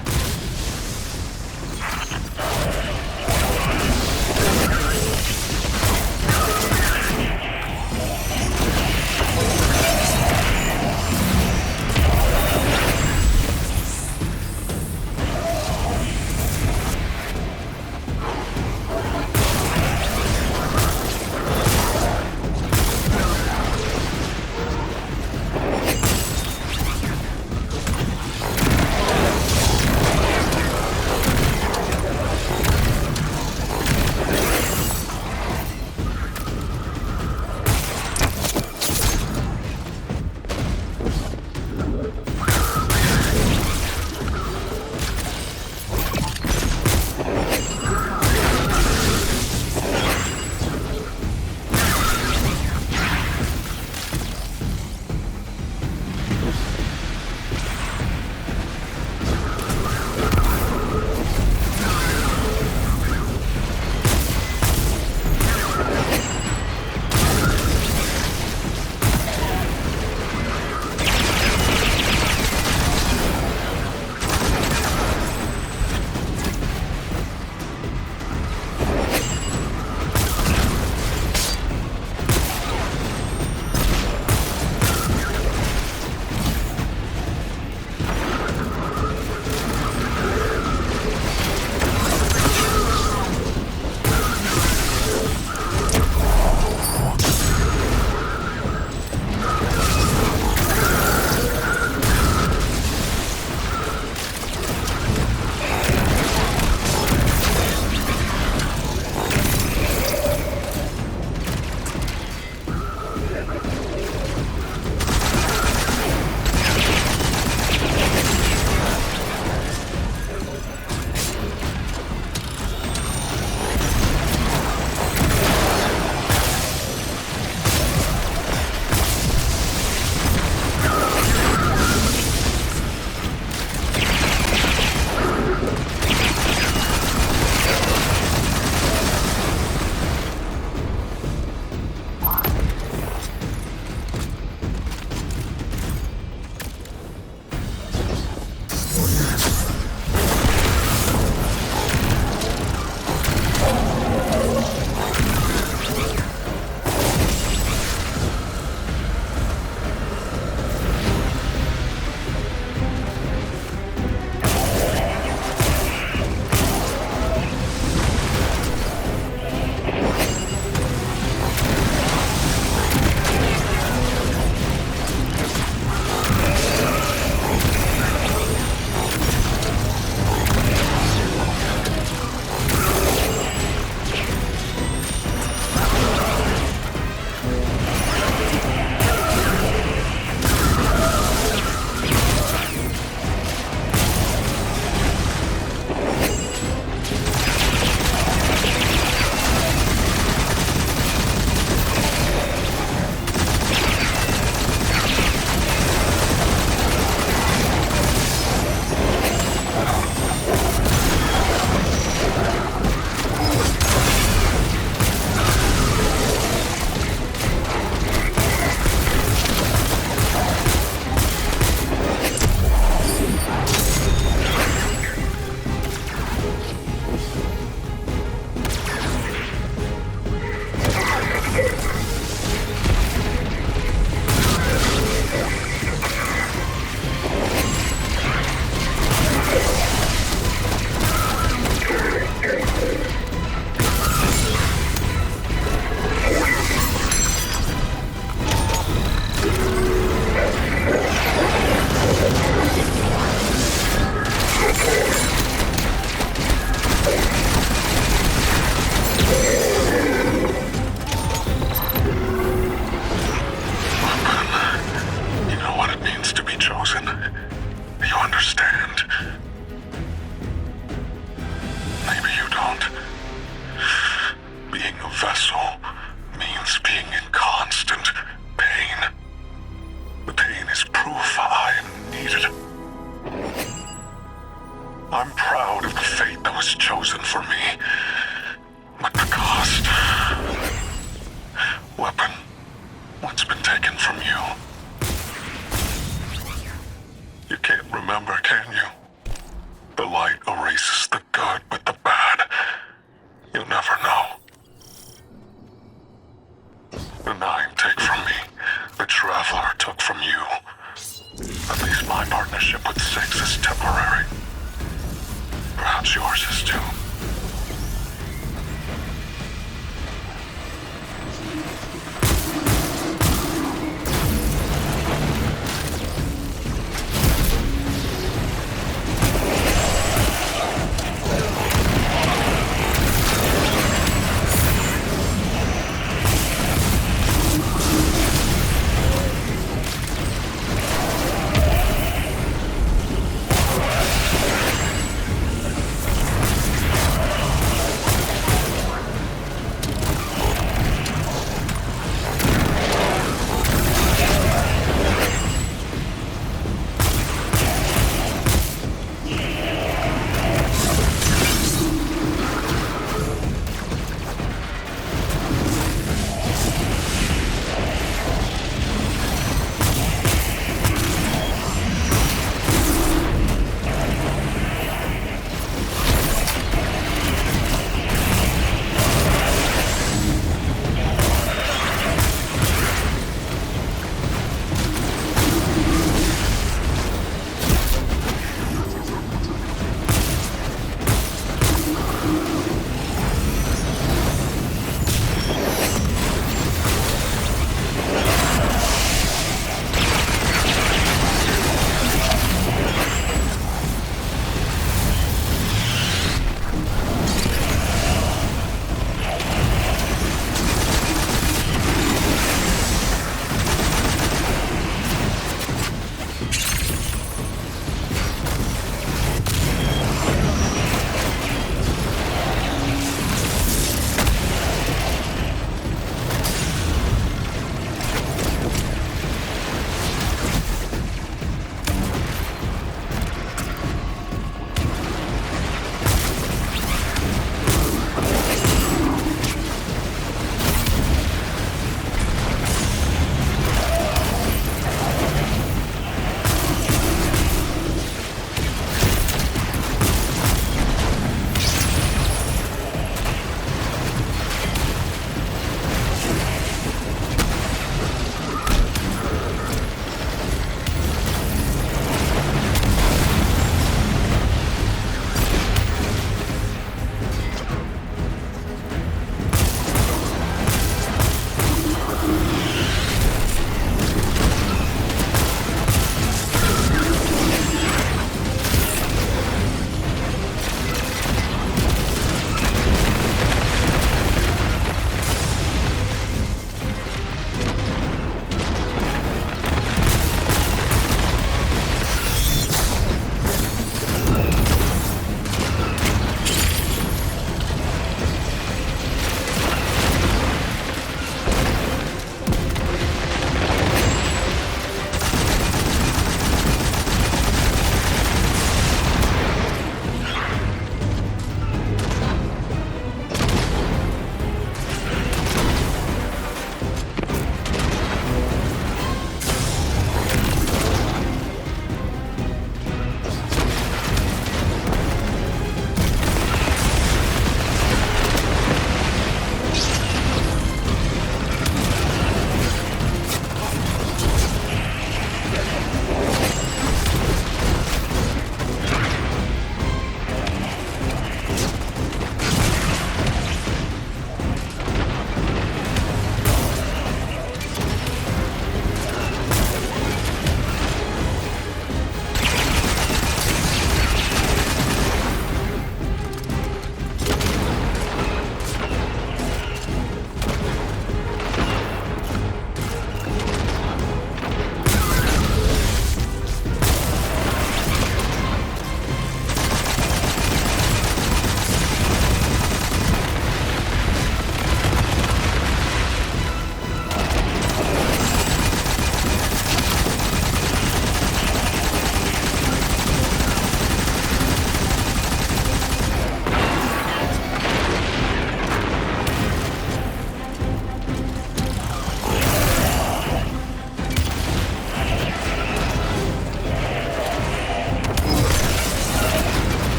vessel means being in constant pain. The pain is proof I am needed. I'm proud of the fate that was chosen for me. But the cost... Weapon, what's been taken from you? You can't remember, can you? The light erases the good with the bad. You'll never know. The Nine take from me. The Traveler took from you. At least my partnership with Six is temporary. Perhaps yours is too.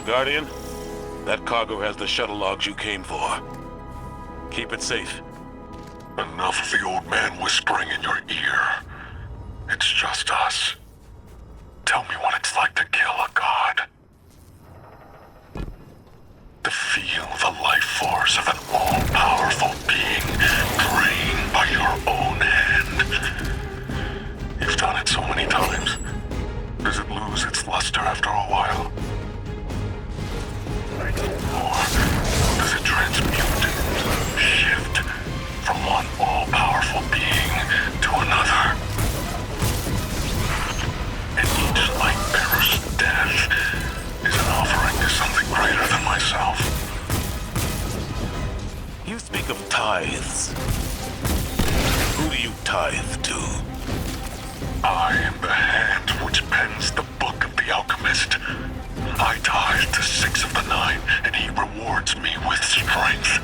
Guardian, that cargo has the shuttle logs you came for. Keep it safe. Enough of the old man whispering in your ear. It's just us. Tell me what it's like to kill a god. To feel the life force of an all-powerful being drained by your own hand. You've done it so many times. Does it lose its luster after a while? Or does it transmute, shift from one all-powerful being to another? And each light-bearer's death is an offering to something greater than myself. You speak of tithes. Who do you tithe to? I am the hand which pens the book of the alchemist. I tithe to 6 of the 9, and he rewards me with strength.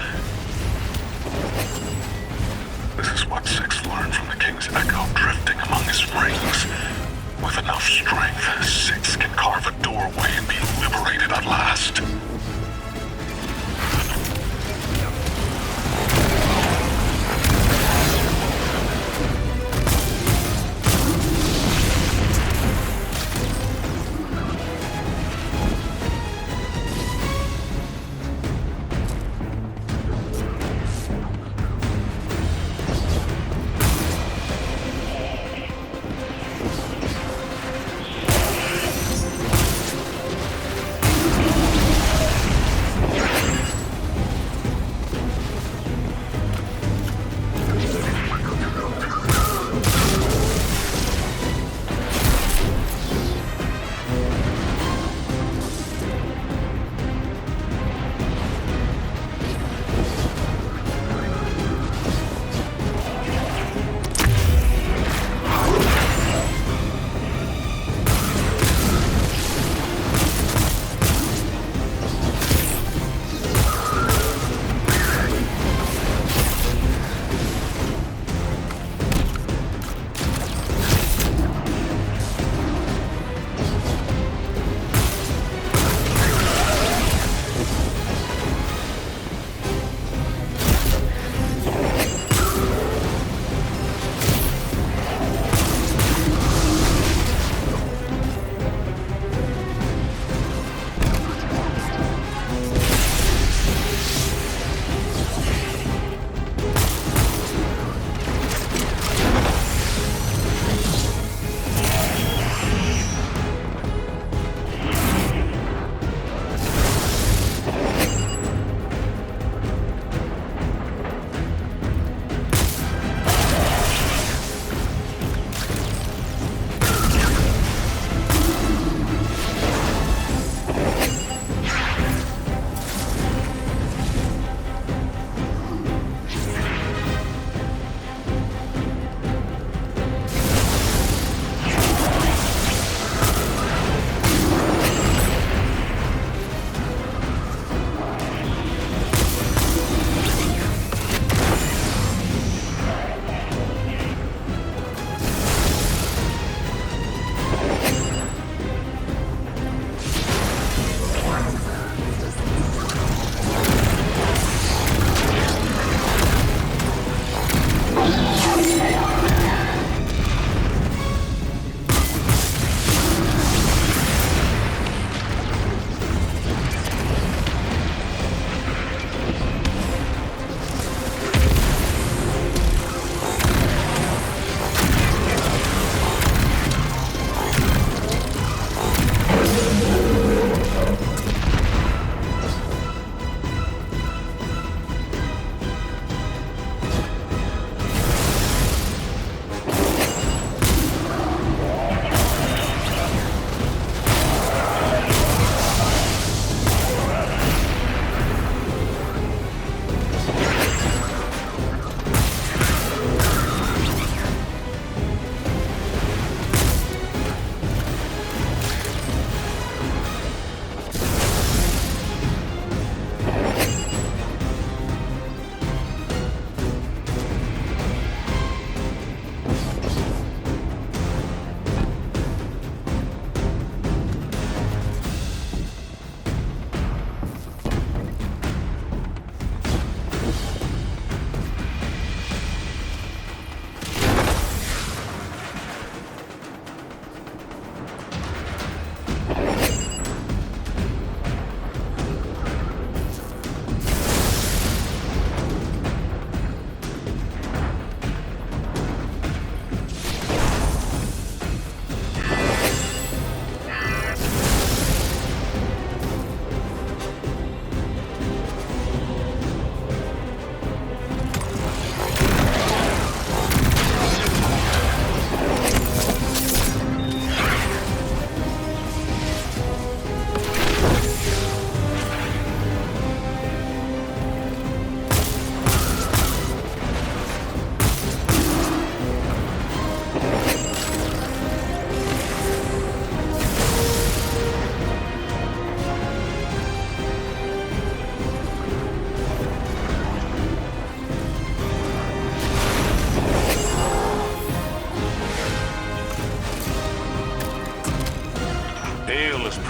This is what 6 learned from the King's Echo drifting among his rings. With enough strength, 6 can carve a doorway and be liberated at last.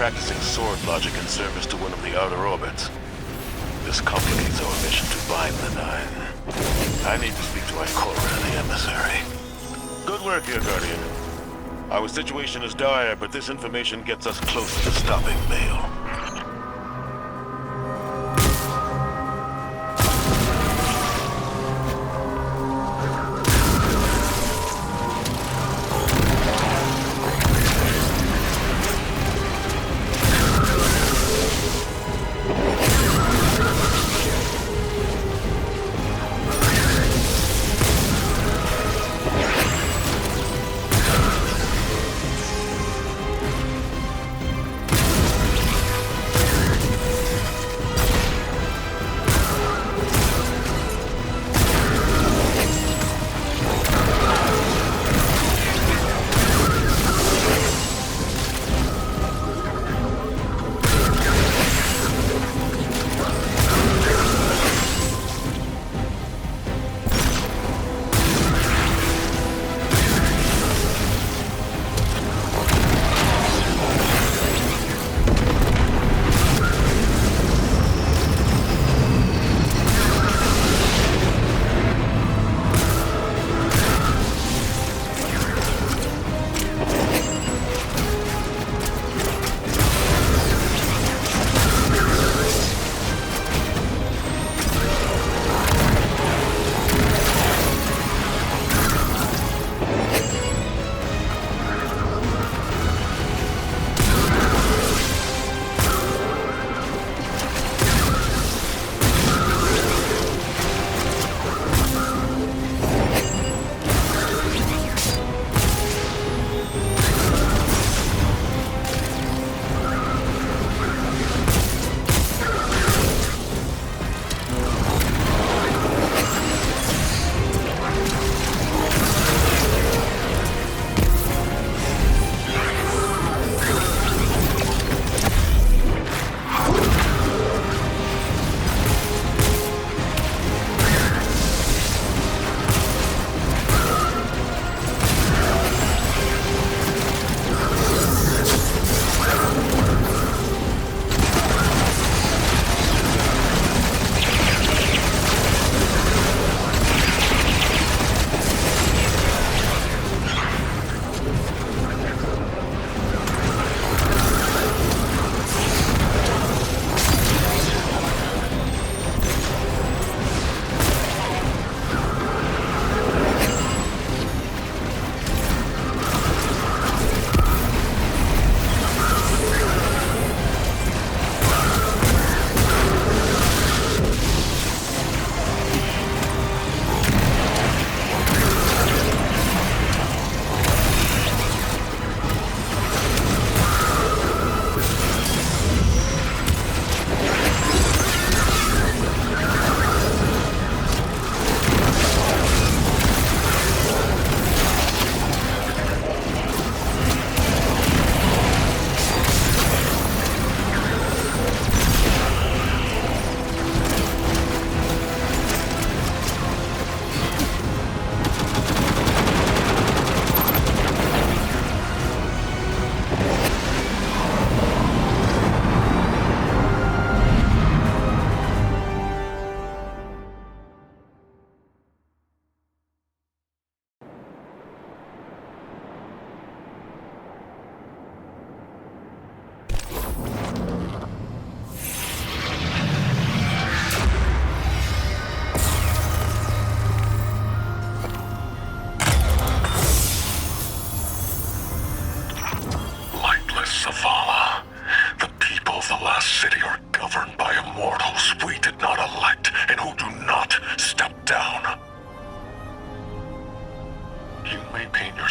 practicing sword logic in service to one of the outer orbits. This complicates our mission to bind the Nine. I need to speak to Ikora, the emissary. Good work here, Guardian. Our situation is dire, but this information gets us closer to stopping Bale.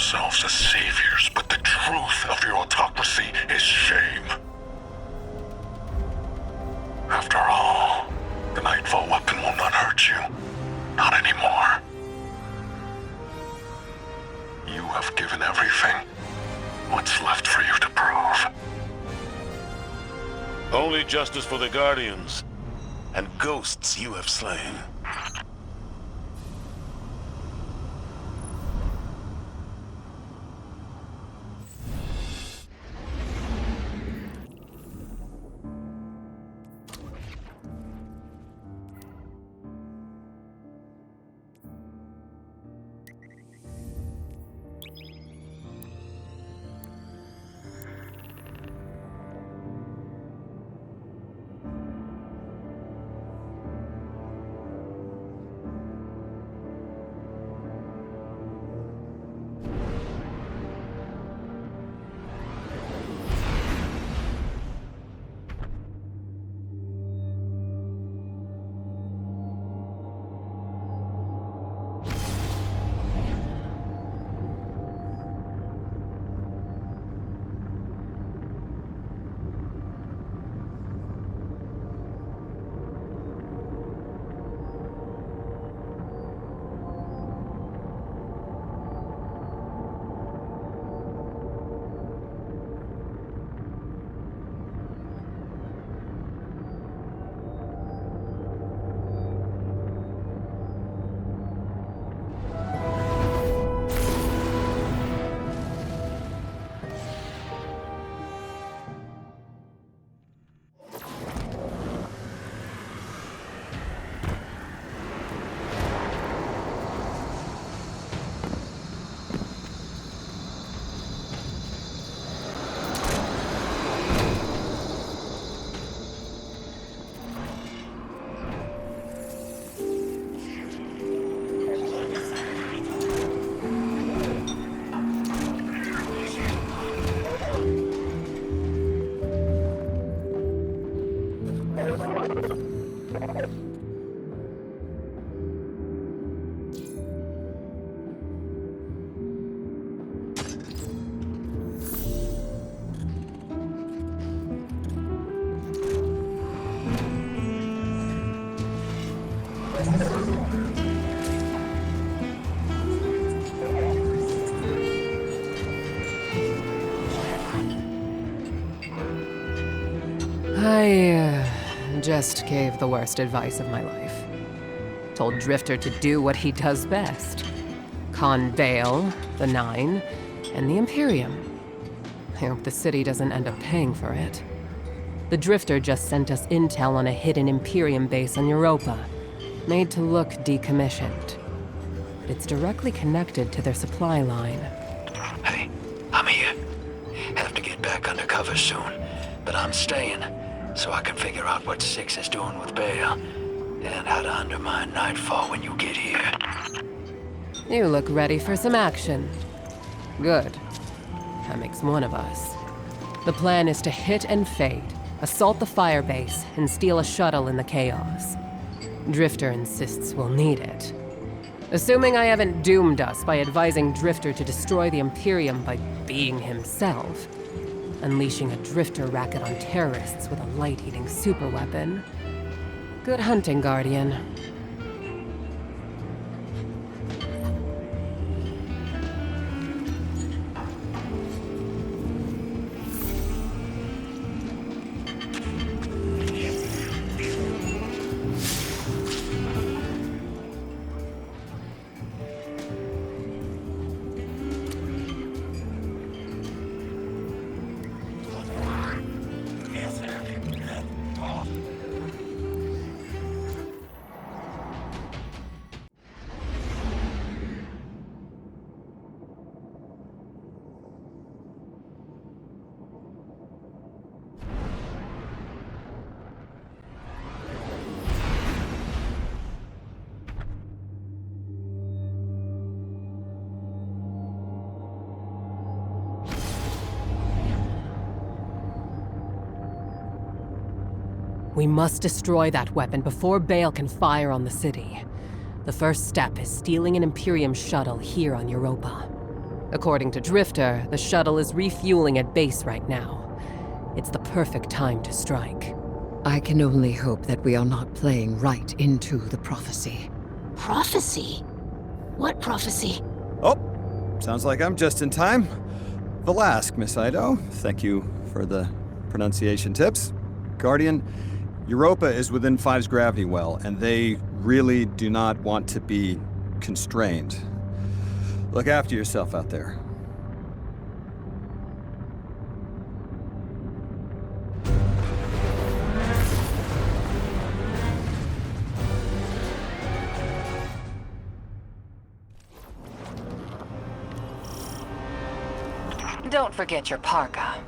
yourselves as saviors, but the truth of your autocracy is shame. After all, the Nightfall weapon will not hurt you. Not anymore. You have given everything. What's left for you to prove? Only justice for the Guardians, and ghosts you have slain. I just gave the worst advice of my life. Told Drifter to do what he does best. Con Bale, the Nine, and the Imperium. I hope the city doesn't end up paying for it. The Drifter just sent us intel on a hidden Imperium base on Europa, made to look decommissioned. It's directly connected to their supply line. Hey, I'm here. Have to get back under cover soon, but I'm staying, so I can figure out what Six is doing with Bale, and how to undermine Nightfall when you get here. You look ready for some action. Good. That makes one of us. The plan is to hit and fade, assault the firebase, and steal a shuttle in the chaos. Drifter insists we'll need it. Assuming I haven't doomed us by advising Drifter to destroy the Imperium by being himself. Unleashing a Drifter racket on terrorists with a light-eating superweapon. Good hunting, Guardian. We must destroy that weapon before Bale can fire on the city. The first step is stealing an Imperium shuttle here on Europa. According to Drifter, the shuttle is refueling at base right now. It's the perfect time to strike. I can only hope that we are not playing right into the prophecy. Prophecy? What prophecy? Oh, sounds like I'm just in time. Valask, Miss Ido. Thank you for the pronunciation tips. Guardian, Europa is within Five's gravity well, and they really do not want to be constrained. Look after yourself out there. Don't forget your parka.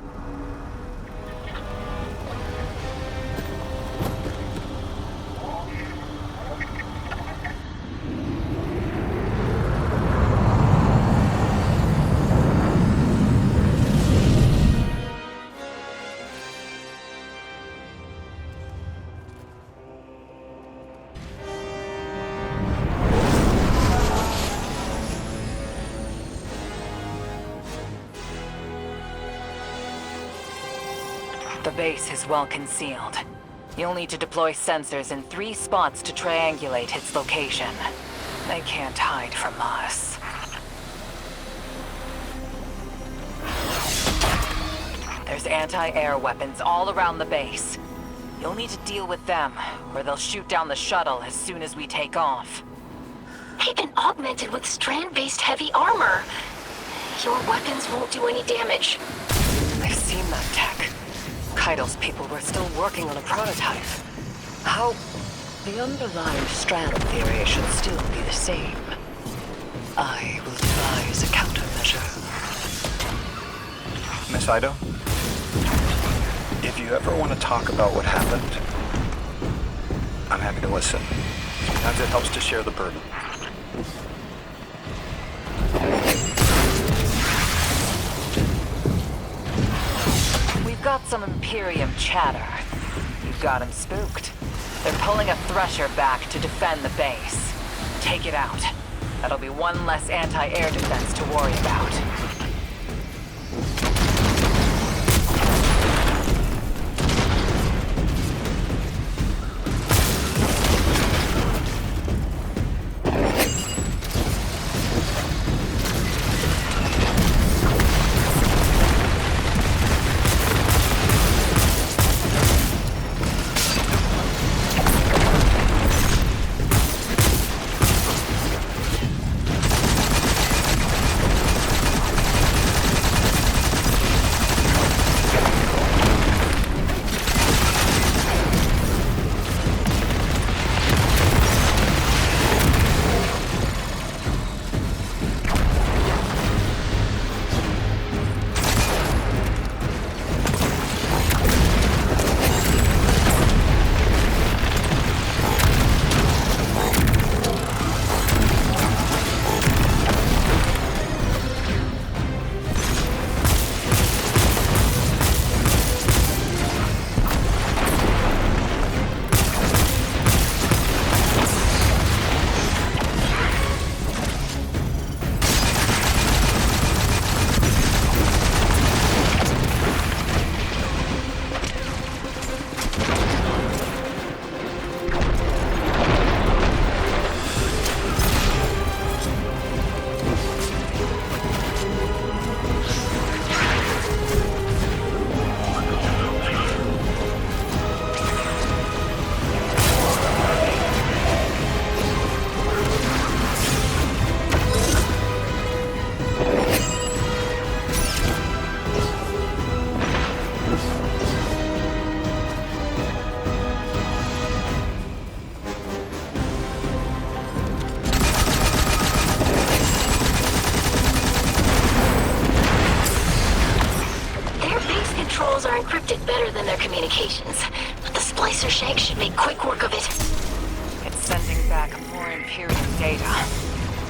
The base is well concealed. You'll need to deploy sensors in 3 spots to triangulate its location. They can't hide from us. There's anti-air weapons all around the base. You'll need to deal with them, or they'll shoot down the shuttle as soon as we take off. They've been augmented with strand-based heavy armor. Your weapons won't do any damage. I've seen that tech. Keidel's people were still working on a prototype. How... The underlying strand theory should still be the same. I will devise a countermeasure. Miss Ido, if you ever want to talk about what happened, I'm happy to listen. Sometimes it helps to share the burden. We've got some Imperium chatter. You've got him spooked. They're pulling a Thresher back to defend the base. Take it out. That'll be one less anti-air defense to worry about. terminals are encrypted better than their communications, but the splicer shank should make quick work of it. It's sending back more Imperial data.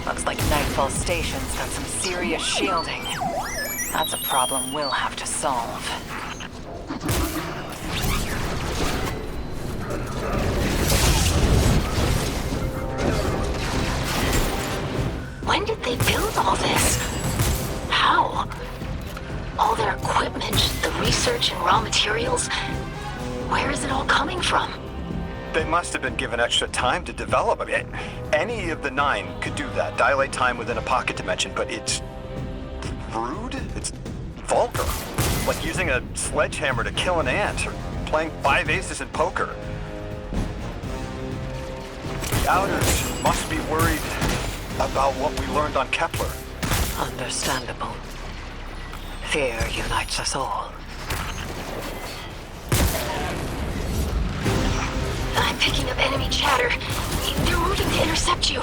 Looks like Nightfall Station's got some serious shielding. That's a problem we'll have to solve. When did they build all this? How? All their equipment, the research and raw materials, where is it all coming from? They must have been given extra time to develop. I mean, any of the 9 could do that. Dilate time within a pocket dimension, but it's rude? It's vulgar. Like using a sledgehammer to kill an ant, or playing 5 aces in poker. The Outers must be worried about what we learned on Kepler. Understandable. Fear unites us all. I'm picking up enemy chatter. They're moving to intercept you.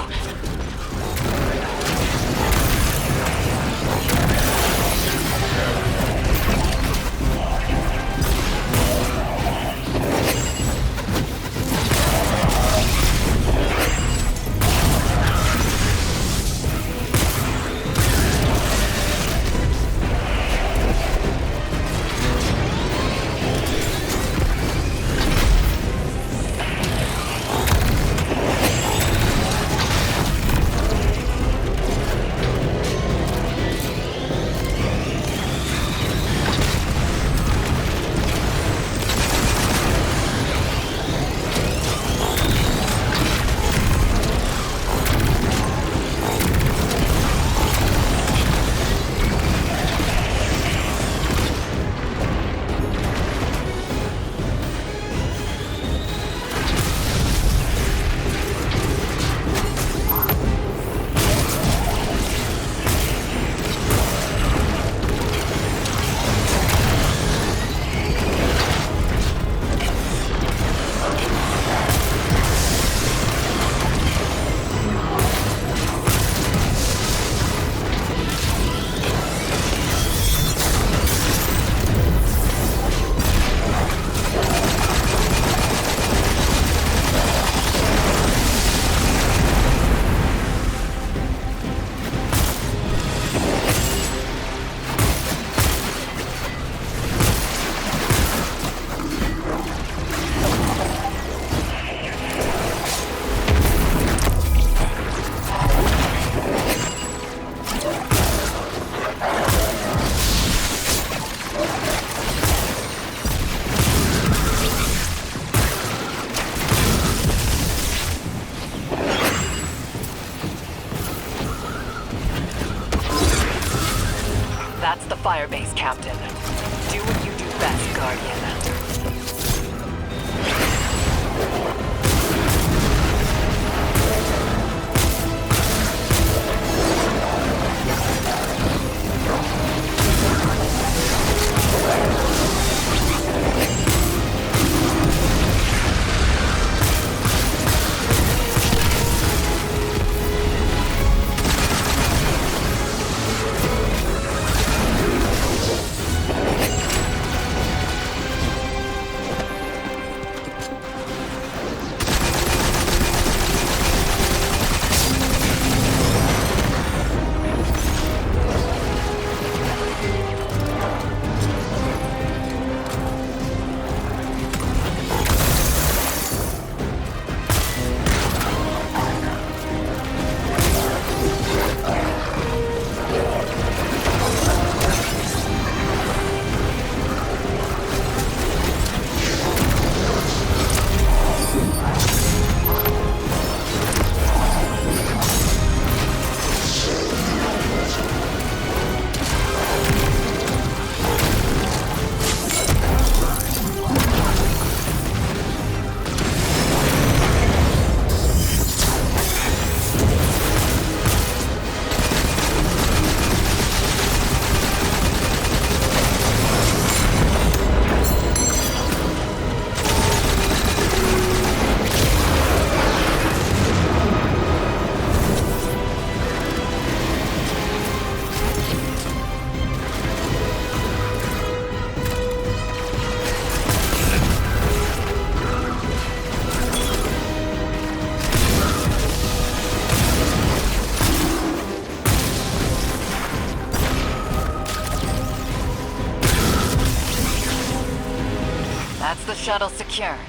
That's the firebase, Captain. Do what you do best, Guardian. the shuttle secured.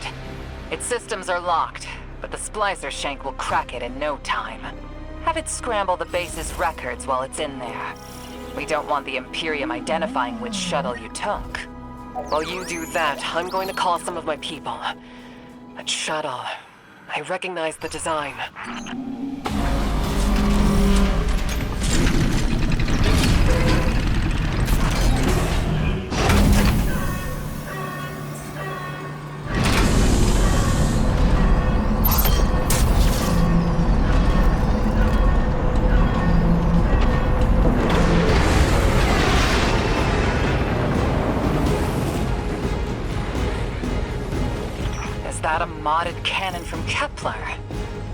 Its systems are locked, but the splicer shank will crack it in no time. Have it scramble the base's records while it's in there. We don't want the Imperium identifying which shuttle you took. While you do that, I'm going to call some of my people. That shuttle, I recognize the design. That a modded cannon from Kepler?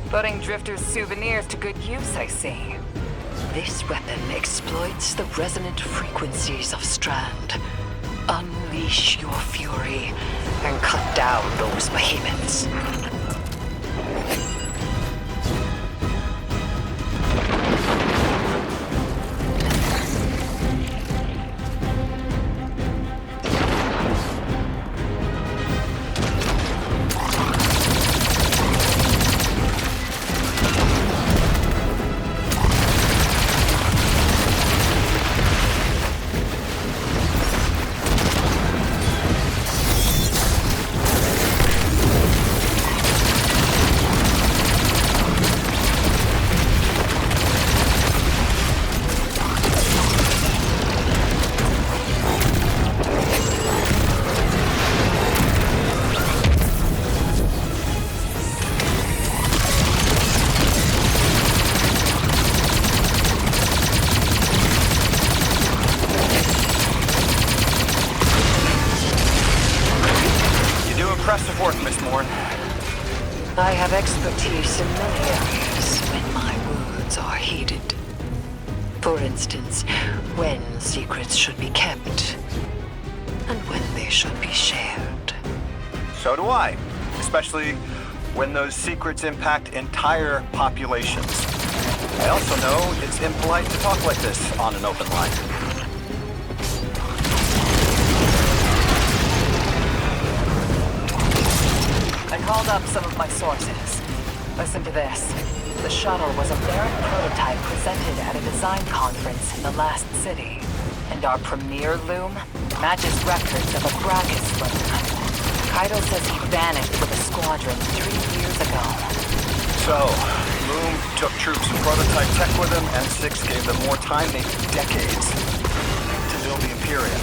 Putting Drifter's souvenirs to good use, I see. This weapon exploits the resonant frequencies of Strand. Unleash your fury and cut down those behemoths. Impressive work, Miss Morn. I have expertise in many areas when my words are heeded. For instance, when secrets should be kept, and when they should be shared. So do I, especially when those secrets impact entire populations. I also know it's impolite to talk like this on an open line. I called up some of my sources. Listen to this. The shuttle was a barren prototype presented at a design conference in the last city. And our premier loom matches records of a Brachus loom. Kaido says he vanished with a squadron 3 years ago. So, Loom took troops and prototype tech with him, and Six gave them more time, maybe decades, to build the Imperium.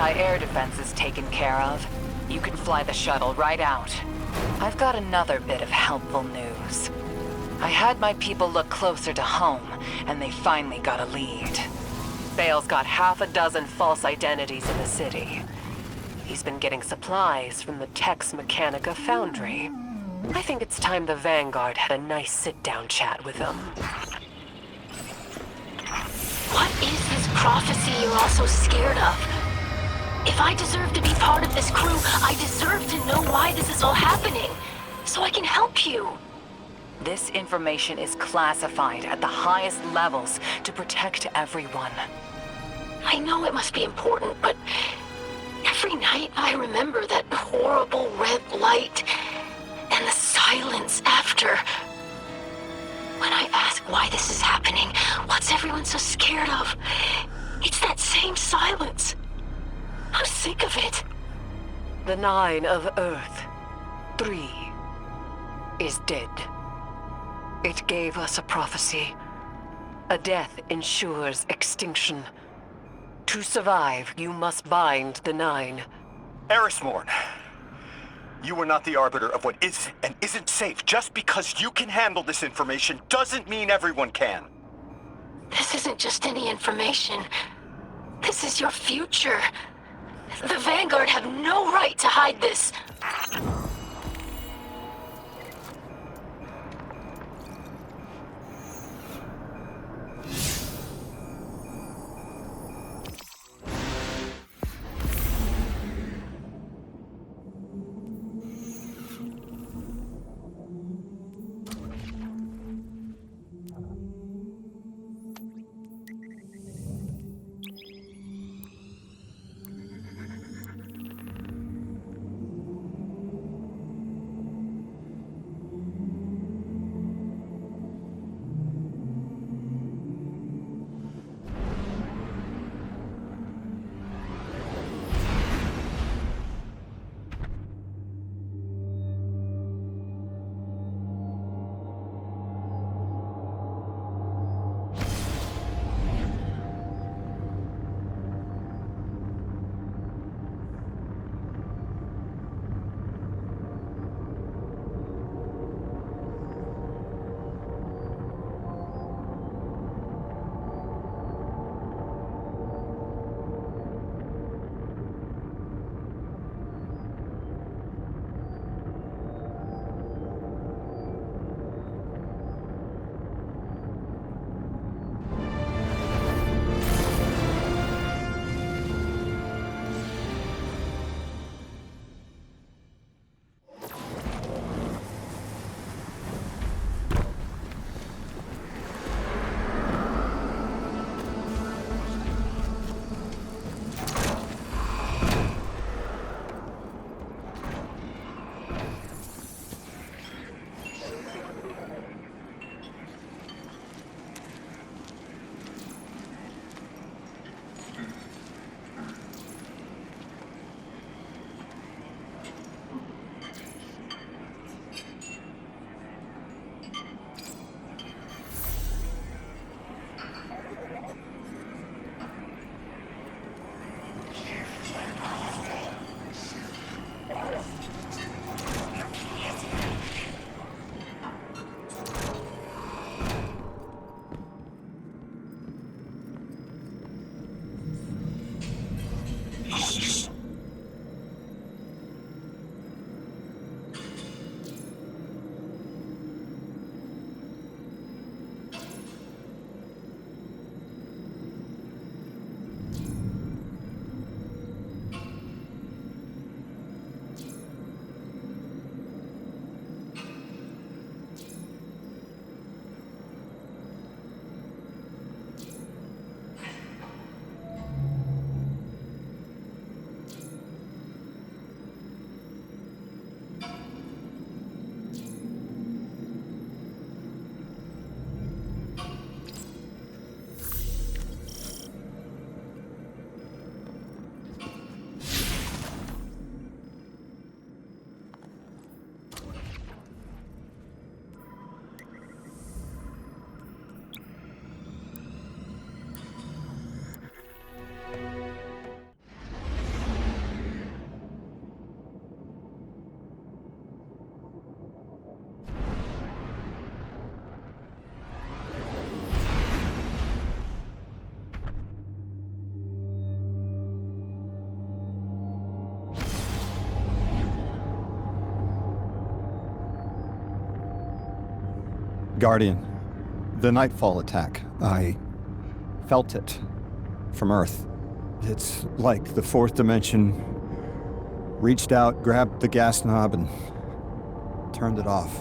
anti-air defense is taken care of, you can fly the shuttle right out. I've got another bit of helpful news. I had my people look closer to home, and they finally got a lead. Bale's got half a dozen false identities in the city. He's been getting supplies from the Tex Mechanica foundry. I think it's time the Vanguard had a nice sit-down chat with him. What is this prophecy you're all so scared of? If I deserve to be part of this crew, I deserve to know why this is all happening, so I can help you. This information is classified at the highest levels to protect everyone. I know it must be important, but every night I remember that horrible red light and the silence after. When I ask why this is happening, what's everyone so scared of? It's that same silence. I'm sick of it. The 9 of Earth, 3, is dead. It gave us a prophecy. A death ensures extinction. To survive, you must bind the 9. Erismorn, you are not the arbiter of what is and isn't safe. Just because you can handle this information doesn't mean everyone can. This isn't just any information. This is your future. The Vanguard have no right to hide this. Guardian, the Nightfall attack, I felt it from Earth. It's like the fourth dimension reached out, grabbed the gas knob, and turned it off.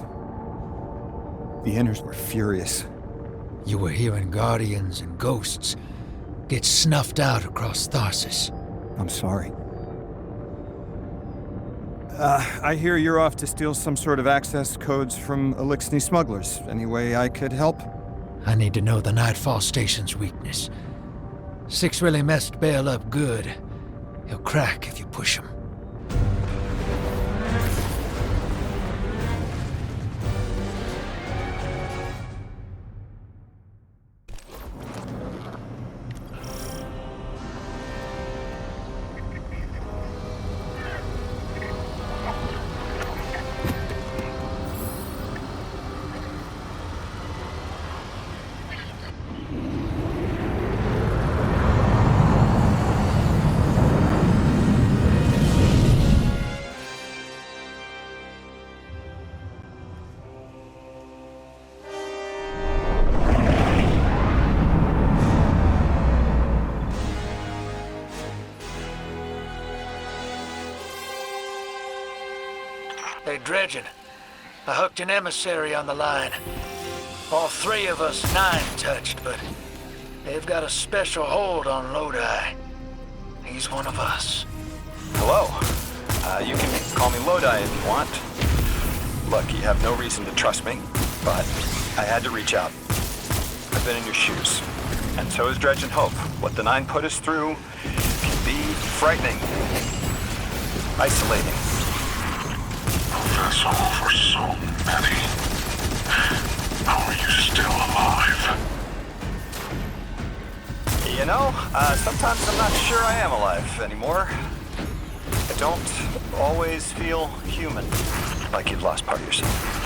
The Inners were furious. You were hearing Guardians and ghosts get snuffed out across Tharsis. I'm sorry. I hear you're off to steal some sort of access codes from Elixni smugglers. Any way I could help? I need to know the Nightfall Station's weakness. Six really messed Bale up good. He'll crack if you push him. Hey, Dredgen. I hooked an emissary on the line. All three of us Nine touched, but they've got a special hold on Lodi. He's one of us. Hello. You can call me Lodi if you want. Look, you have no reason to trust me, but I had to reach out. I've been in your shoes. And so is Dredgen Hope. What the Nine put us through can be frightening. Isolating. That's all for so many. How are you still alive? You know, sometimes I'm not sure I am alive anymore. I don't always feel human, like you've lost part of yourself.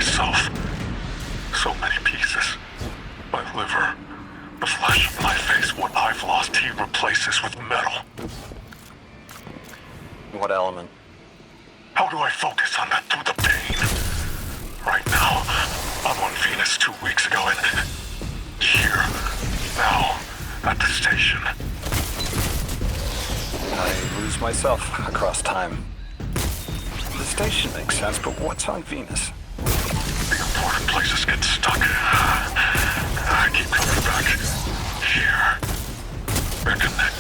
myself. So many pieces. My liver, the flesh of my face, what I've lost, he replaces with metal. What element? How do I focus on that through the pain? Right now, I'm on Venus 2 weeks ago and here, now, at the station. I lose myself across time. The station makes sense, but what's on Venus? The important places get stuck. I keep coming back. Here. They're connected.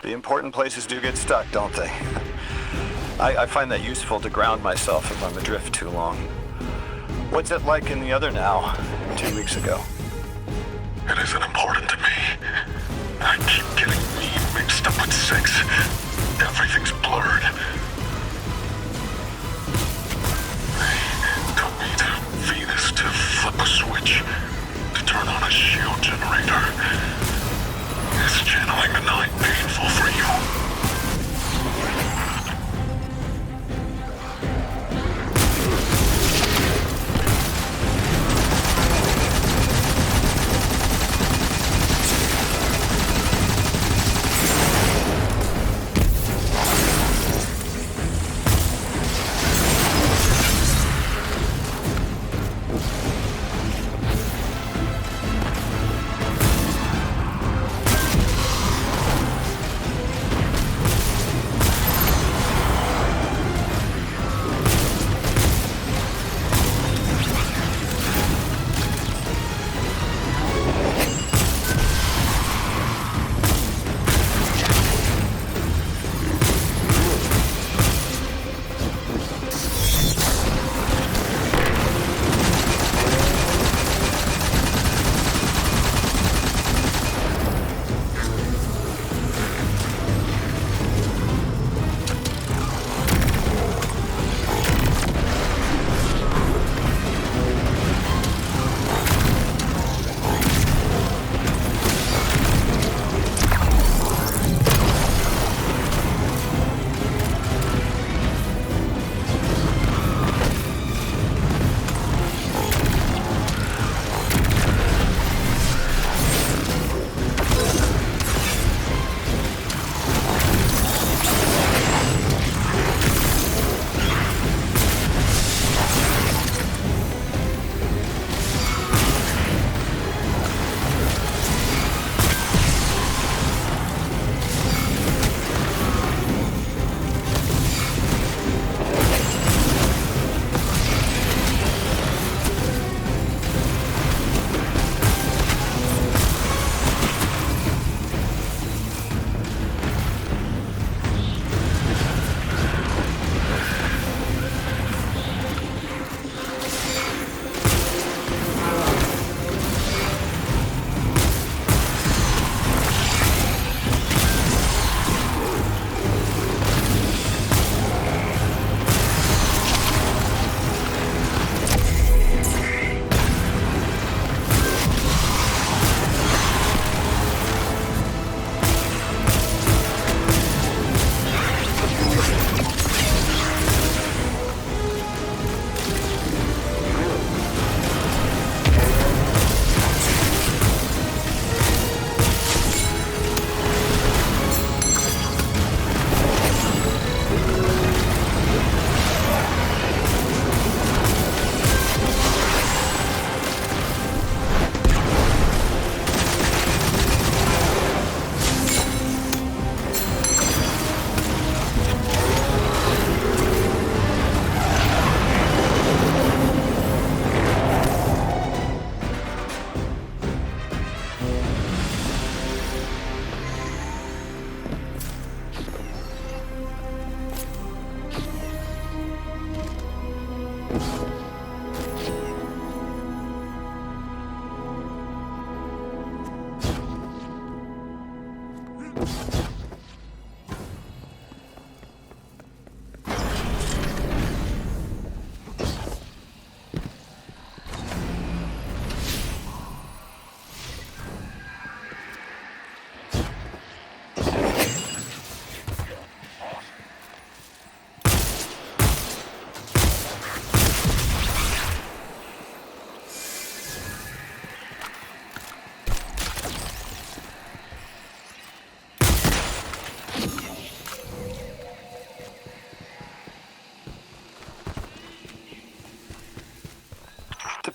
The important places do get stuck, don't they? I find that useful to ground myself if I'm adrift too long. What's it like in the other now, 2 weeks ago? It isn't important to me. I keep getting me mixed up with 6. Everything's blurred. They took me to Venus to flip a switch, to turn on a shield generator. Is channeling the night painful for you?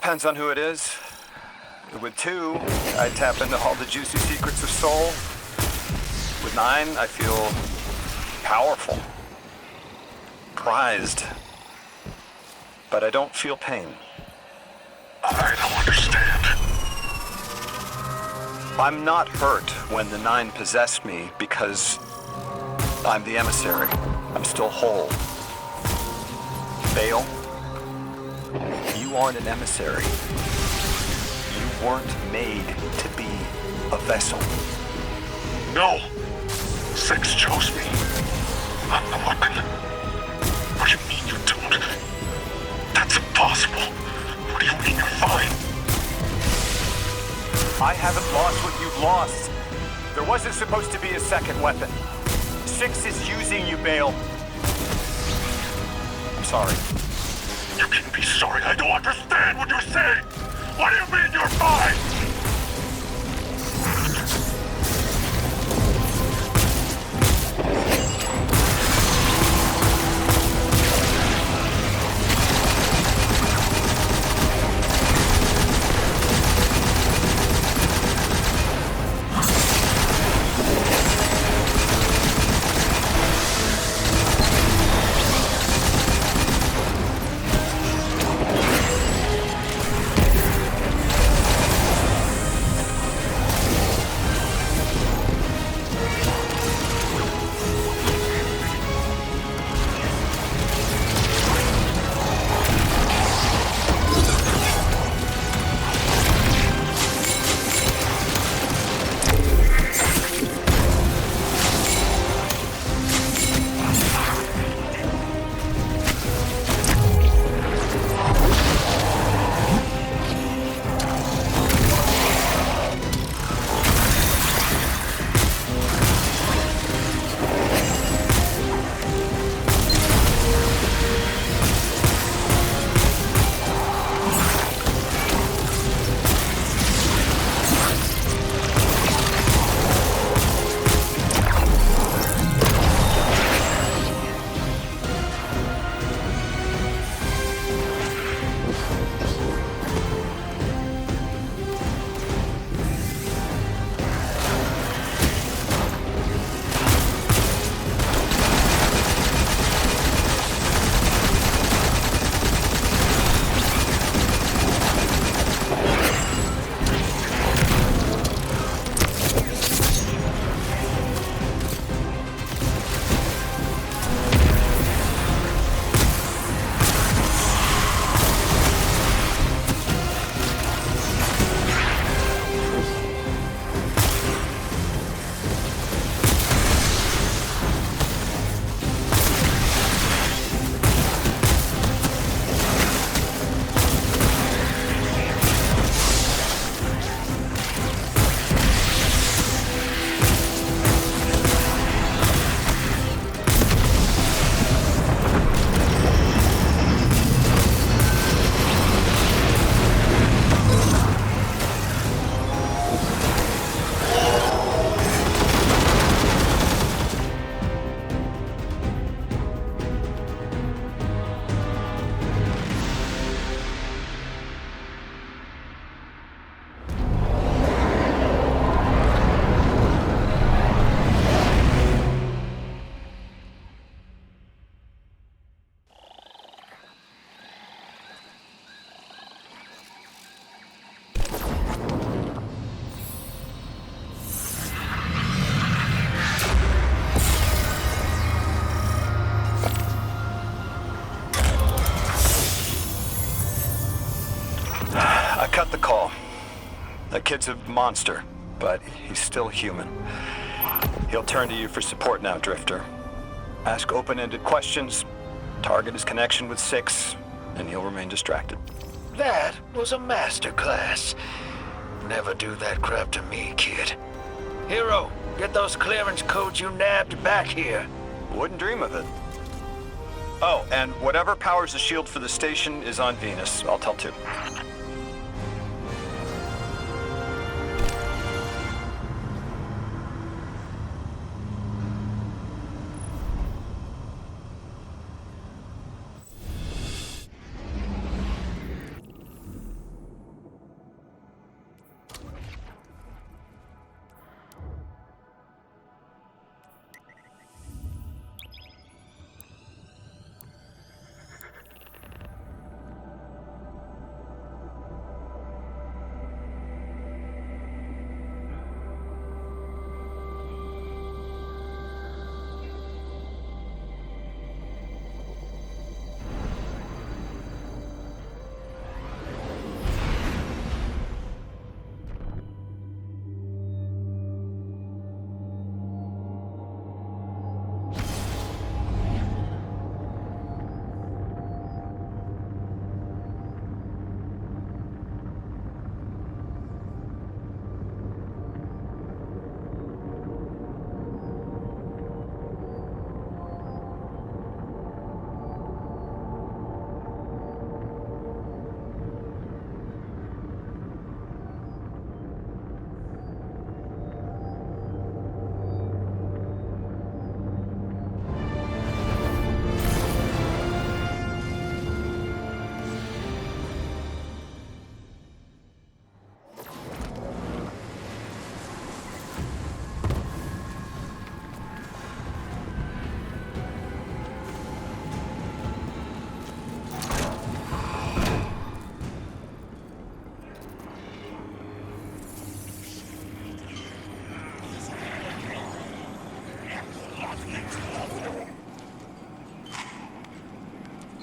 Depends on who it is. With 2, I tap into all the juicy secrets of Soul. With 9, I feel powerful. Prized. But I don't feel pain. I don't understand. I'm not hurt when the 9 possessed me because I'm the emissary. I'm still whole. Bale, you aren't an emissary. You weren't made to be a vessel. No. 6 chose me. I'm the weapon. What do you mean you don't? That's impossible. What do you mean you're fine? I haven't lost what you've lost. There wasn't supposed to be a second weapon. 6 is using you, Bale. I'm sorry. You can be sorry. I don't understand what you're saying. What do you mean you're fine? Cut the call. That kid's a monster, but he's still human. He'll turn to you for support now, Drifter. Ask open-ended questions, target his connection with 6, and he'll remain distracted. That was a masterclass. Never do that crap to me, kid. Hero, get those clearance codes you nabbed back here. Wouldn't dream of it. Oh, and whatever powers the shield for the station is on Venus. I'll tell 2.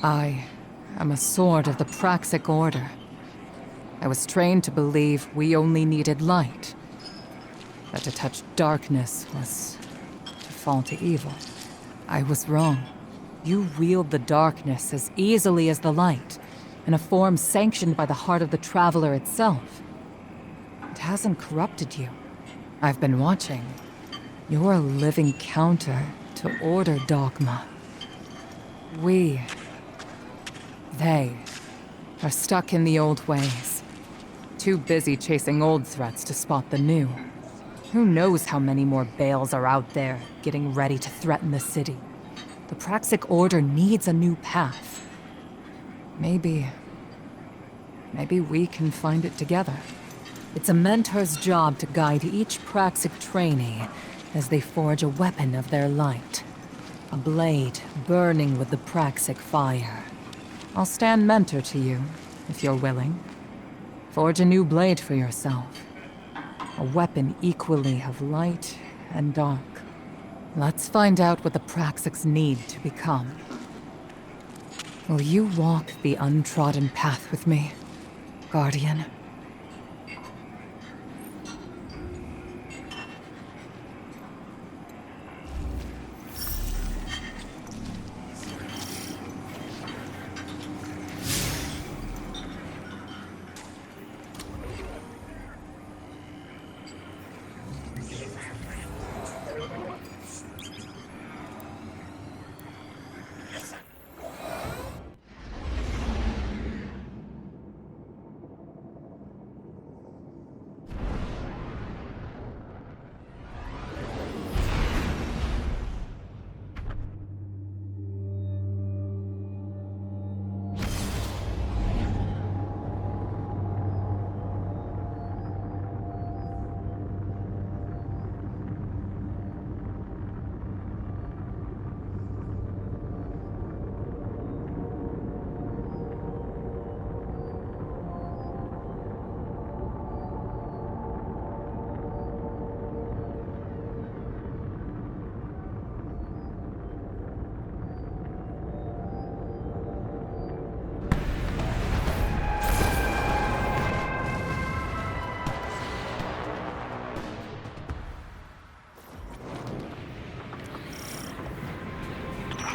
I am a sword of the Praxic Order. I was trained to believe we only needed light. That to touch darkness was to fall to evil. I was wrong. You wield the darkness as easily as the light, in a form sanctioned by the heart of the Traveler itself. It hasn't corrupted you. I've been watching. You're a living counter to Order dogma. They are stuck in the old ways. Too busy chasing old threats to spot the new. Who knows how many more Bales are out there, getting ready to threaten the city. The Praxic Order needs a new path. Maybe we can find it together. It's a mentor's job to guide each Praxic trainee as they forge a weapon of their light. A blade burning with the Praxic fire. I'll stand mentor to you, if you're willing. Forge a new blade for yourself. A weapon equally of light and dark. Let's find out what the Praxics need to become. Will you walk the untrodden path with me, Guardian?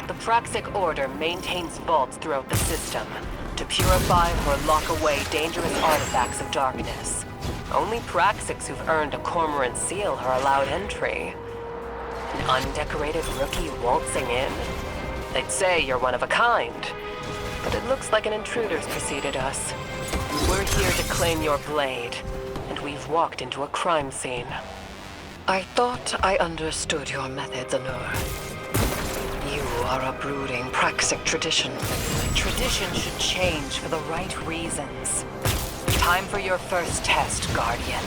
The Praxic Order maintains vaults throughout the system to purify or lock away dangerous artifacts of darkness. Only Praxics who've earned a Cormorant seal are allowed entry. An undecorated rookie waltzing in? They'd say you're one of a kind, but it looks like an intruder's preceded us. We're here to claim your blade, and we've walked into a crime scene. I thought I understood your methods, Anur. You are uprooting Praxic tradition. Tradition should change for the right reasons. Time for your first test, Guardian.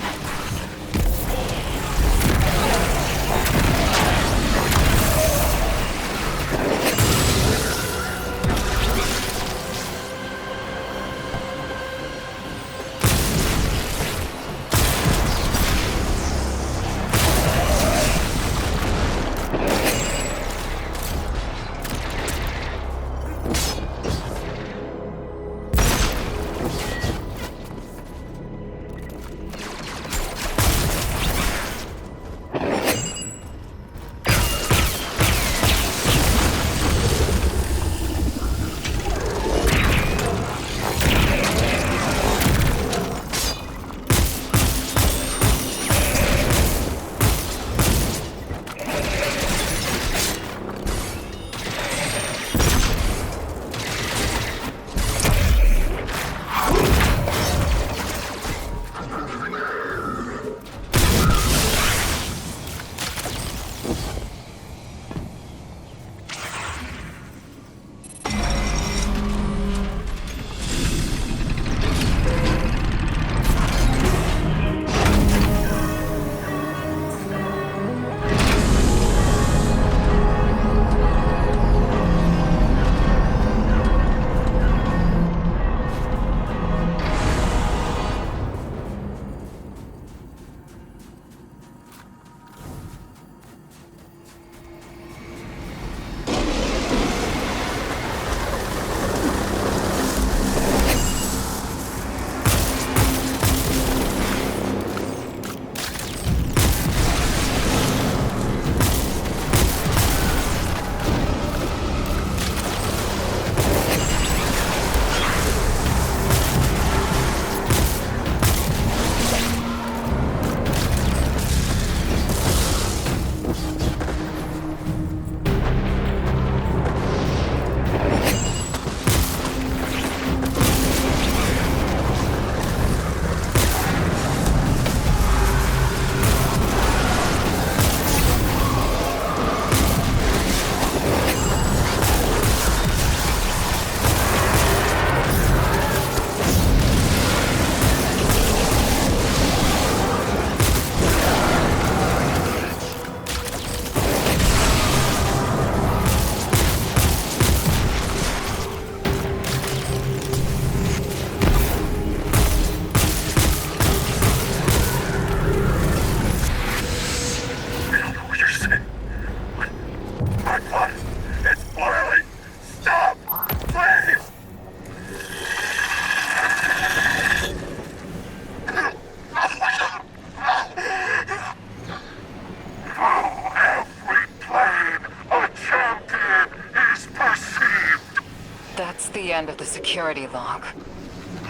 the security log.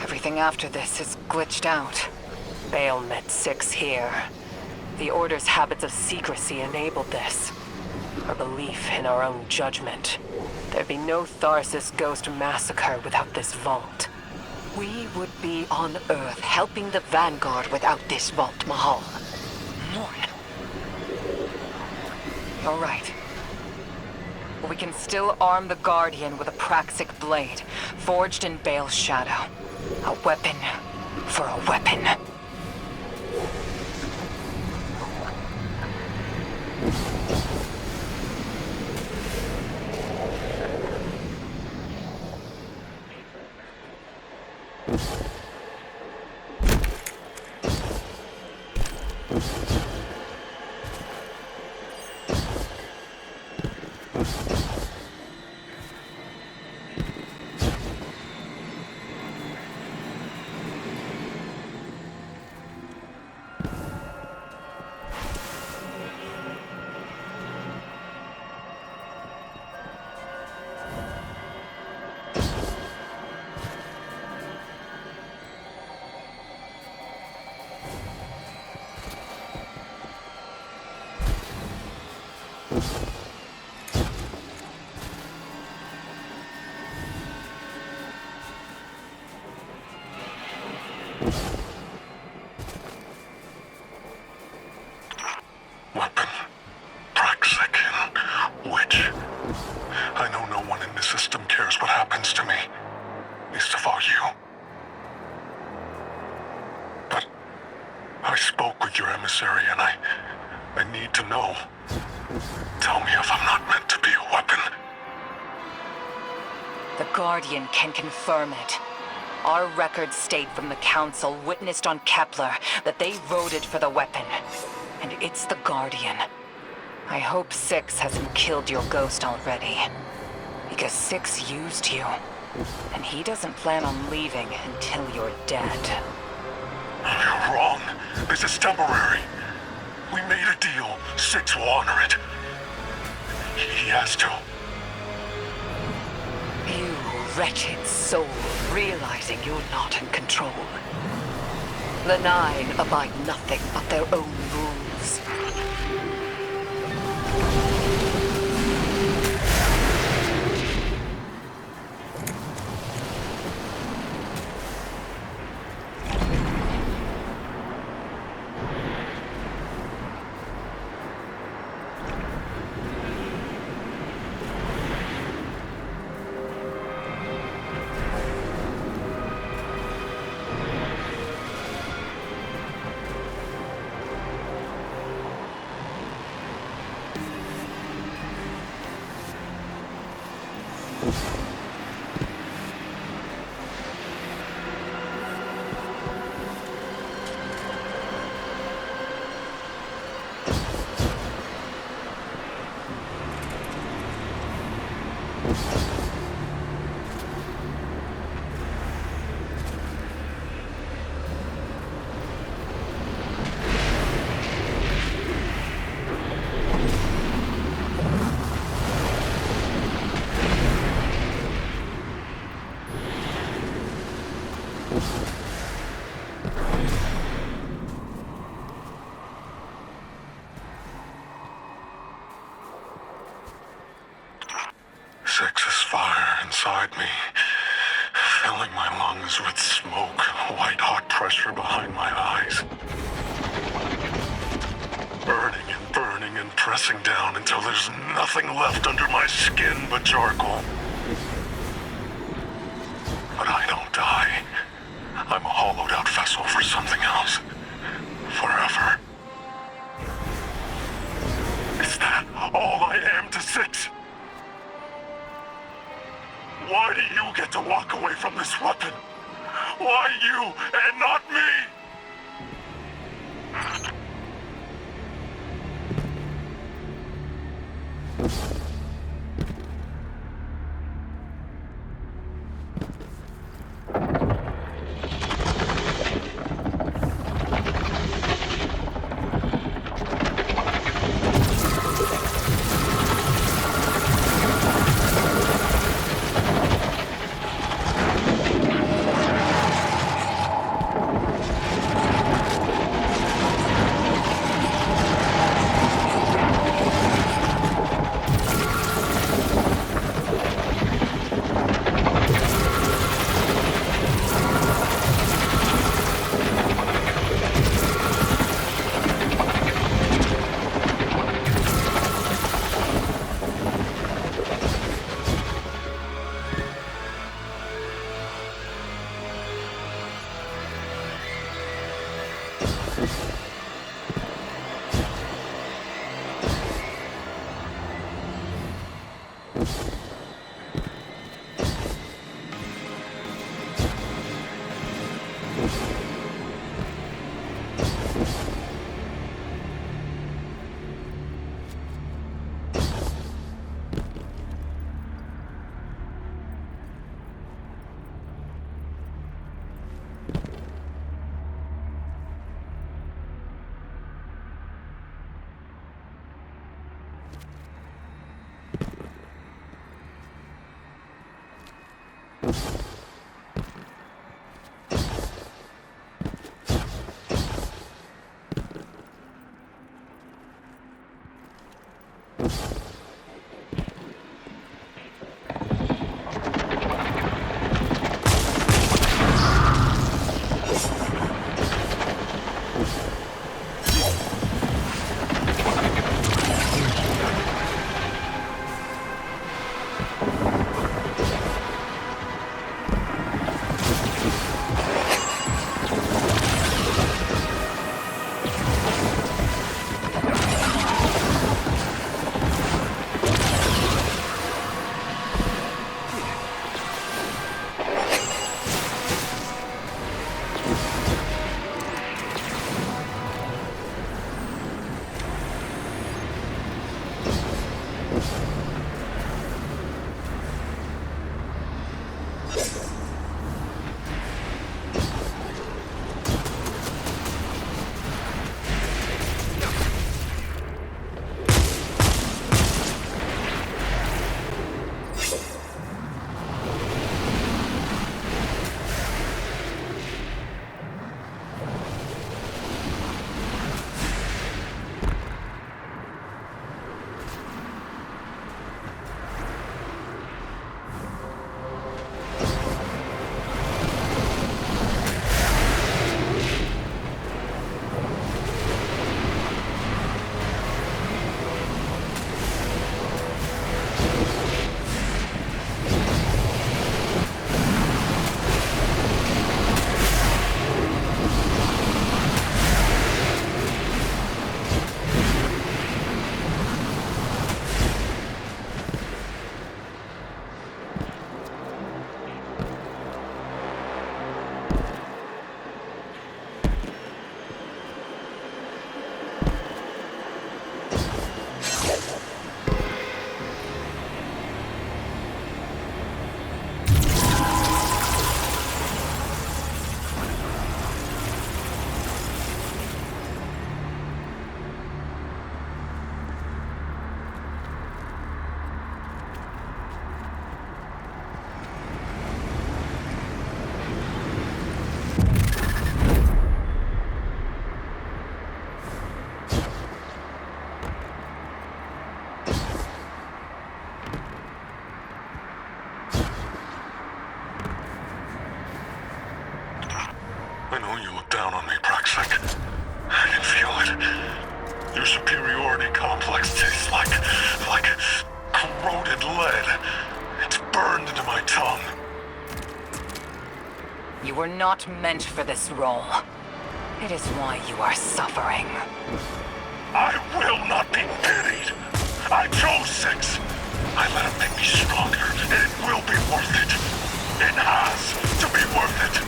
Everything after this is glitched out. Bale met 6 here. The Order's habits of secrecy enabled this. Our belief in our own judgment. There'd be no Tharsis Ghost massacre without this vault. We would be on Earth helping the Vanguard without this vault, Mahal. All right. We can still arm the Guardian with a Praxic blade, forged in Bale's shadow. A weapon for a weapon. Weapon. Praxic. Witch. I know no one in the system cares what happens to me. Least of all you. But I spoke with your emissary and I need to know. Tell me if I'm not meant to be a weapon. The Guardian can confirm it. Our records state from the Council witnessed on Kepler that they voted for the weapon. And it's the Guardian. I hope 6 hasn't killed your ghost already. Because 6 used you. And he doesn't plan on leaving until you're dead. You're wrong. This is temporary. We made a deal. 6 will honor it. He has to. You wretched soul, realizing you're not in control. The 9 abide nothing but their own rules. Six's fire inside me, filling my lungs with smoke, white-hot pressure behind my eyes. Burning and pressing down until there's nothing left under my skin but charcoal. But I don't die. I'm a hollowed-out vessel for something else. Forever. Is that all I am to 6? Why do you get to walk away from this weapon? Why you and not me? I know you look down on me, Praxik. I can feel it. Your superiority complex tastes like corroded lead. It's burned into my tongue. You were not meant for this role. It is why you are suffering. I will not be pitied. I chose 6. I let him make me stronger, and it will be worth it. It has to be worth it.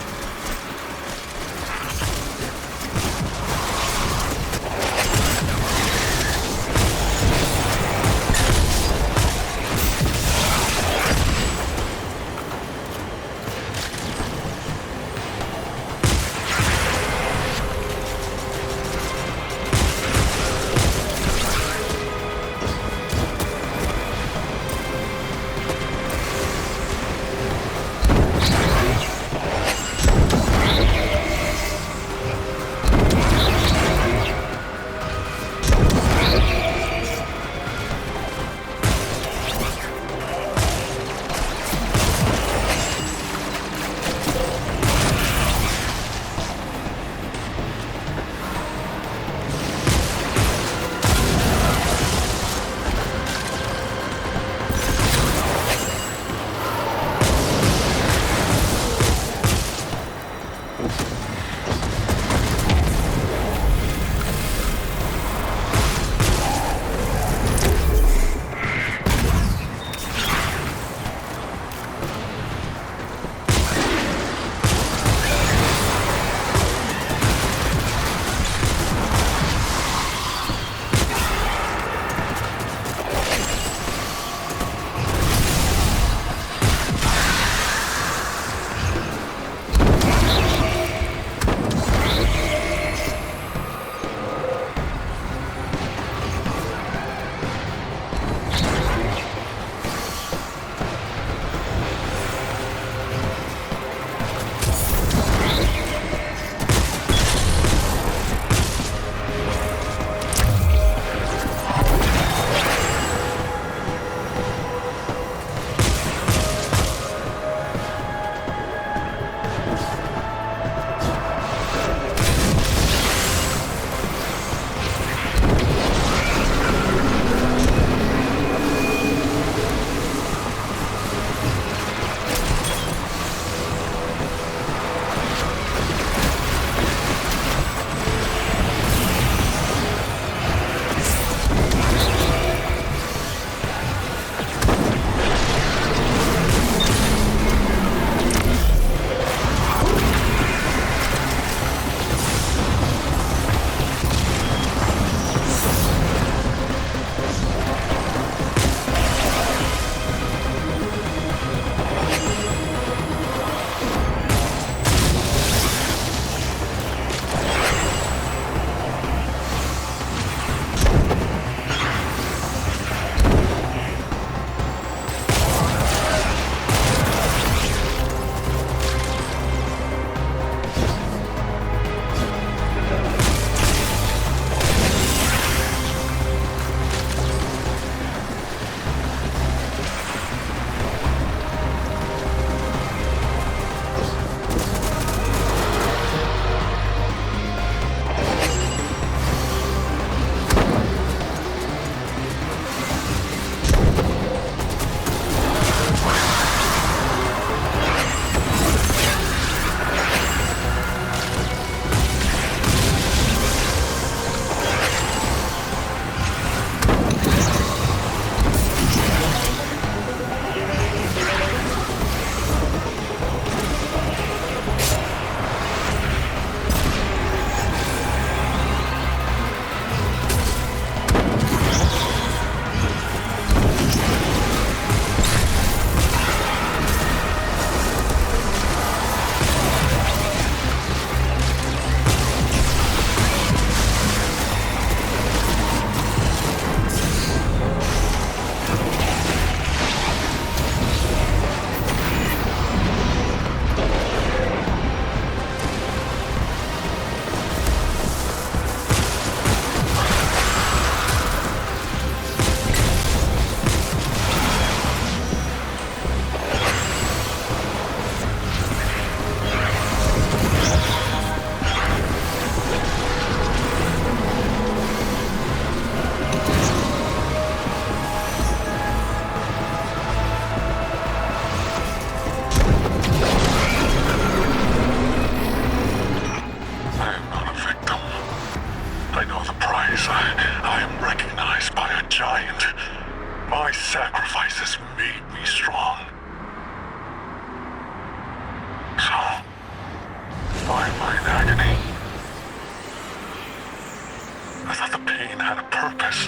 I thought the pain had a purpose,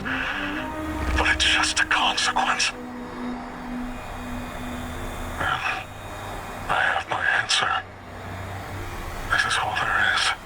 but it's just a consequence. And I have my answer. This is all there is.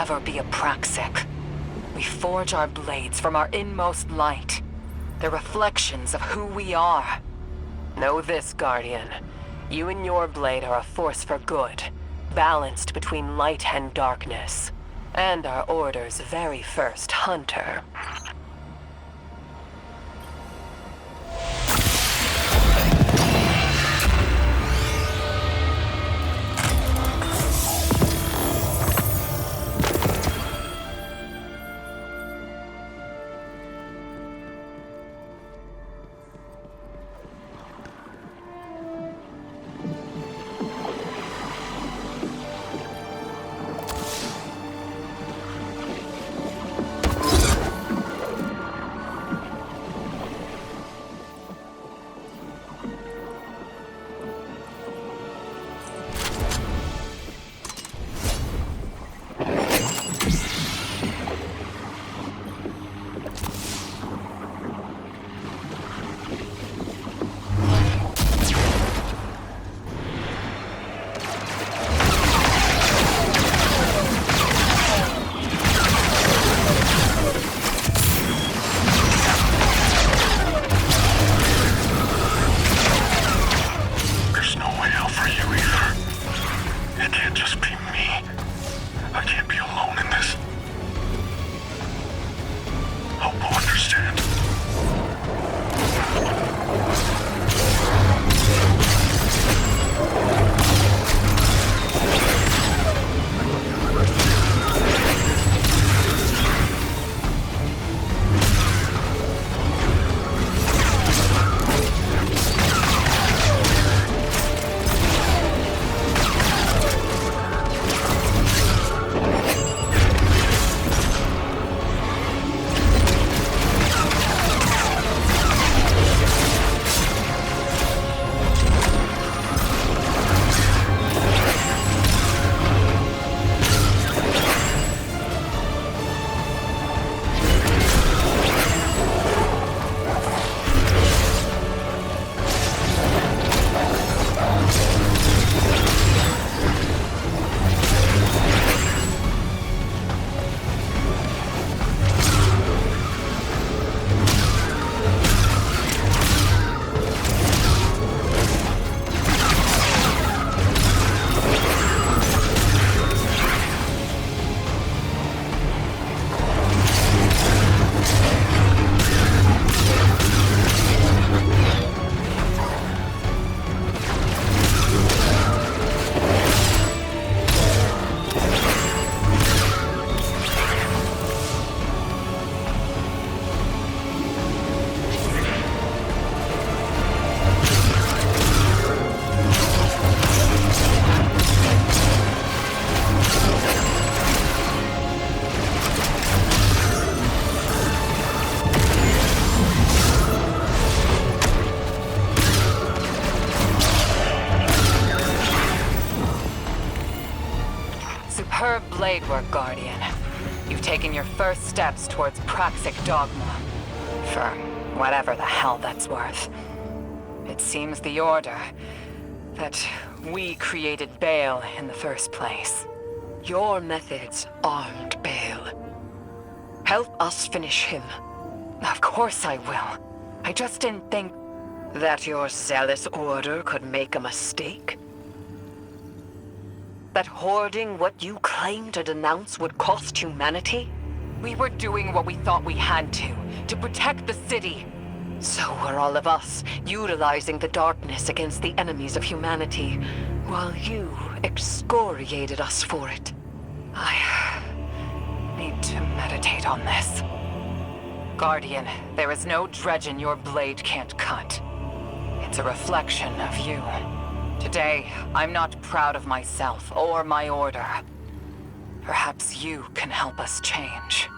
never be a Praxic. We forge our blades from our inmost light. They're reflections of who we are. Know this, Guardian. You and your blade are a force for good, balanced between light and darkness. And our Order's very first hunter. Superb blade work, Guardian. You've taken your first steps towards Praxic dogma. For whatever the hell that's worth. It seems the Order... that we created Bale in the first place. Your methods aren't Bale. Help us finish him. Of course I will. I just didn't think... That your zealous Order could make a mistake? That hoarding what you claim to denounce would cost humanity? We were doing what we thought we had to protect the city. So were all of us, utilizing the darkness against the enemies of humanity, while you excoriated us for it. I need to meditate on this. Guardian, there is no dredging your blade can't cut. It's a reflection of you. Today, I'm not proud of myself or my Order. Perhaps you can help us change.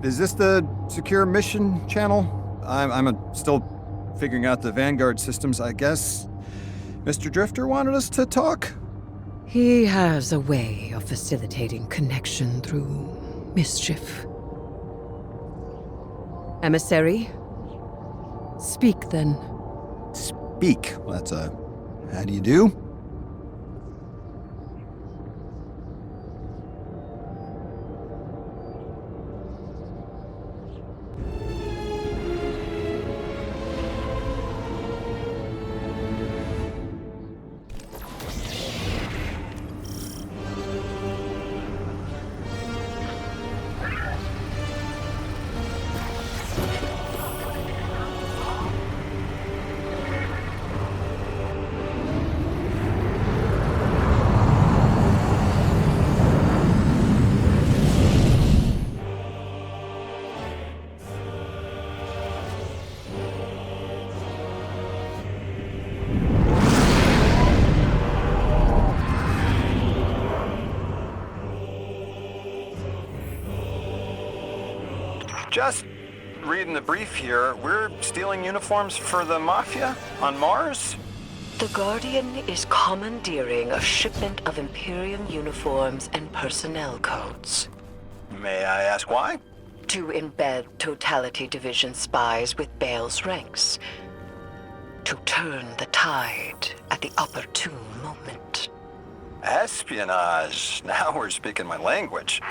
Is this the secure mission channel? I'm still figuring out the Vanguard systems, I guess. Mr. Drifter wanted us to talk? He has a way of facilitating connection through mischief. Emissary? Speak then. Speak? Well, that's a... how do you do? Just reading the brief here, we're stealing uniforms for the Mafia on Mars? The Guardian is commandeering a shipment of Imperium uniforms and personnel codes. May I ask why? To embed Totality Division spies with Bale's ranks. To turn the tide at the opportune moment. Espionage. Now we're speaking my language.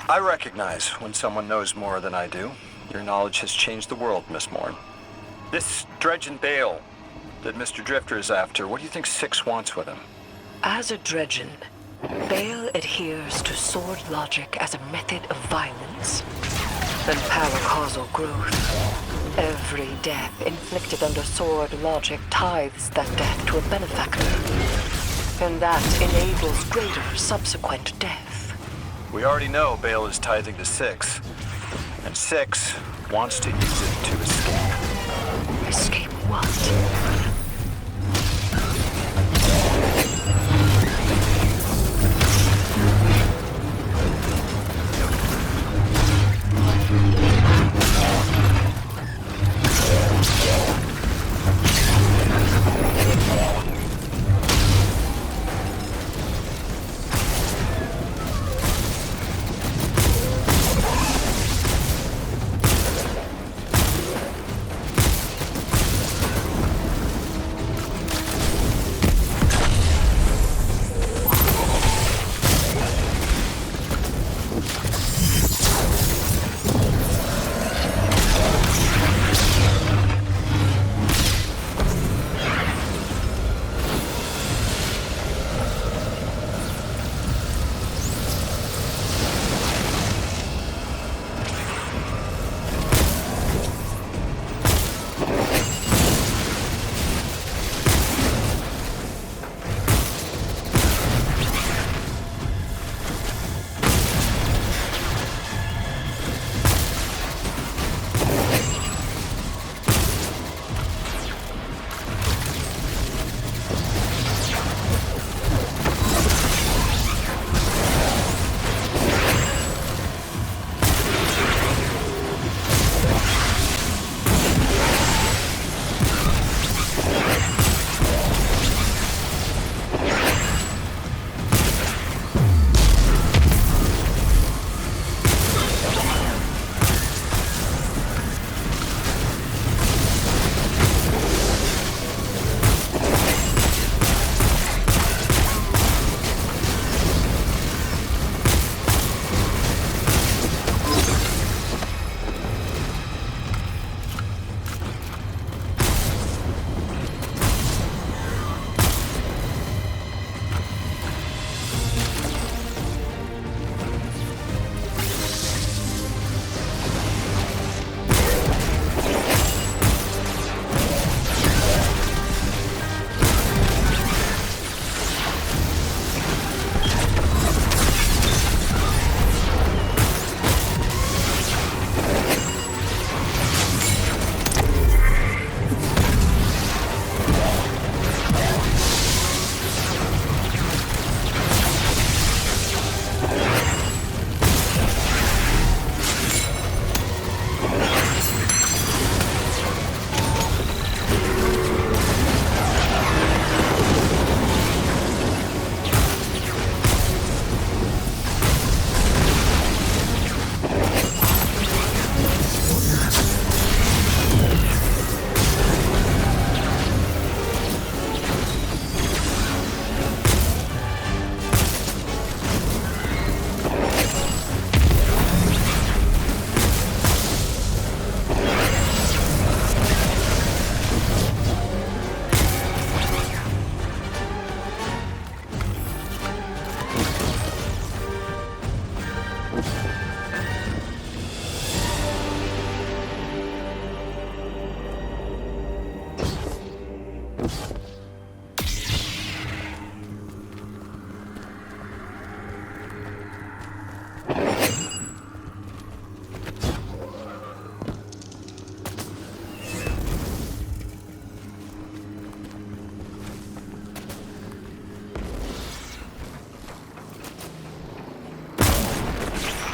I recognize when someone knows more than I do. Your knowledge has changed the world, Miss Morn. This Dredge and Bale that Mr. Drifter is after, what do you think Six wants with him? As a Dredgen, Bale adheres to sword logic as a method of violence and paracausal growth. Every death inflicted under sword logic tithes that death to a benefactor, and that enables greater subsequent death. We already know Bale is tithing to Six, and Six wants to use it to escape. Escape what?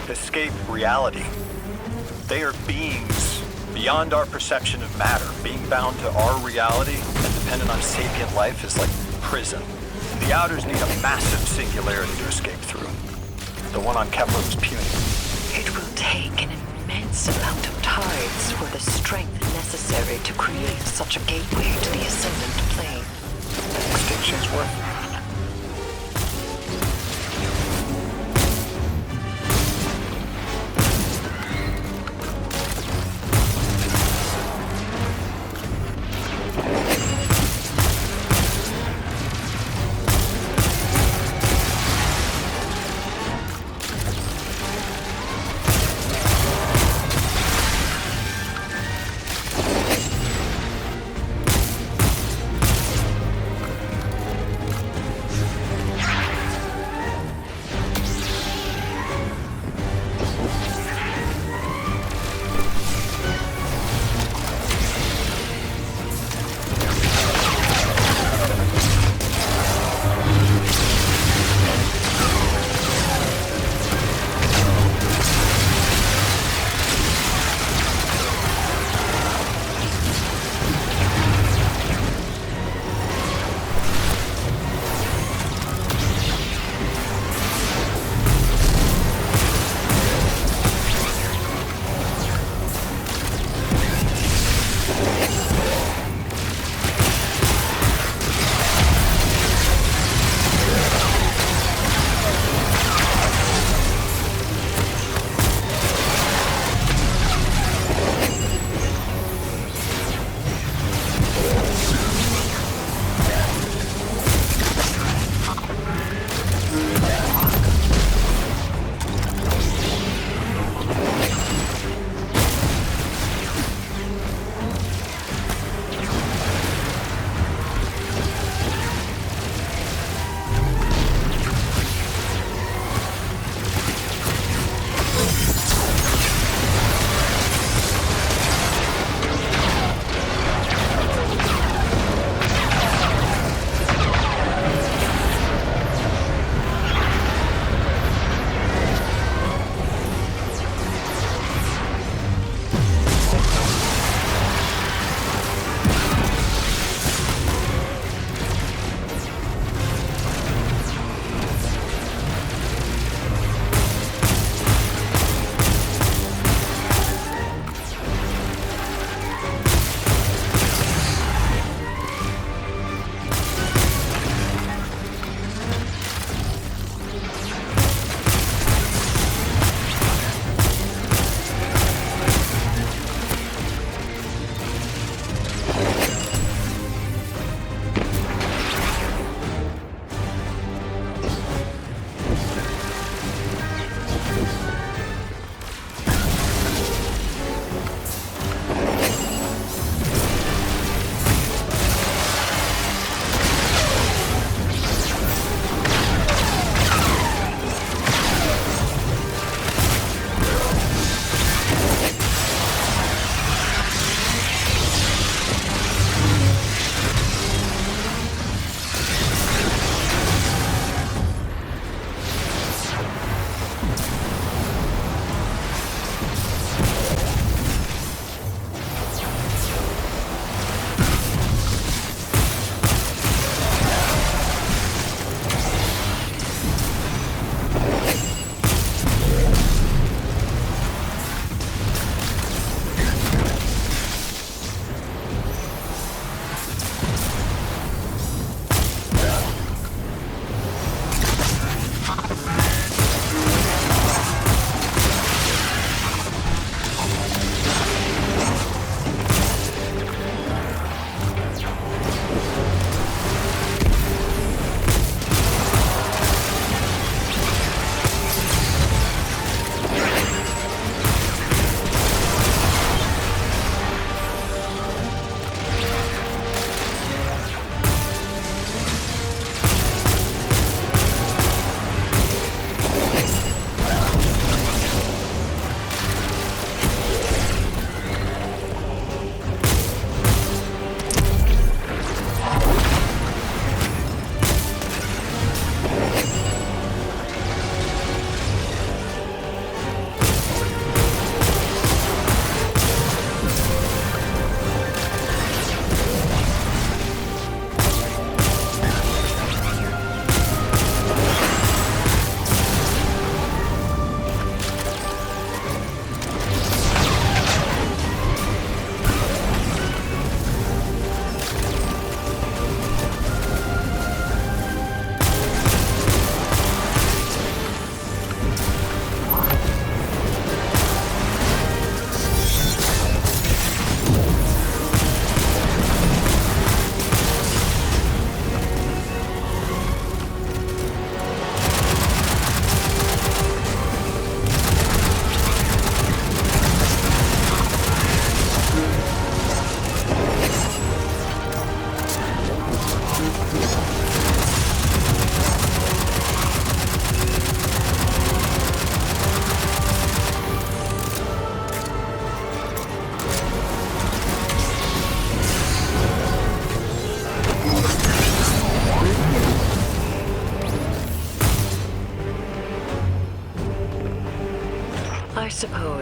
Escape reality. They are beings beyond our perception of matter. Being bound to our reality and dependent on sapient life is like prison. The Outers need a massive singularity to escape through. The one on Kepler was puny. It will take an immense amount of tides for the strength necessary to create such a gateway to the Ascendant Plane. Extinction's worth it.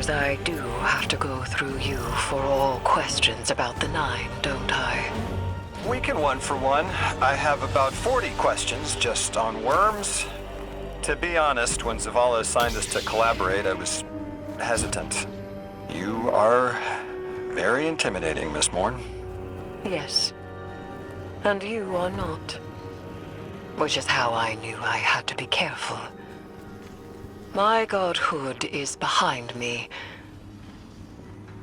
suppose I do have to go through you for all questions about the Nine, don't I? We can one for one. I have about 40 questions just on worms. To be honest, when Zavala assigned us to collaborate, I was hesitant. You are very intimidating, Miss Morn. Yes. And you are not. Which is how I knew I had to be careful. My godhood is behind me,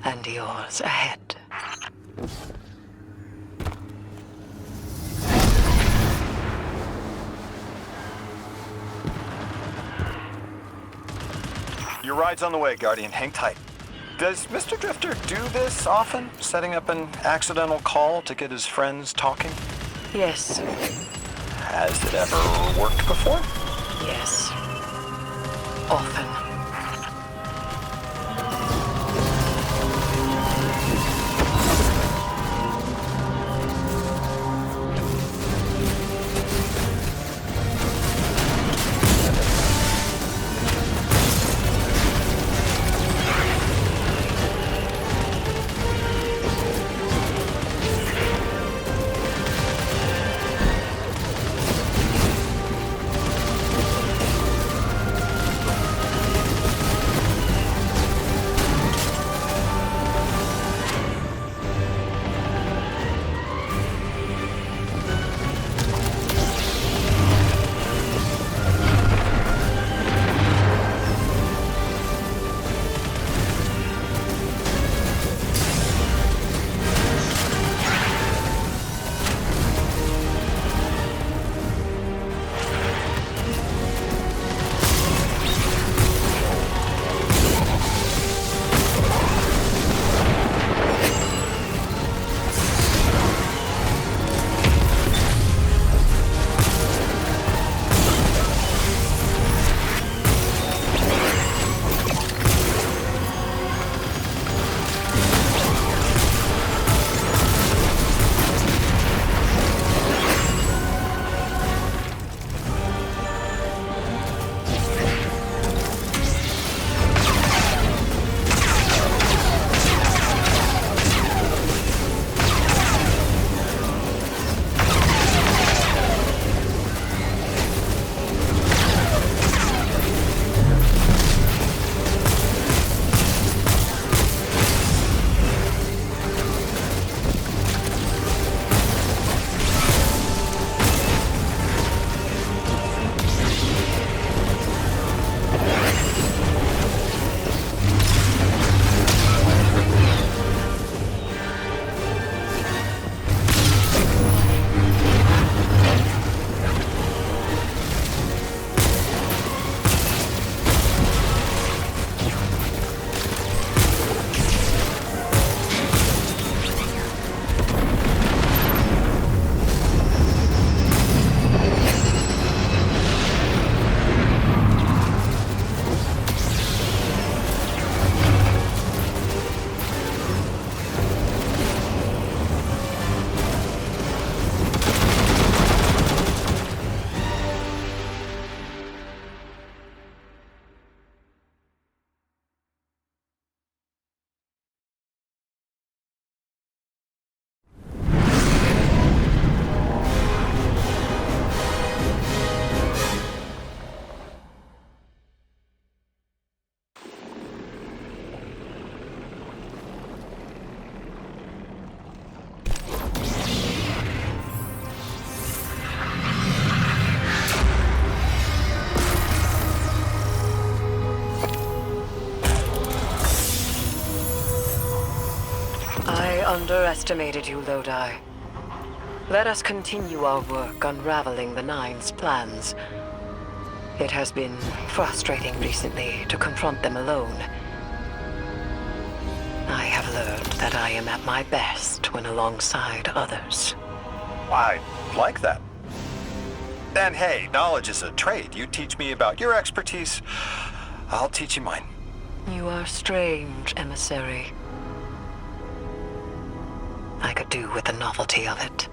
and yours ahead. Your ride's on the way, Guardian. Hang tight. Does Mr. Drifter do this often? Setting up an accidental call to get his friends talking? Yes. Has it ever worked before? Yes. Often. Underestimated you, Lodi. Let us continue our work unraveling the Nine's plans. It has been frustrating recently to confront them alone. I have learned that I am at my best when alongside others. I like that. And hey, knowledge is a trade. You teach me about your expertise, I'll teach you mine. You are strange, emissary. I could do with the novelty of it.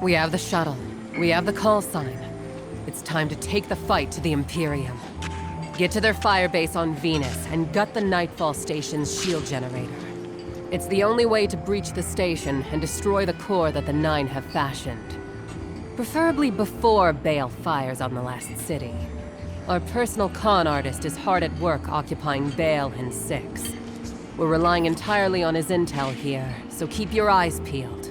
We have the shuttle. We have the call sign. It's time to take the fight to the Imperium. Get to their firebase on Venus and gut the Nightfall Station's shield generator. It's the only way to breach the station and destroy the core that the Nine have fashioned. Preferably before Bale fires on the last city. Our personal con artist is hard at work occupying Bale and 6. We're relying entirely on his intel here, so keep your eyes peeled.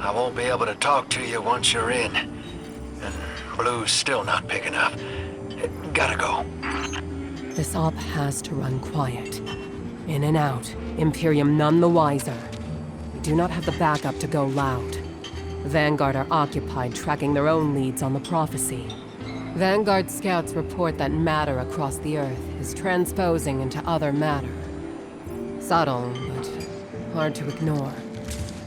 I won't be able to talk to you once you're in. And Blue's still not picking up. Gotta go. This op has to run quiet. In and out, Imperium none the wiser. We do not have the backup to go loud. Vanguard are occupied tracking their own leads on the prophecy. Vanguard scouts report that matter across the Earth is transposing into other matter. Subtle, but hard to ignore.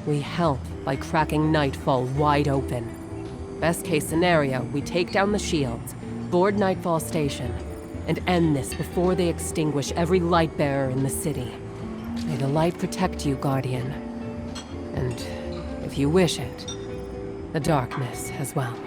We help by cracking Nightfall wide open. Best case scenario, we take down the shields, board Nightfall Station, and end this before they extinguish every light bearer in the city. May the light protect you, Guardian. And, if you wish it, the darkness as well.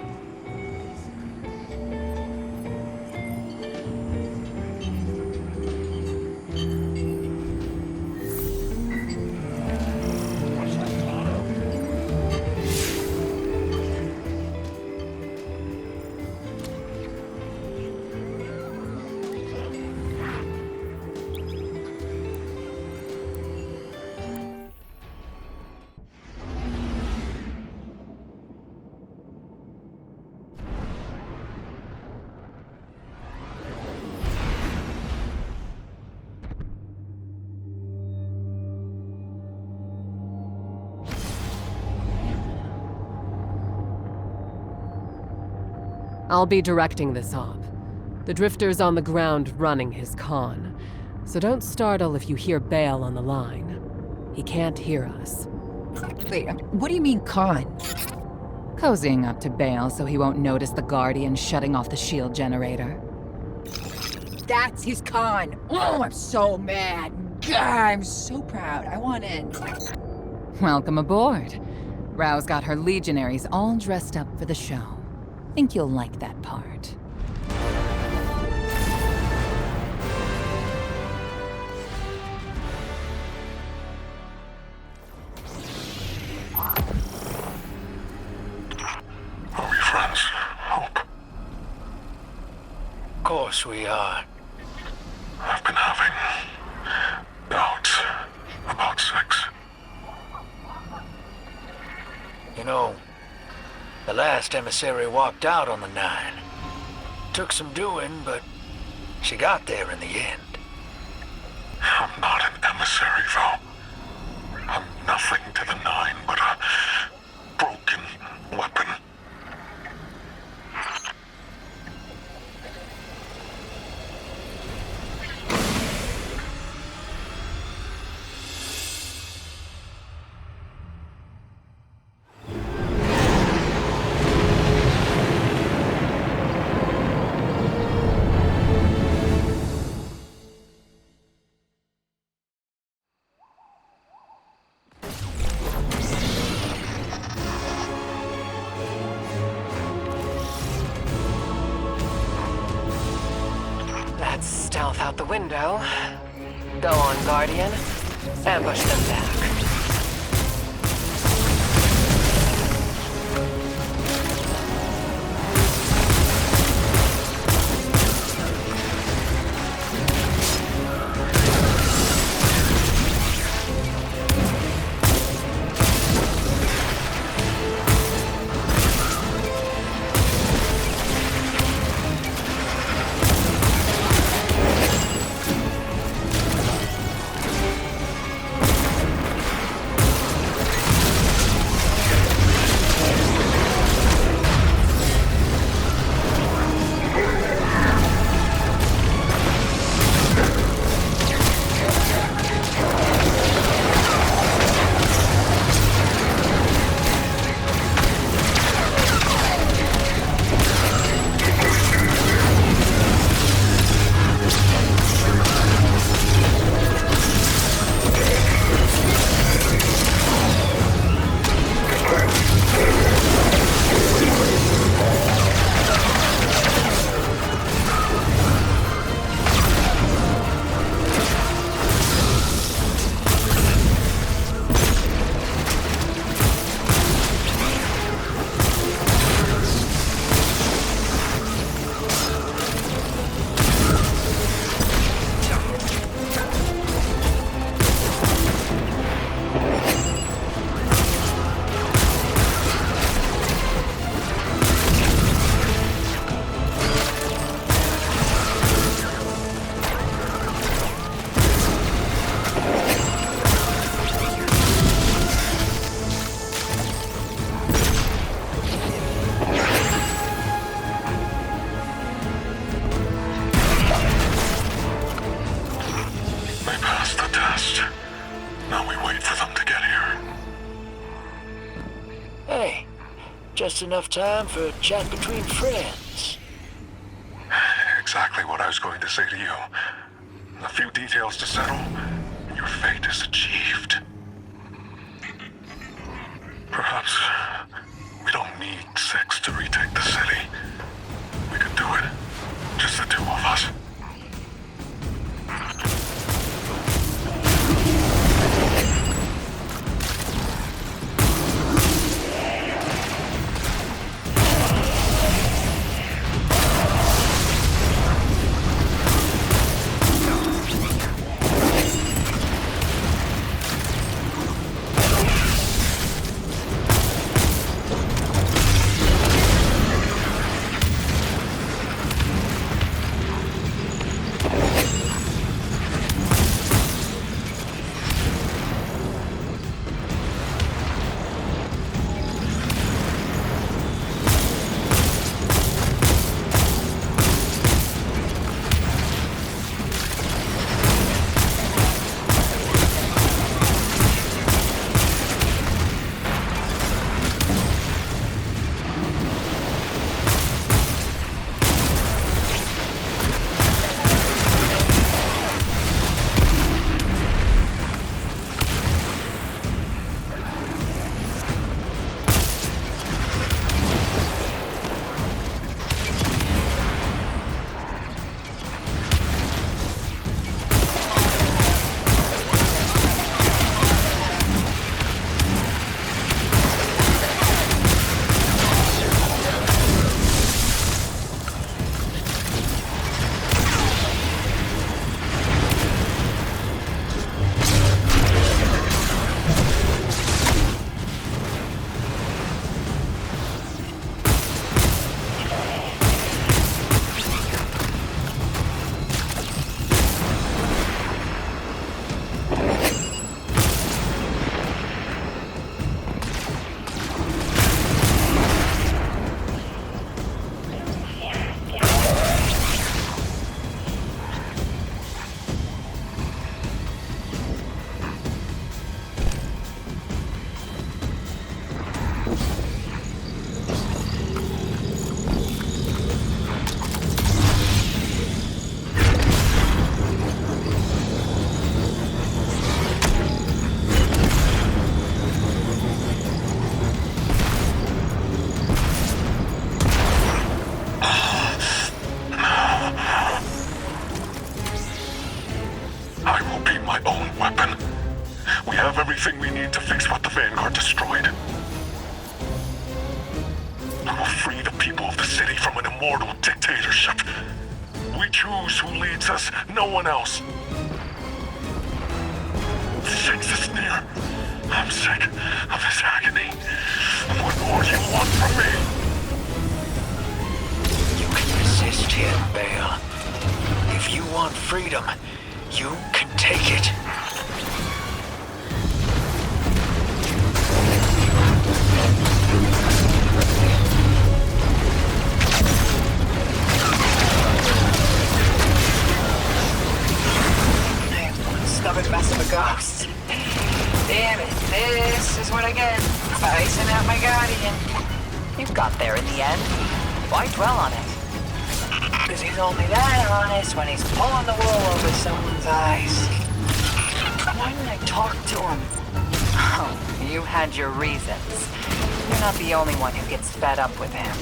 I'll be directing this op. The Drifter's on the ground running his con. So don't startle if you hear Bale on the line. He can't hear us. Wait, what do you mean con? Cozying up to Bale so he won't notice the Guardian shutting off the shield generator. That's his con! Oh, I'm so mad! God, I'm so proud. I want in. Welcome aboard. Rao's got her legionaries all dressed up for the show. Think you'll like that part. Are we friends, Hope? Of course we are. I've been having doubts about 6. You know, the last emissary walked out on the 9. Took some doing, but she got there in the end. I'm not an emissary, though. I'm nothing to the 9 but a broken weapon. Stealth out the window. Go on, Guardian. Ambush them back. Just enough time for a chat between friends. Exactly what I was going to say to you. A few details to settle, and your fate is achieved. Perhaps we don't need 6 to retake the city. We could do it. Just the 2 of us. Everything we need to fix what the Vanguard destroyed. We will free the people of the city from an immortal dictatorship. We choose who leads us, no one else. The fix is near. I'm sick of this agony. What more do you want from me? You can resist him, Bale. If you want freedom, you can take it. Stubborn mess of a ghost. Damn it, this is what I get. Icing out my guardian. You got there in the end. Why dwell on it? Because he's only that honest when he's pulling the wool over someone's eyes. Why didn't I talk to him? Oh, you had your reasons. You're not the only one who gets fed up with him.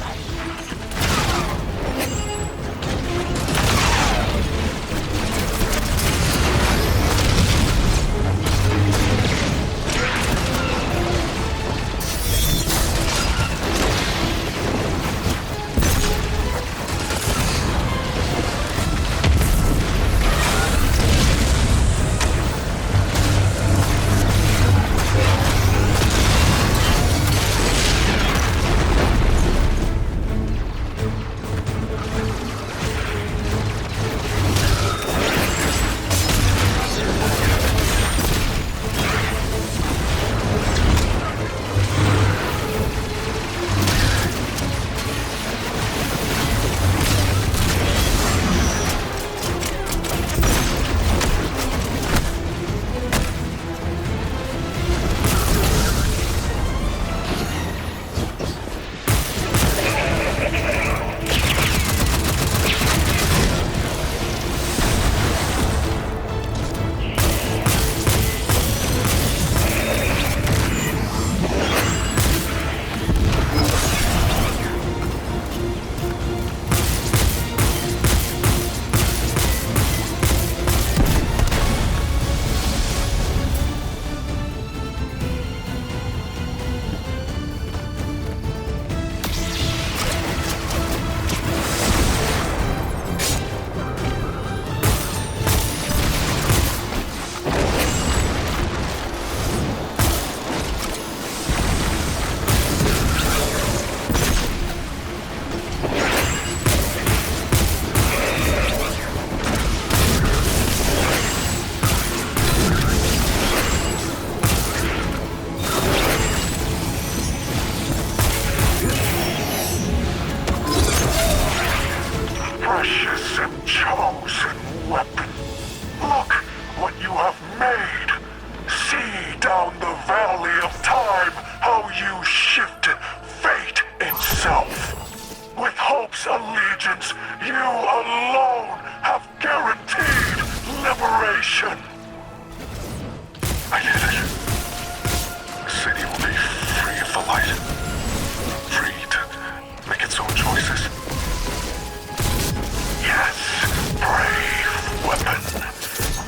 You shifted fate itself. With Hope's allegiance, you alone have guaranteed liberation. I did it. The city will be free of the light. Free to make its own choices. Yes, brave weapon.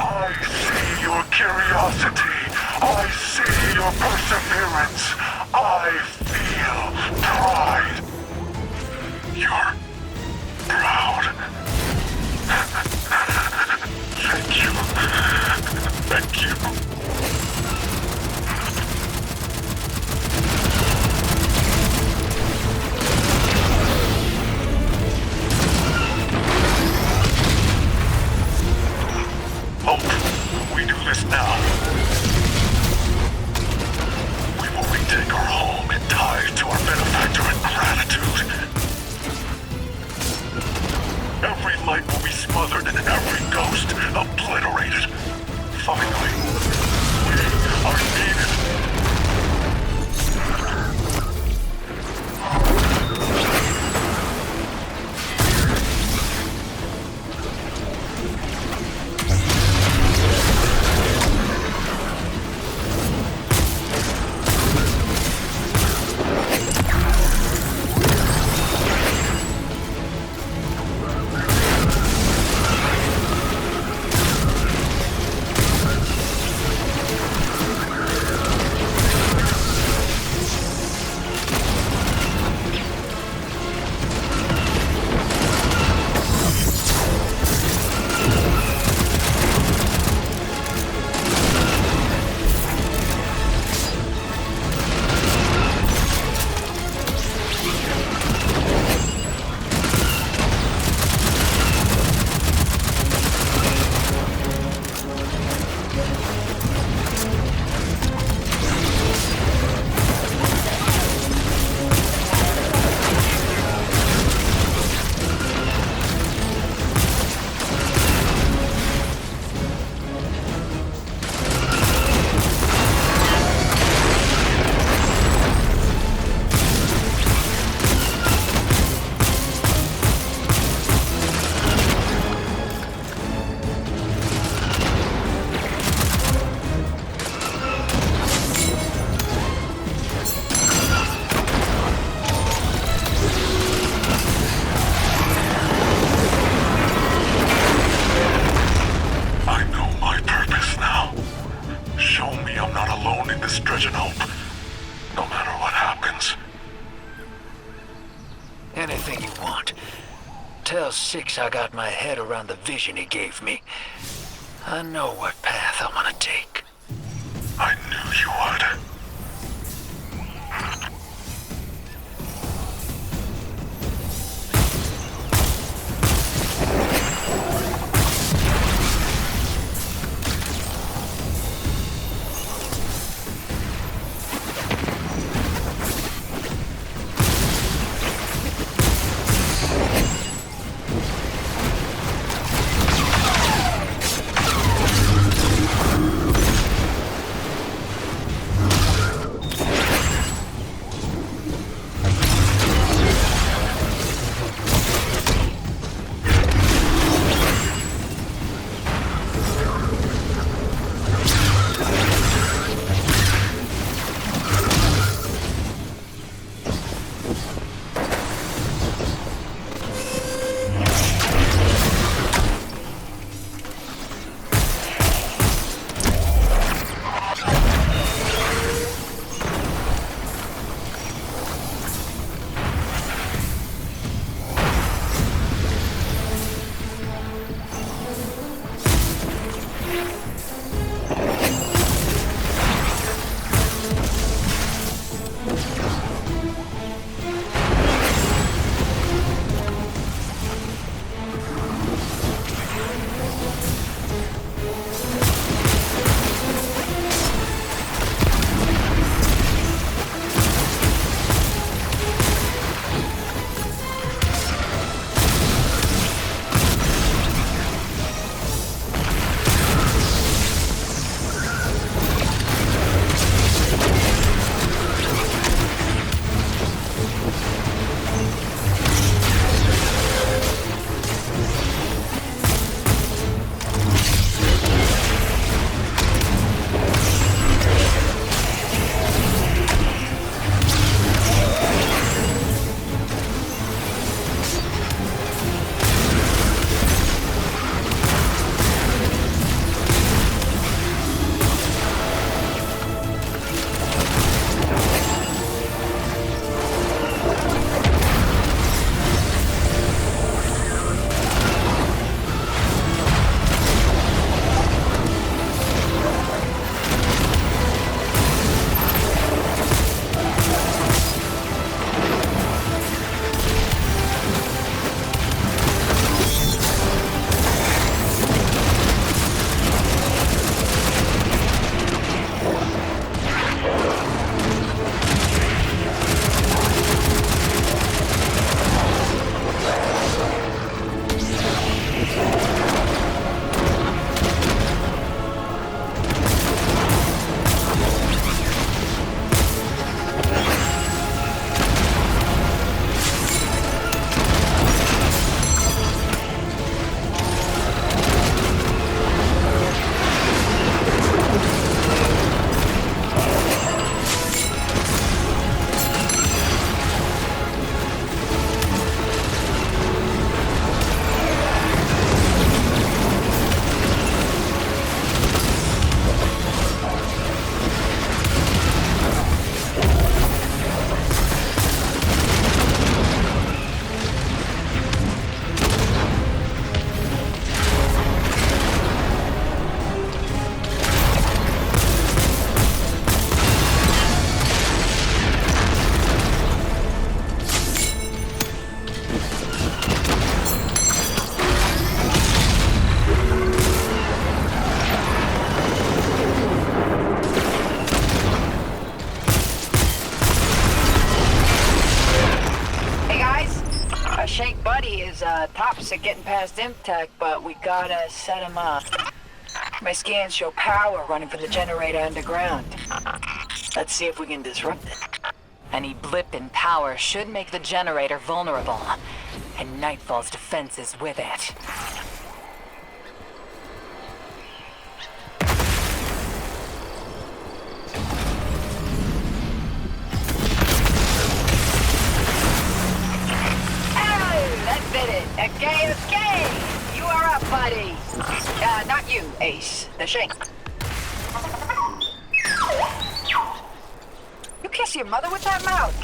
I see your curiosity. I see your perseverance. I feel pride. You're proud. Thank you. Thank you. Hope, we do this now. We will retake our home and tie to our benefactor in gratitude. Every light will be smothered and every ghost obliterated. Finally, we are needed. Anything you want. Tell Six I got my head around the vision he gave me. I know what path I'm gonna take. I knew you would. Shank Buddy is tops at getting past Imtech, but we gotta set him up. My scans show power running from the generator underground. Let's see if we can disrupt it. Any blip in power should make the generator vulnerable, and Nightfall's defenses with it. That did it. Okay. You are up, buddy. Not you, Ace. The Shank. You kiss your mother with that mouth.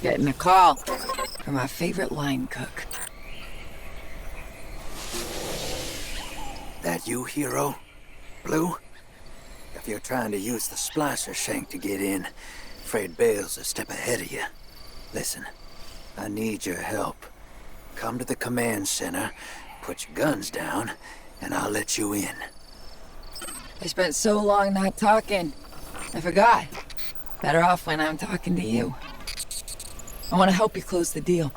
Getting a call from our favorite line cook. That you, hero? Blue? If you're trying to use the splicer shank to get in, afraid Bale's a step ahead of you. Listen, I need your help. Come to the command center, put your guns down, and I'll let you in. I spent so long not talking. I forgot. Better off when I'm talking to you. I want to help you close the deal.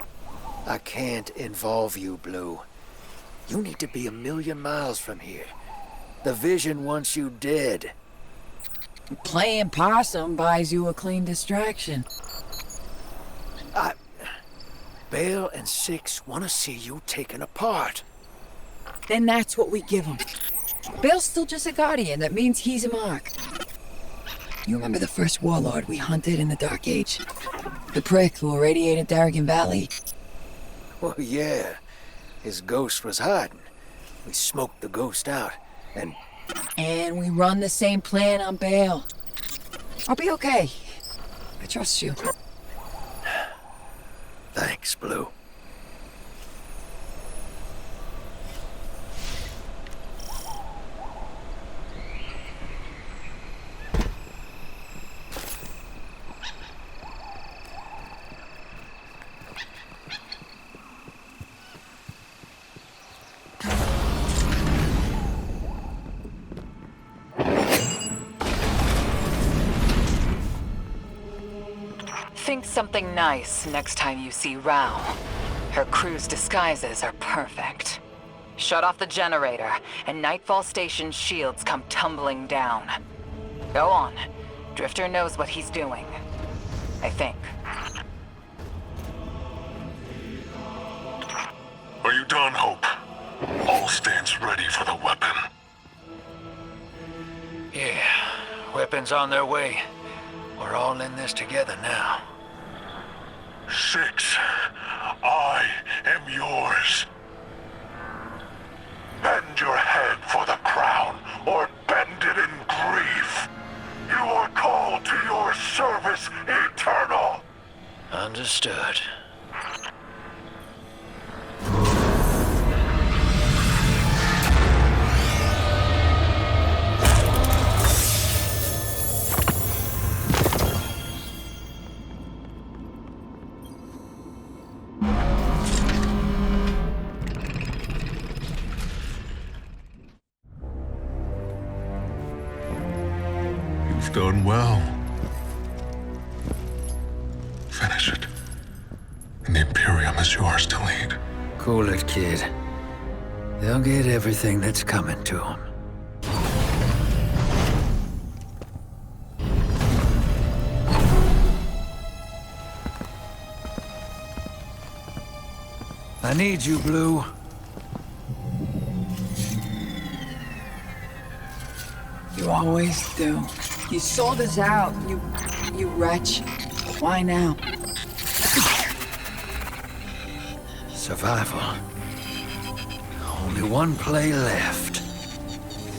I can't involve you, Blue. You need to be 1,000,000 miles from here. The Vision wants you dead. Playing possum buys you a clean distraction. Bale and Six want to see you taken apart. Then that's what we give him. Bale's still just a guardian. That means he's a mark. You remember the first warlord we hunted in the Dark Age? The prick who irradiated Darrigan Valley? Well, yeah. His ghost was hiding. We smoked the ghost out, and... And we run the same plan on Bale. I'll be okay. I trust you. Thanks, Blue. Think something nice next time you see Rao. Her crew's disguises are perfect. Shut off the generator, and Nightfall Station's shields come tumbling down. Go on. Drifter knows what he's doing. I think. Are you done, Hope? All stands ready for the weapon. Yeah, weapons on their way. We're all in this together now. Six, I am yours. Bend your head for the crown, or bend it in grief. You are called to your service eternal. Understood. You've done well. Finish it. And the Imperium is yours to lead. Cool it, kid. They'll get everything that's coming to them. I need you, Blue. You always do. You sold us out, you wretch. Why now? Survival. Only one play left.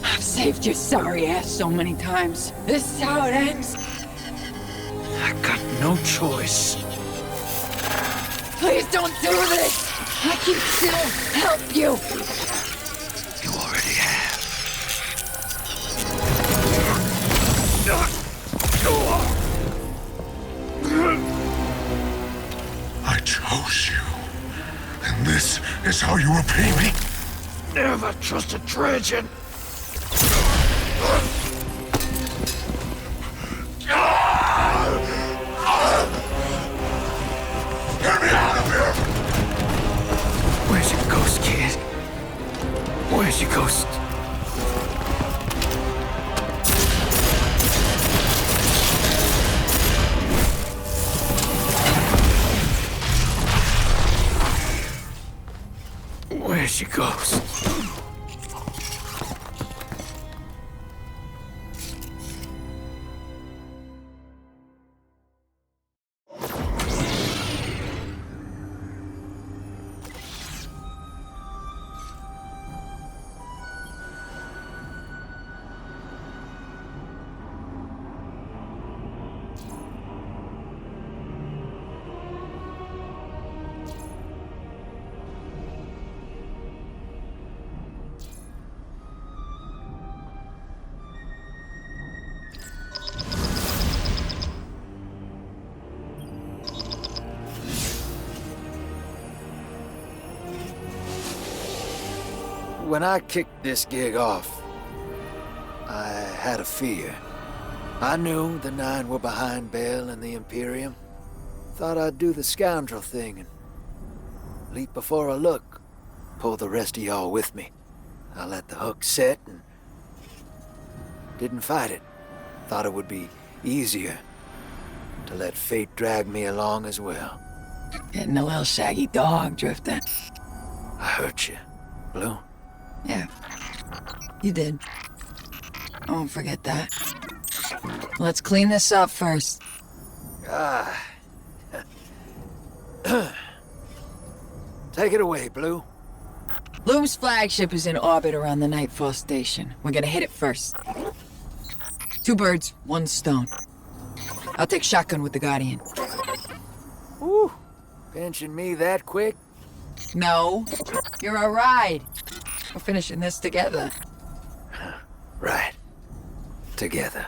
I've saved your sorry ass so many times. This is how it ends. I got no choice. Please don't do this! I can still help you! You already have. I chose you. is how you repay me? Never trust a Trajan. Get me out of here! Where's your ghost, kid? Where's your ghost? Where's your ghost? When I kicked this gig off, I had a fear. I knew the Nine were behind Baal and the Imperium. Thought I'd do the scoundrel thing and leap before I look. Pull the rest of y'all with me. I let the hook set and didn't fight it. Thought it would be easier to let fate drag me along as well. Getting a little shaggy dog, Drifter. I hurt you, Blue. Yeah, you did. I won't forget that. Let's clean this up first. Take it away, Blue. Loom's flagship is in orbit around the Nightfall station. We're gonna hit it first. 2 birds, 1 stone. I'll take shotgun with the Guardian. Woo! Pinching me that quick? No, you're a ride. We're finishing this together. Right. Together.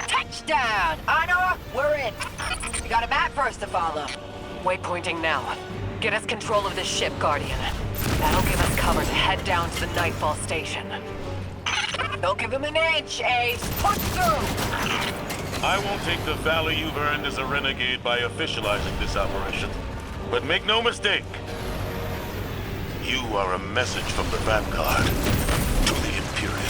Touchdown! Honor, we're in. We got a map for us to follow. Waypointing now. Get us control of this ship, Guardian. That'll give us cover to head down to the Nightfall station. Don't give him an inch, Ace. Push through! I won't take the value you've earned as a renegade by officializing this operation. But make no mistake, you are a message from the Vanguard to the Imperium.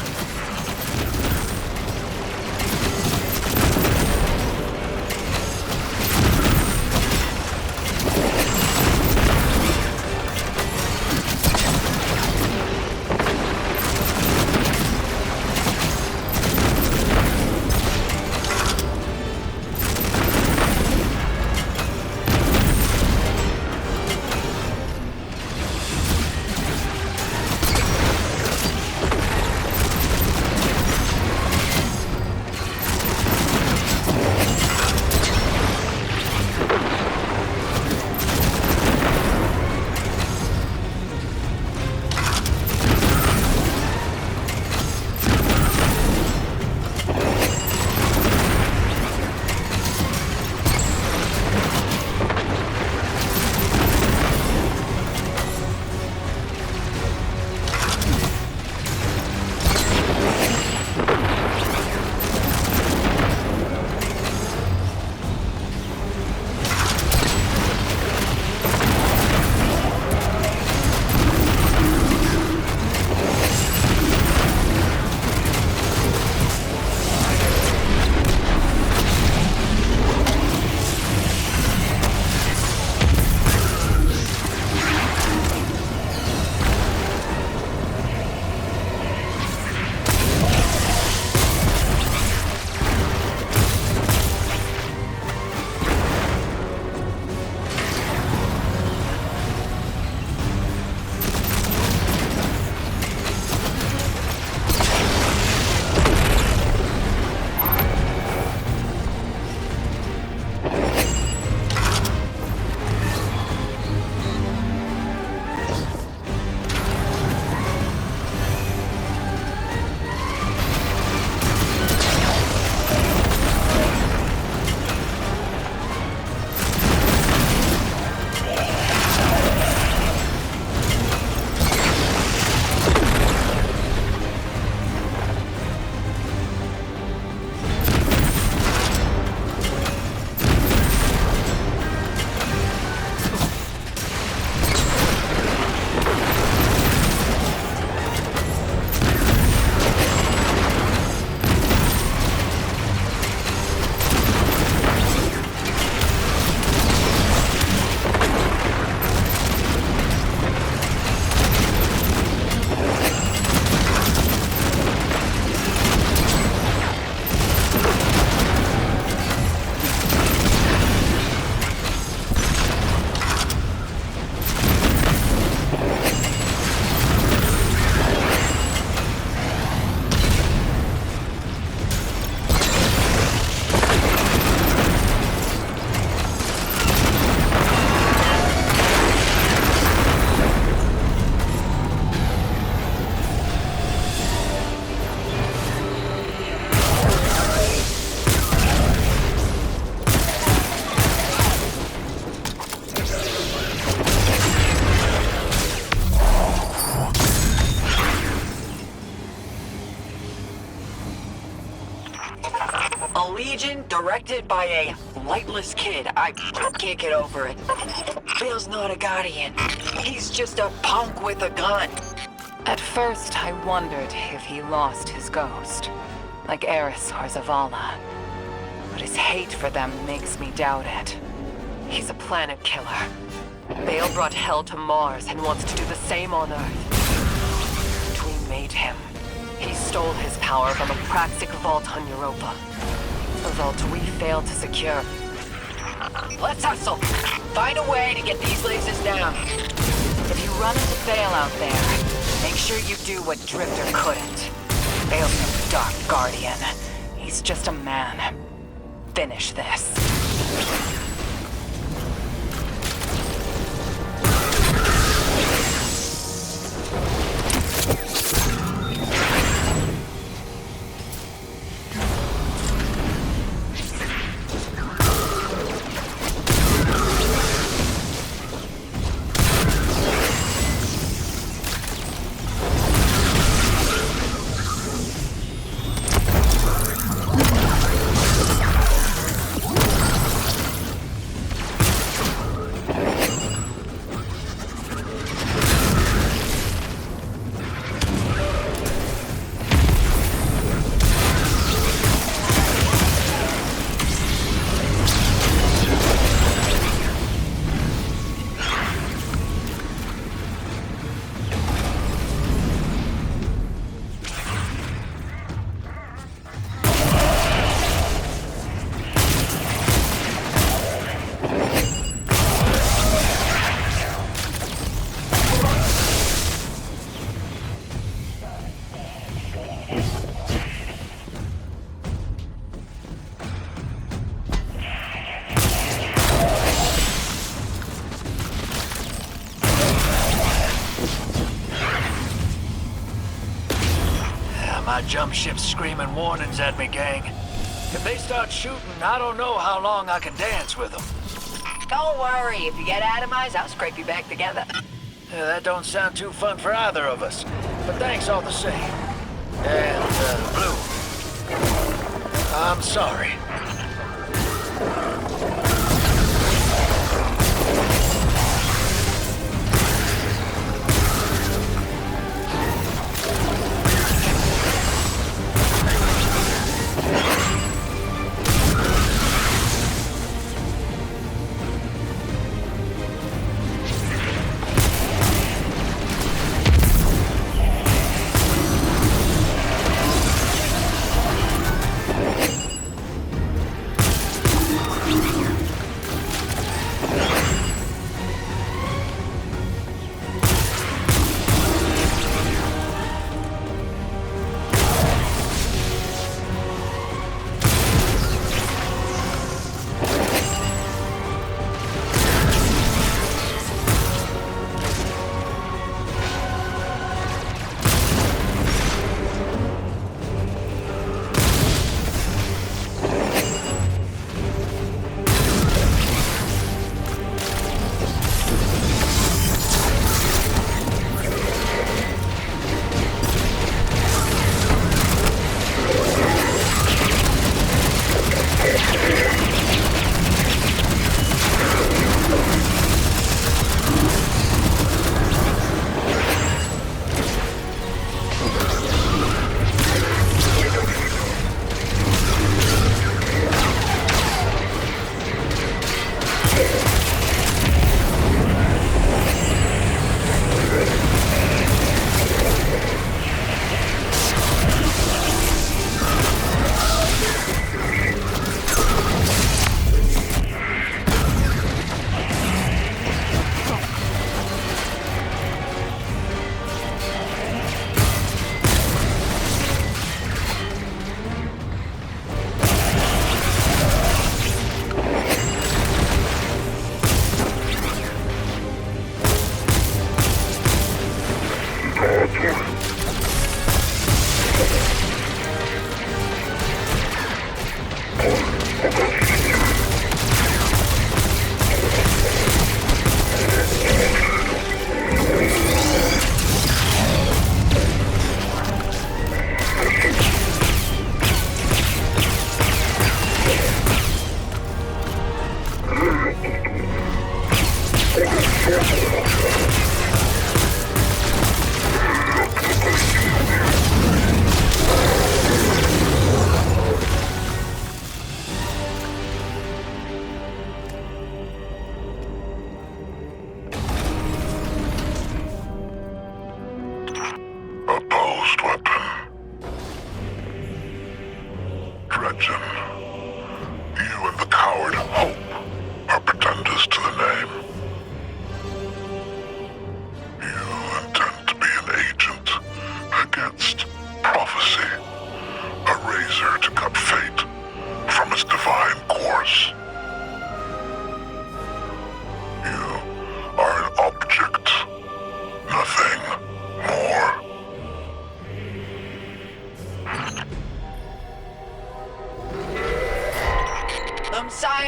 Directed by a lightless kid. I can't get over it. Bale's not a Guardian. He's just a punk with a gun. At first, I wondered if he lost his ghost, like Eris or Zavala. But his hate for them makes me doubt it. He's a planet killer. Bale brought hell to Mars and wants to do the same on Earth. We made him. He stole his power from a Praxic vault on Europa. A vault we failed to secure. Let's hustle. Find a way to get these lasers down. If you run into Bale out there, make sure you do what Drifter couldn't. Bale's no Dark Guardian. He's just a man. Finish this. My jump ship's screaming warnings at me, gang. If they start shooting, I don't know how long I can dance with them. Don't worry. If you get atomized, I'll scrape you back together. Yeah, that don't sound too fun for either of us. But thanks all the same. And, Blue, I'm sorry.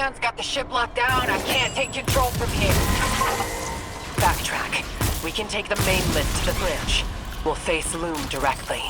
Command's got the ship locked down. I can't take control from here. Backtrack. We can take the main lift to the bridge. We'll face Loom directly.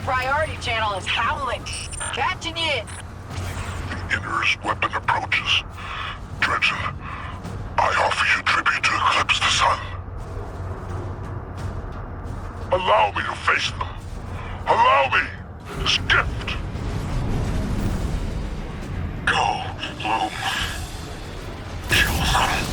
Priority channel is howling. Catching you. The innerest weapon approaches. Dredgen, I offer you tribute to eclipse the sun. Allow me to face them. Allow me this gift. Go, Loom. Kill them.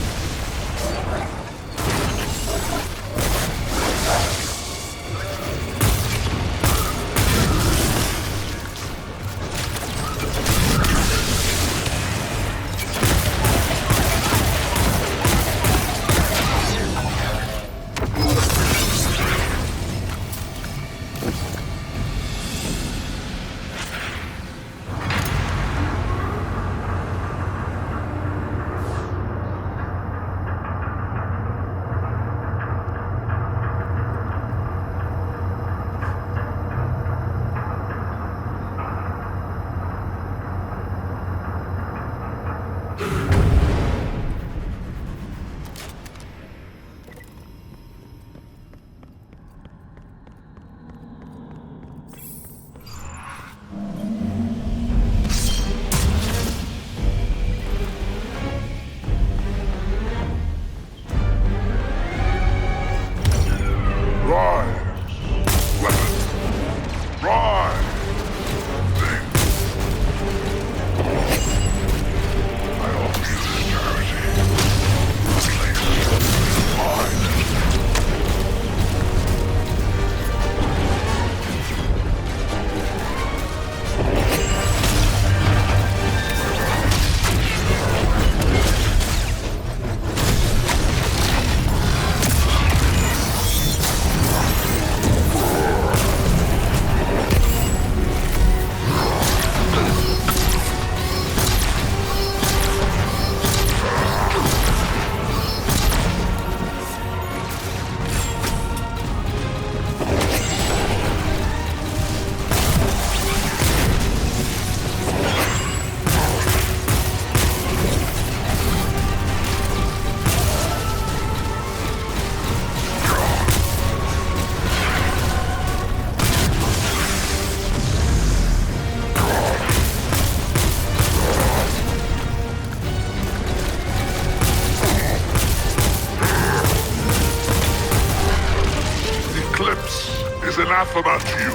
eclipse is anathema to you,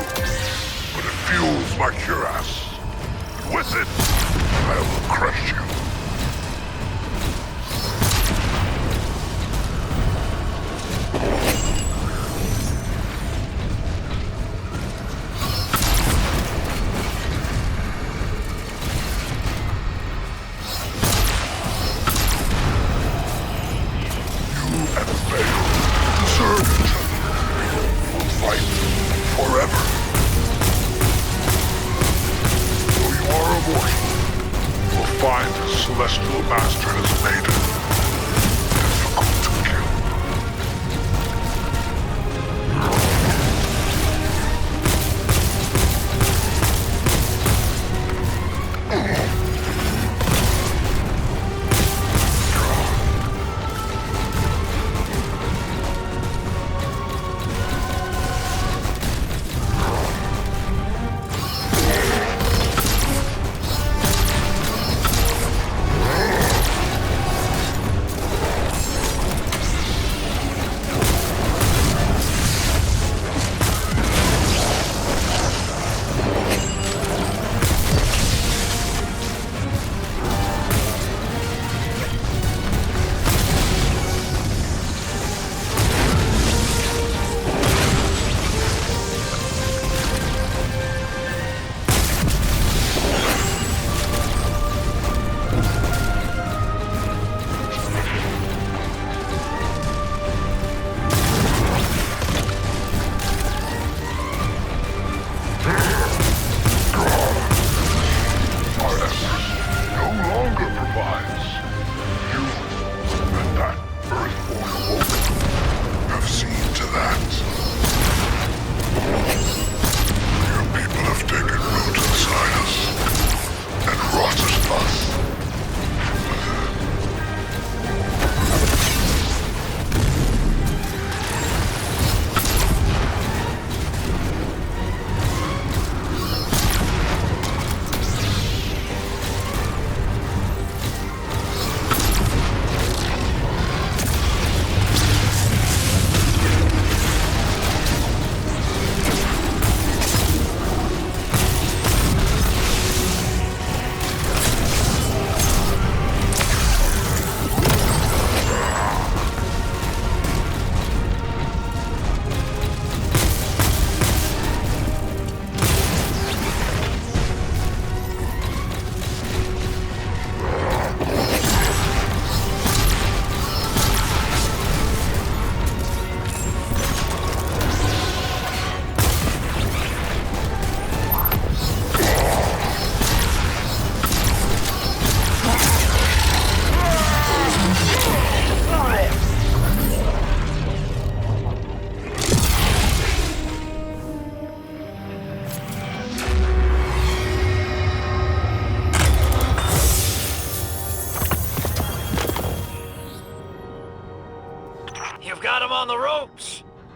but it fuels my cuirass. With it, I will crush you. Celestial Master has made it difficult to kill.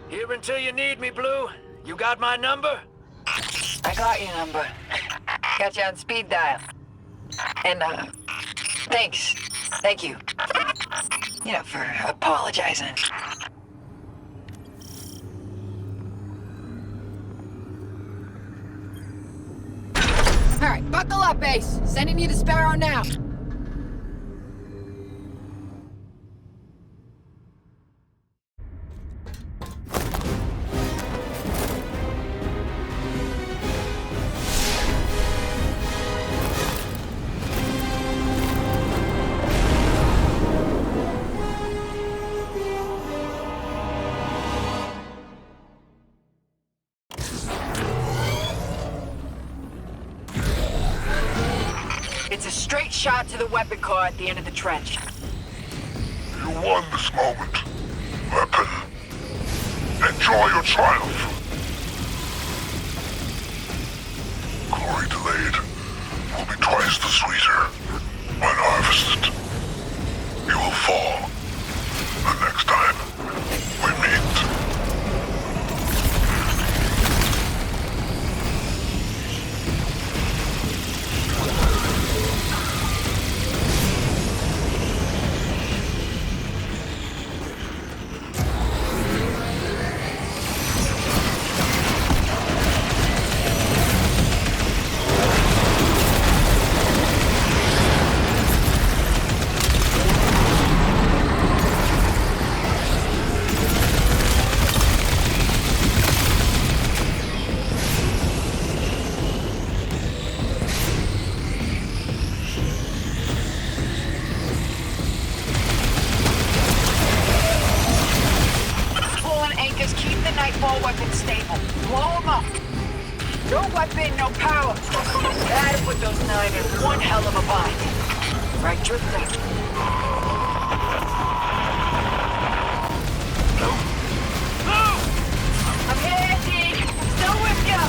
Here until you need me, Blue. You got my number? I got your number. Got you on speed dial. And, thanks. Thank you. You know, for apologizing. Alright, buckle up, Ace. Sending you the Sparrow now. It's a straight shot to the weapon car at the end of the trench. You won this moment, weapon. Enjoy your triumph. Glory delayed will be twice the sweeter when harvested. You will fall the next time we meet. small weapons stable. Blow them up. No weapon, no power. That'll put those 9 in one hell of a bind. Right, Drifter? I'm here, Deke. Still with ya.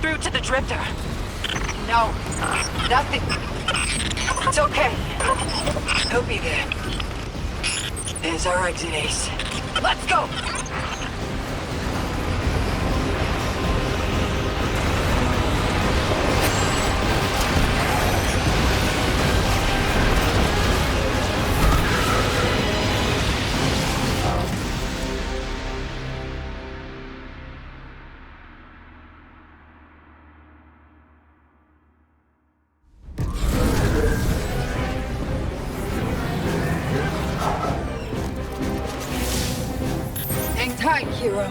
through to the drifter? No, nothing. It's okay. He'll be there. There's our exit, Ace. Let's go! Hero.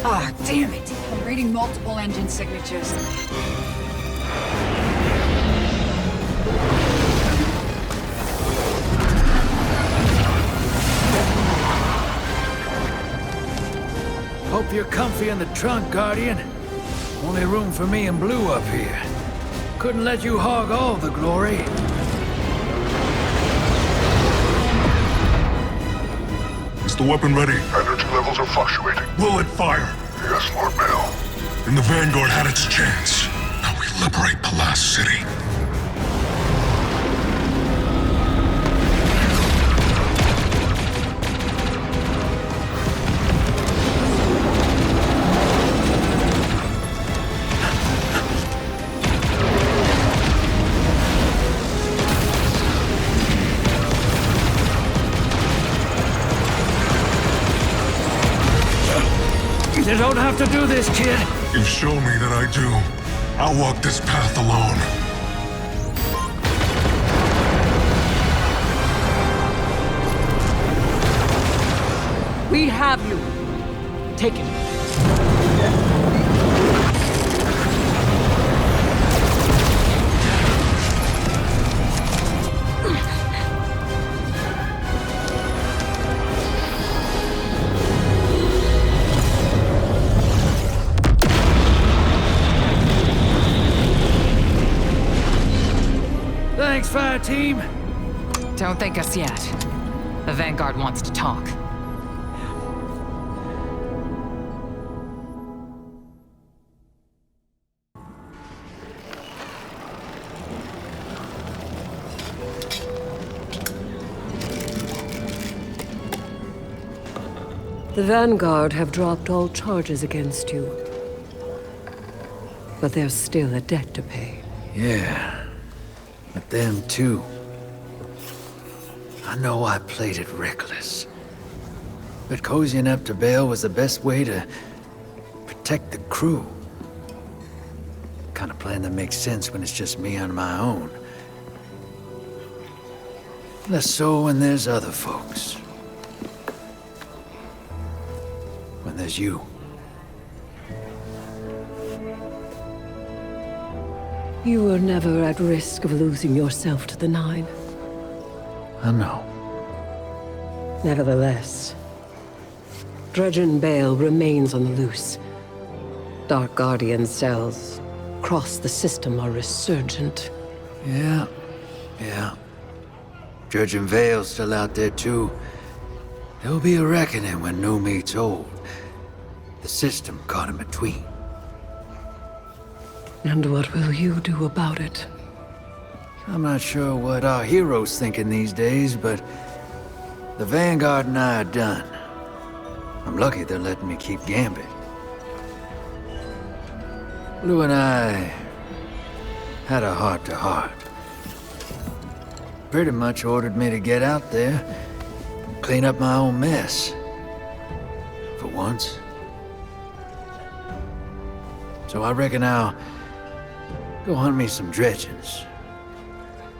Ah, damn it! I'm reading multiple engine signatures. Hope you're comfy in the trunk, Guardian. Only room for me and Blue up here. Couldn't let you hog all the glory. The weapon ready. Energy levels are fluctuating. Will it fire? Yes, Lord Mail. And the Vanguard had its chance. Now we liberate the last city. You don't have to do this, kid. You've shown me that I do. I'll walk this path alone. We have you. Take it. Thanks, fire team. Don't thank us yet. The Vanguard wants to talk. The Vanguard have dropped all charges against you. But there's still a debt to pay. Yeah. But them too. I know I played it reckless. But cozying up to Bale was the best way to protect the crew. Kind of plan that makes sense when it's just me on my own. Less so when there's other folks. When there's you. You were never at risk of losing yourself to the Nine. I know. Nevertheless, Dredgen Bale remains on the loose. Dark Guardian cells across the system are resurgent. Yeah. Dredgen Vale's still out there too. There'll be a reckoning when new meets old. The system caught in between. And what will you do about it? I'm not sure what our hero's thinking these days, but the Vanguard and I are done. I'm lucky they're letting me keep Gambit. Blue and I had a heart-to-heart. Pretty much ordered me to get out there, clean up my own mess. For once. So I reckon I'll go hunt me some Dredgens.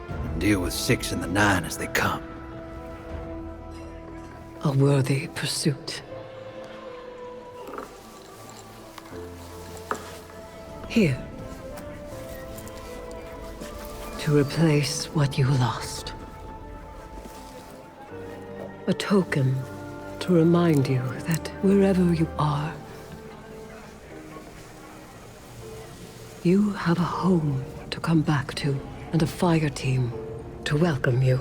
And deal with 6 and the 9 as they come. A worthy pursuit. Here. To replace what you lost. A token to remind you that wherever you are, you have a home to come back to, and a fire team to welcome you.